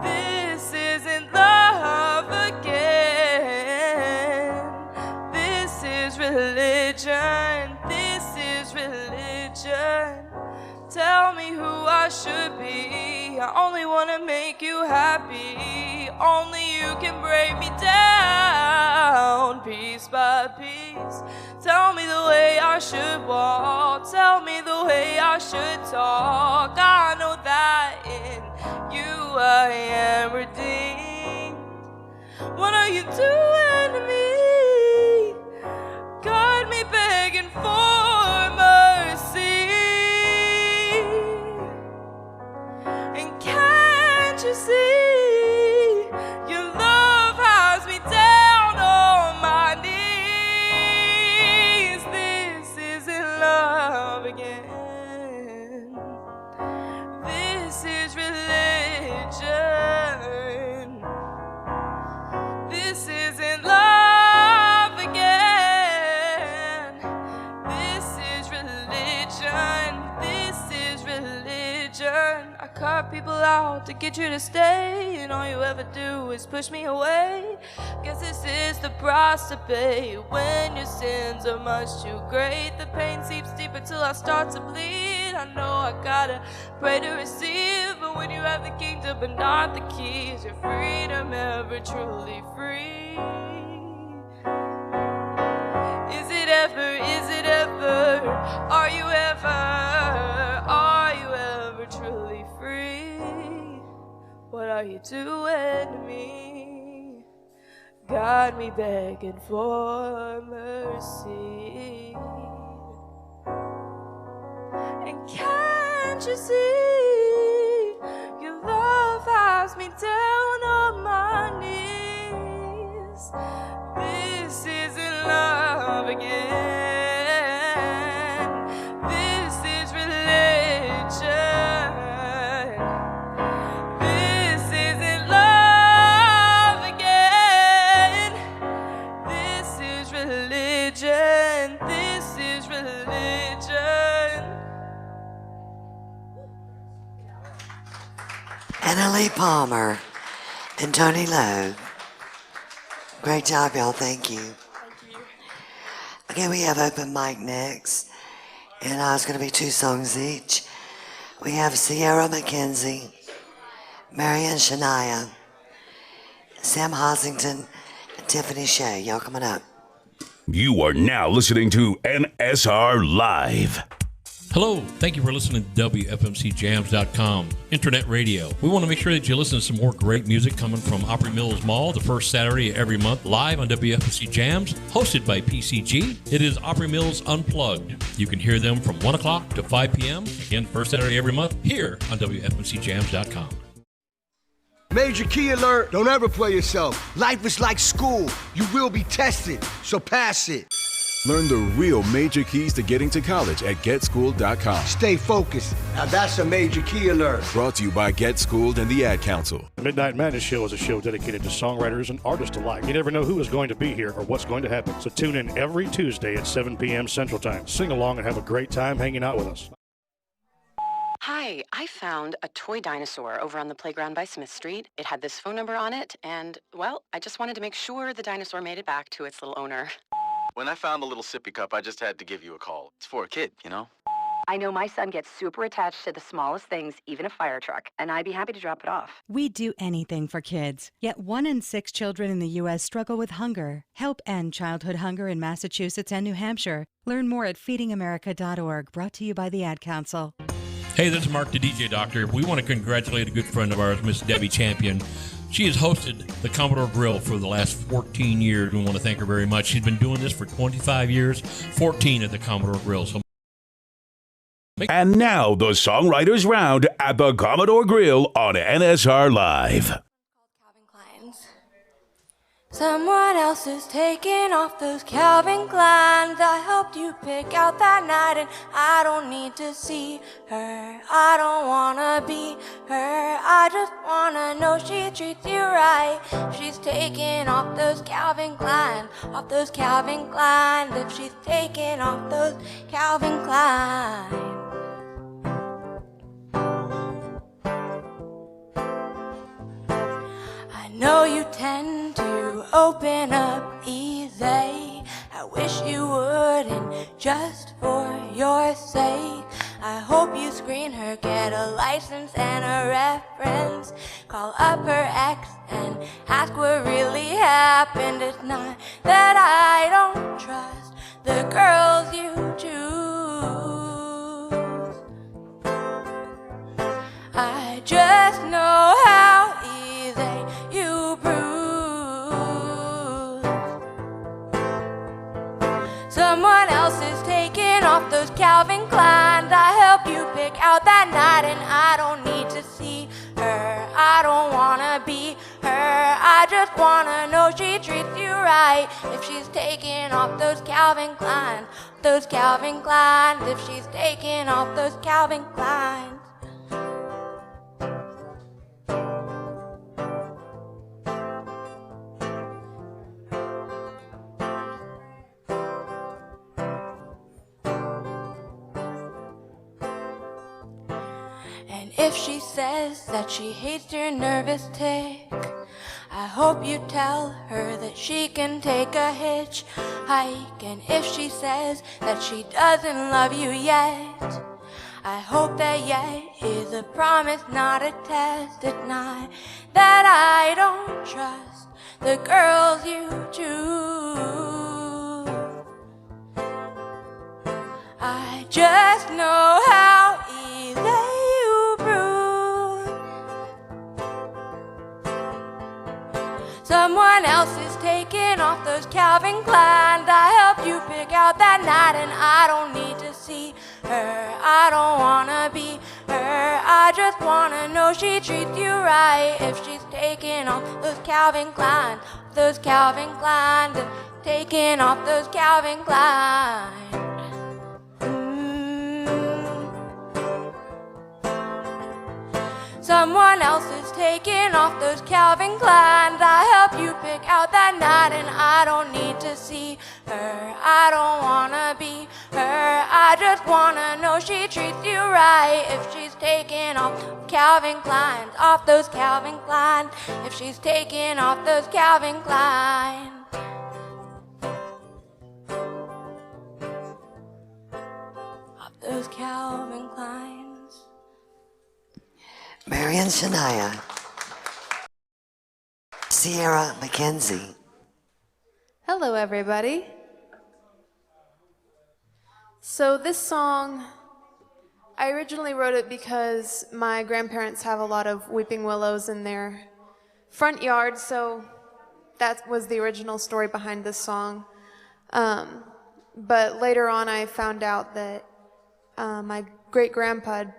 This isn't love again. This is religion. This is religion. Tell me who I should be. I only wanna make you happy. Only you can break me down piece by piece. Tell me the way I should walk. Tell me the way I should talk. I know that in you I am redeemed. And can't you see your love has me down on my knees? This isn't love again. This is religion. This isn't love again. This is religion. This is religion. I cut people out to get you to stay, and all you ever do is push me away. Guess this is the price to pay when your sins are much too great. The pain seeps deeper till I start to bleed. I know I gotta pray to receive, but when you have the kingdom but not the keys, your freedom ever truly free? Is it ever, are you ever truly free? What are you doing to me? Got me begging for mercy. And can't you see your love has me down on my knees? This isn't love again. This is religion. This isn't love again. This is religion. This is religion. Annalie Palmer and Tony Lowe. Great job, y'all. Thank you. Okay, we have open mic next, and it's going to be 2 songs each. We have Sierra McKenzie, Marian Shania, Sam Hosington, and Tiffany Shea. Y'all coming up. You are now listening to NSR Live. Hello, thank you for listening to WFMCJams.com, Internet Radio. We want to make sure that you listen to some more great music coming from Opry Mills Mall the first Saturday of every month, live on WFMC Jams, hosted by PCG. It is Opry Mills Unplugged. You can hear them from 1 o'clock to 5 p.m., again, first Saturday every month, here on WFMCJams.com. Major key alert, don't ever play yourself. Life is like school. You will be tested, so pass it. Learn the real major keys to getting to college at GetSchooled.com. Stay focused. Now that's a major key alert. Brought to you by Get Schooled and the Ad Council. The Midnight Madness Show is a show dedicated to songwriters and artists alike. You never know who is going to be here or what's going to happen. So tune in every Tuesday at 7 p.m. Central Time. Sing along and have a great time hanging out with us. Hi, I found a toy dinosaur over on the playground by Smith Street. It had this phone number on it, and, well, I just wanted to make sure the dinosaur made it back to its little owner. When I found the little sippy cup, I just had to give you a call. It's for a kid, you know? I know my son gets super attached to the smallest things, even a fire truck, and I'd be happy to drop it off. We do anything for kids, yet 1 in 6 children in the U.S. struggle with hunger. Help end childhood hunger in Massachusetts and New Hampshire. Learn more at feedingamerica.org, brought to you by the Ad Council. Hey, this is Mark the DJ Doctor. We want to congratulate a good friend of ours, Miss Debbie Champion. She has hosted the Commodore Grille for the last 14 years. We want to thank her very much. She's been doing this for 25 years, 14 at the Commodore Grille. So And now the Songwriters Round at the Commodore Grille on NSR Live. Someone else is taking off those Calvin Kleins I helped you pick out that night, and I don't need to see her. I don't wanna be her. I just wanna know she treats you right. She's taking off those Calvin Kleins, off those Calvin Kleins. If she's taking off those Calvin Kleins. I know you tend to open up easy. I wish you wouldn't, just for your sake. I hope you screen her, get a license and a reference. Call up her ex and ask what really happened. It's not that I don't trust the girls you choose. I just know how easy you bruise. Someone else is taking off those Calvin Kleins I helped you pick out that night, and I don't need to see just wanna know she treats you right. If she's taking off those Calvin Klein, those Calvin Kleins. If she's taking off those Calvin Kleins. And if she says that she hates your nervous tick, I hope you tell her that she can take a hitchhike. And if she says that she doesn't love you yet, I hope that yet is a promise, not a test. It's not that I don't trust the girls you choose. I just know how easy you bruise. Someone else is taking off those Calvin Kleins. I helped you pick out that night, and I don't need to see her. I don't wanna be her. I just wanna know she treats you right. If she's taking off those Calvin Kleins, those Calvin Kleins, taking off those Calvin Kleins. Someone else is taking off those Calvin Kleins. I helped you pick out that night, and I don't need to see her. I don't wanna be her. I just wanna know she treats you right. If she's taking off Calvin Kleins, off those Calvin Kleins. If she's taking off those Calvin Kleins. Off those Calvin Kleins. Marion Shania. Sierra Mackenzie. Hello, everybody. So this song, I originally wrote it because my grandparents have a lot of weeping willows in their front yard, so that was the original story behind this song. But later on, I found out that my great-grandpa had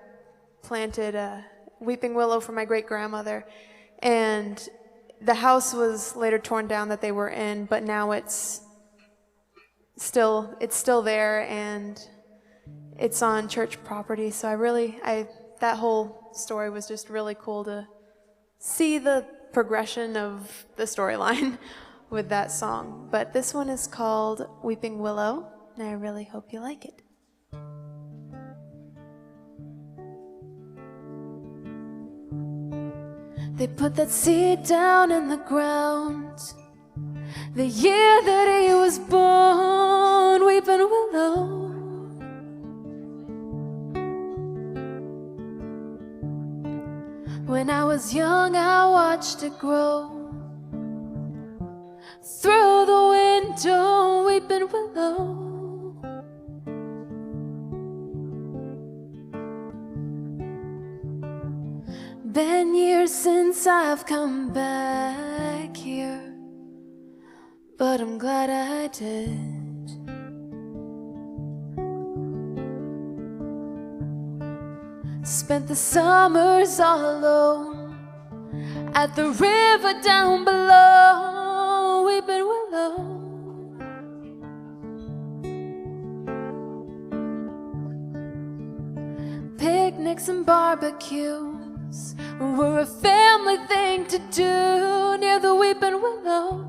planted a weeping willow for my great-grandmother, and the house was later torn down that they were in, but now it's still there, and it's on church property. So that whole story was just really cool to see the progression of the storyline with that song. But this one is called Weeping Willow, and I really hope you like it. They put that seed down in the ground the year that he was born, weeping willow. When I was young, I watched it grow through the window, weeping willow. Been years since I've come back here, but I'm glad I did. Spent the summers all alone at the river down below, weeping willow. Picnics and barbecues were a family thing to do near the weeping willow.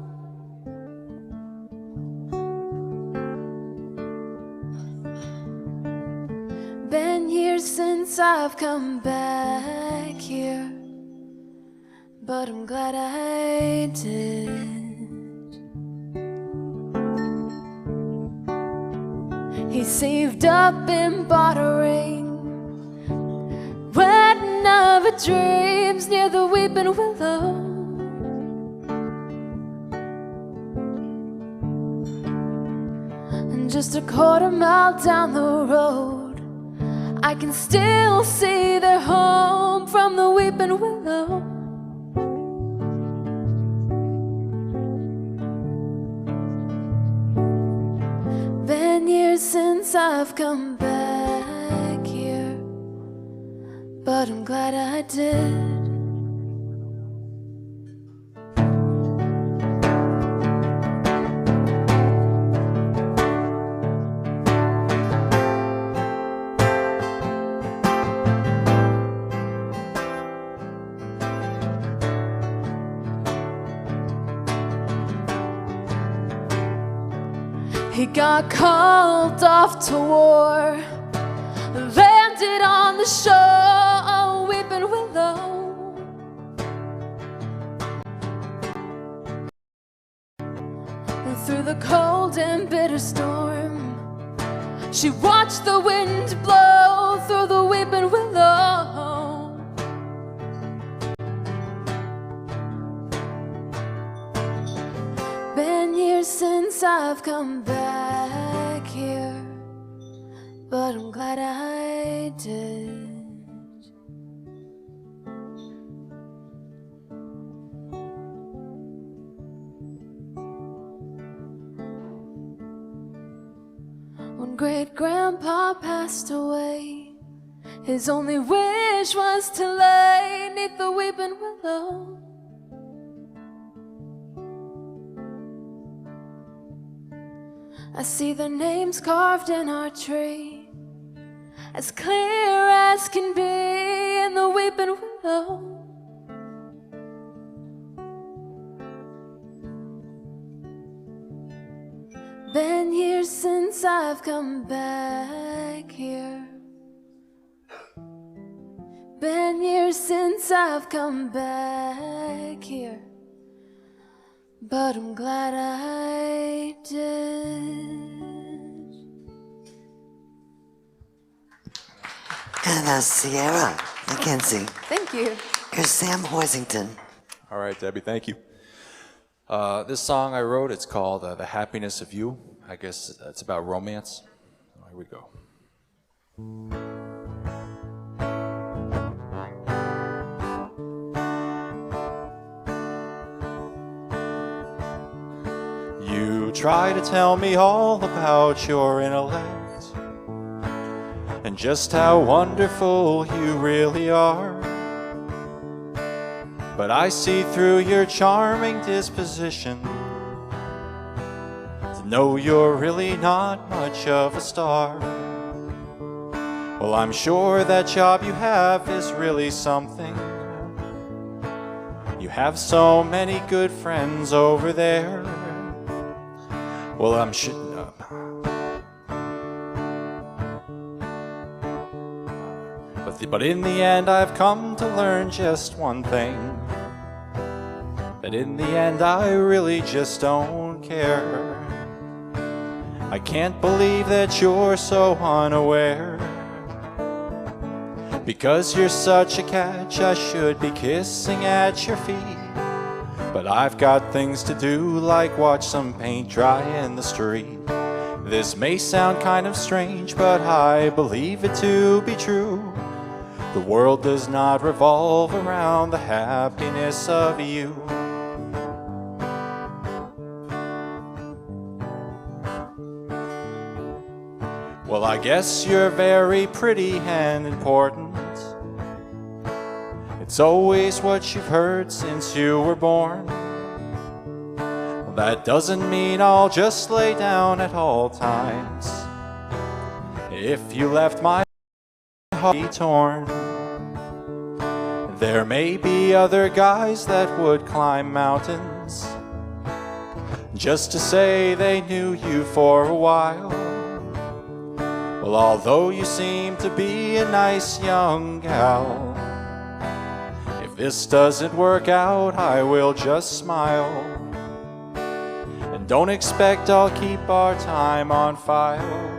Been years since I've come back here, but I'm glad I did. He saved up and bought a ring, wedding of her dreams near the weeping willow. And just a quarter mile down the road, I can still see their home from the weeping willow. Been years since I've come back here, but I'm glad I did. He got called off to war, landed on the shore, weeping willow. And through the cold and bitter storm, she watched the wind blow through the weeping willow. Been years since I've come back here, but I'm glad I did. When great-grandpa passed away, his only wish was to lay 'neath the weeping willow. I see their names carved in our tree, as clear as can be in the weeping willow. Been years since I've come back here. Been years since I've come back here, but I'm glad I did. And Sierra Mackenzie. Thank you. Here's Sam Hoisington. All right, Debbie, thank you. This song I wrote, it's called The Happiness of You. I guess it's about romance. Oh, here we go. You try to tell me all about your intellect and just how wonderful you really are. But I see through your charming disposition to know you're really not much of a star. Well, I'm sure that job you have is really something. You have so many good friends over there. Well, I'm sure. But in the end, I've come to learn just one thing. That in the end, I really just don't care. I can't believe that you're so unaware. Because you're such a catch, I should be kissing at your feet. But I've got things to do, like watch some paint dry in the street. This may sound kind of strange, but I believe it to be true. The world does not revolve around the happiness of you. Well, I guess you're very pretty and important. It's always what you've heard since you were born. Well, that doesn't mean I'll just lay down at all times. If you left my heart torn, there may be other guys that would climb mountains just to say they knew you for a while. Well, although you seem to be a nice young gal, if this doesn't work out, I will just smile. And don't expect I'll keep our time on file.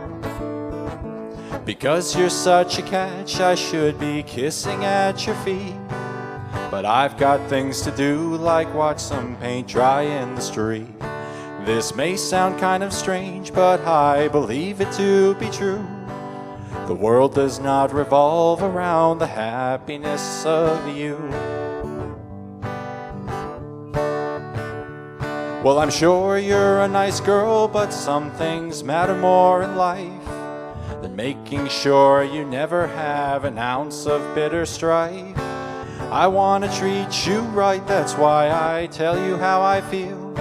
Because you're such a catch, I should be kissing at your feet. But I've got things to do, like watch some paint dry in the street. This may sound kind of strange, but I believe it to be true. The world does not revolve around the happiness of you. Well, I'm sure you're a nice girl, but some things matter more in life than making sure you never have an ounce of bitter strife. I want to treat you right, that's why I tell you how I feel.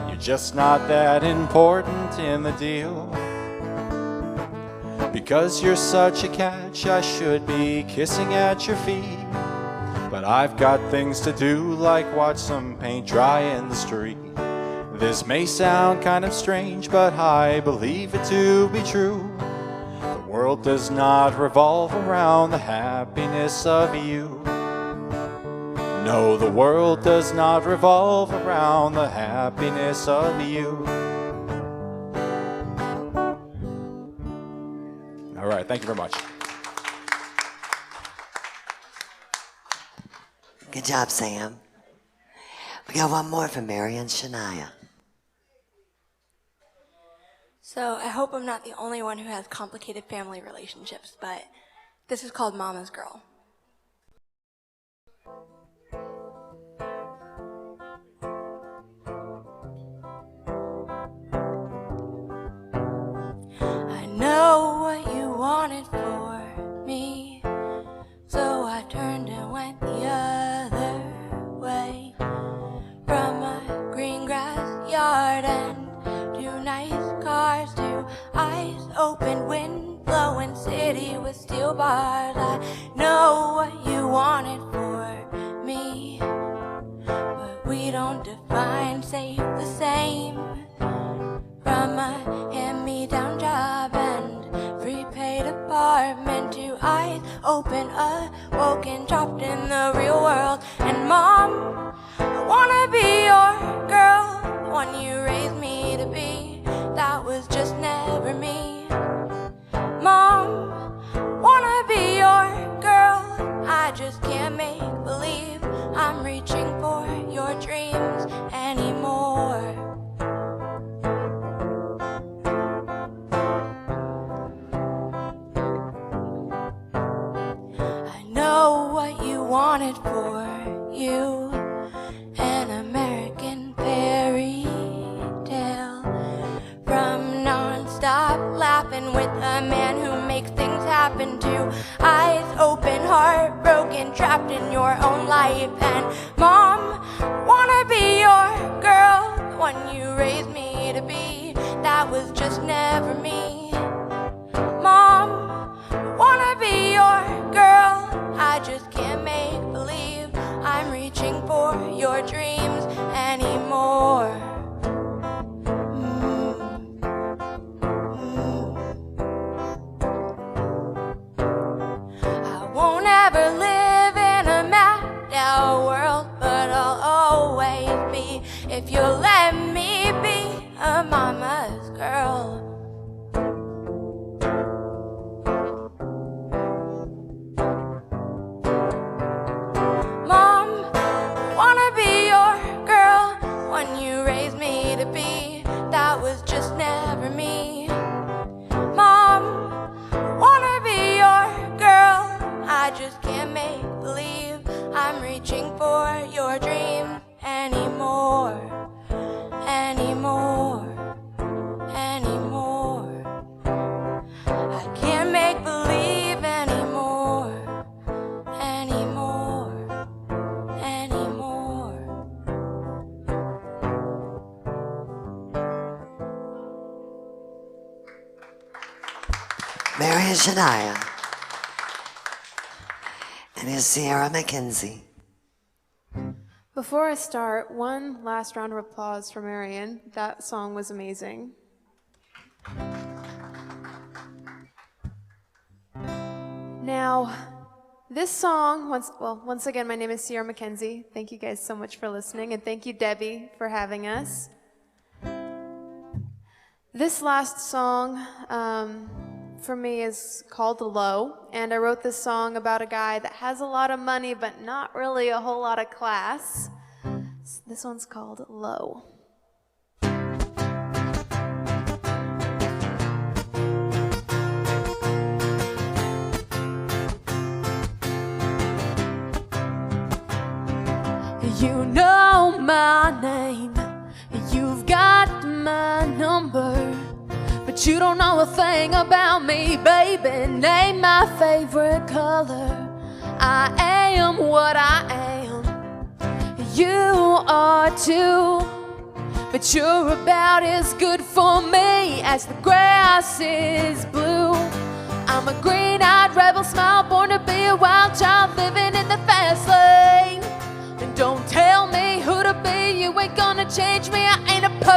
You're just not that important in the deal. Because you're such a catch, I should be kissing at your feet. But I've got things to do, like watch some paint dry in the street. This may sound kind of strange, but I believe it to be true. The world does not revolve around the happiness of you. No, the world does not revolve around the happiness of you. All right, thank you very much. Good job, Sam. We got one more from Mary and Shania. So I hope I'm not the only one who has complicated family relationships, but this is called Mama's Girl. I know what you wanted for me, so I turned and went the other way. From a green grass yard and two nice cars to eyes open, wind blowing city with steel bars. I know what you wanted for me, but we don't define safe the same. From a hand-me-down job and prepaid apartment to eyes open, awoken, dropped in the real world. And Mom, I wanna be your girl, the one you raised me to be. That was just never me. Mom, wanna be your girl, I just can't make believe I'm reaching for your dreams anymore. I know what you wanted for you, an American fairy tale. From non-stop laughing with a man who makes things happen to eyes open, heartbroken, trapped in your own life. And Mom, wanna be your girl, the one you raised me to be. That was just never me. Mom, wanna be your girl, I just can't make believe I'm reaching for your dreams anymore. I won't ever live in a mapped out world, but I'll always be, if you'll let me be, a mama's girl. Mom, wanna be your girl, one you raised me to be. That was just never me. Mom, wanna be your girl, I just can't make believe I'm reaching for your dreams anymore, anymore, anymore. I can't make believe anymore, anymore, anymore. Mary and Shania. And here's Sierra McKenzie. Before I start, one last round of applause for Marion. That song was amazing. Now, this song, once again, my name is Sierra McKenzie. Thank you guys so much for listening, and thank you, Debbie, for having us. This last song for me is called Low, and I wrote this song about a guy that has a lot of money but not really a whole lot of class. So this one's called Low. You know my name, you've got my number, but you don't know a thing about me, baby. Name my favorite color. I am what I am. You are too, but you're about as good for me as the grass is blue. I'm a green-eyed rebel, smile, born to be a wild child living in the fast lane. And don't tell me who to be, you ain't gonna change me. I ain't a puppet.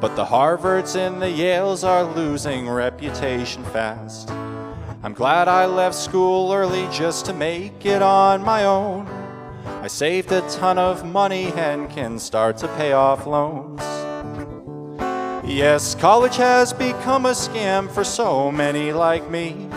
But the Harvards and the Yales are losing reputation fast. I'm glad I left school early just to make it on my own. I saved a ton of money and can start to pay off loans. Yes, college has become a scam for so many like me.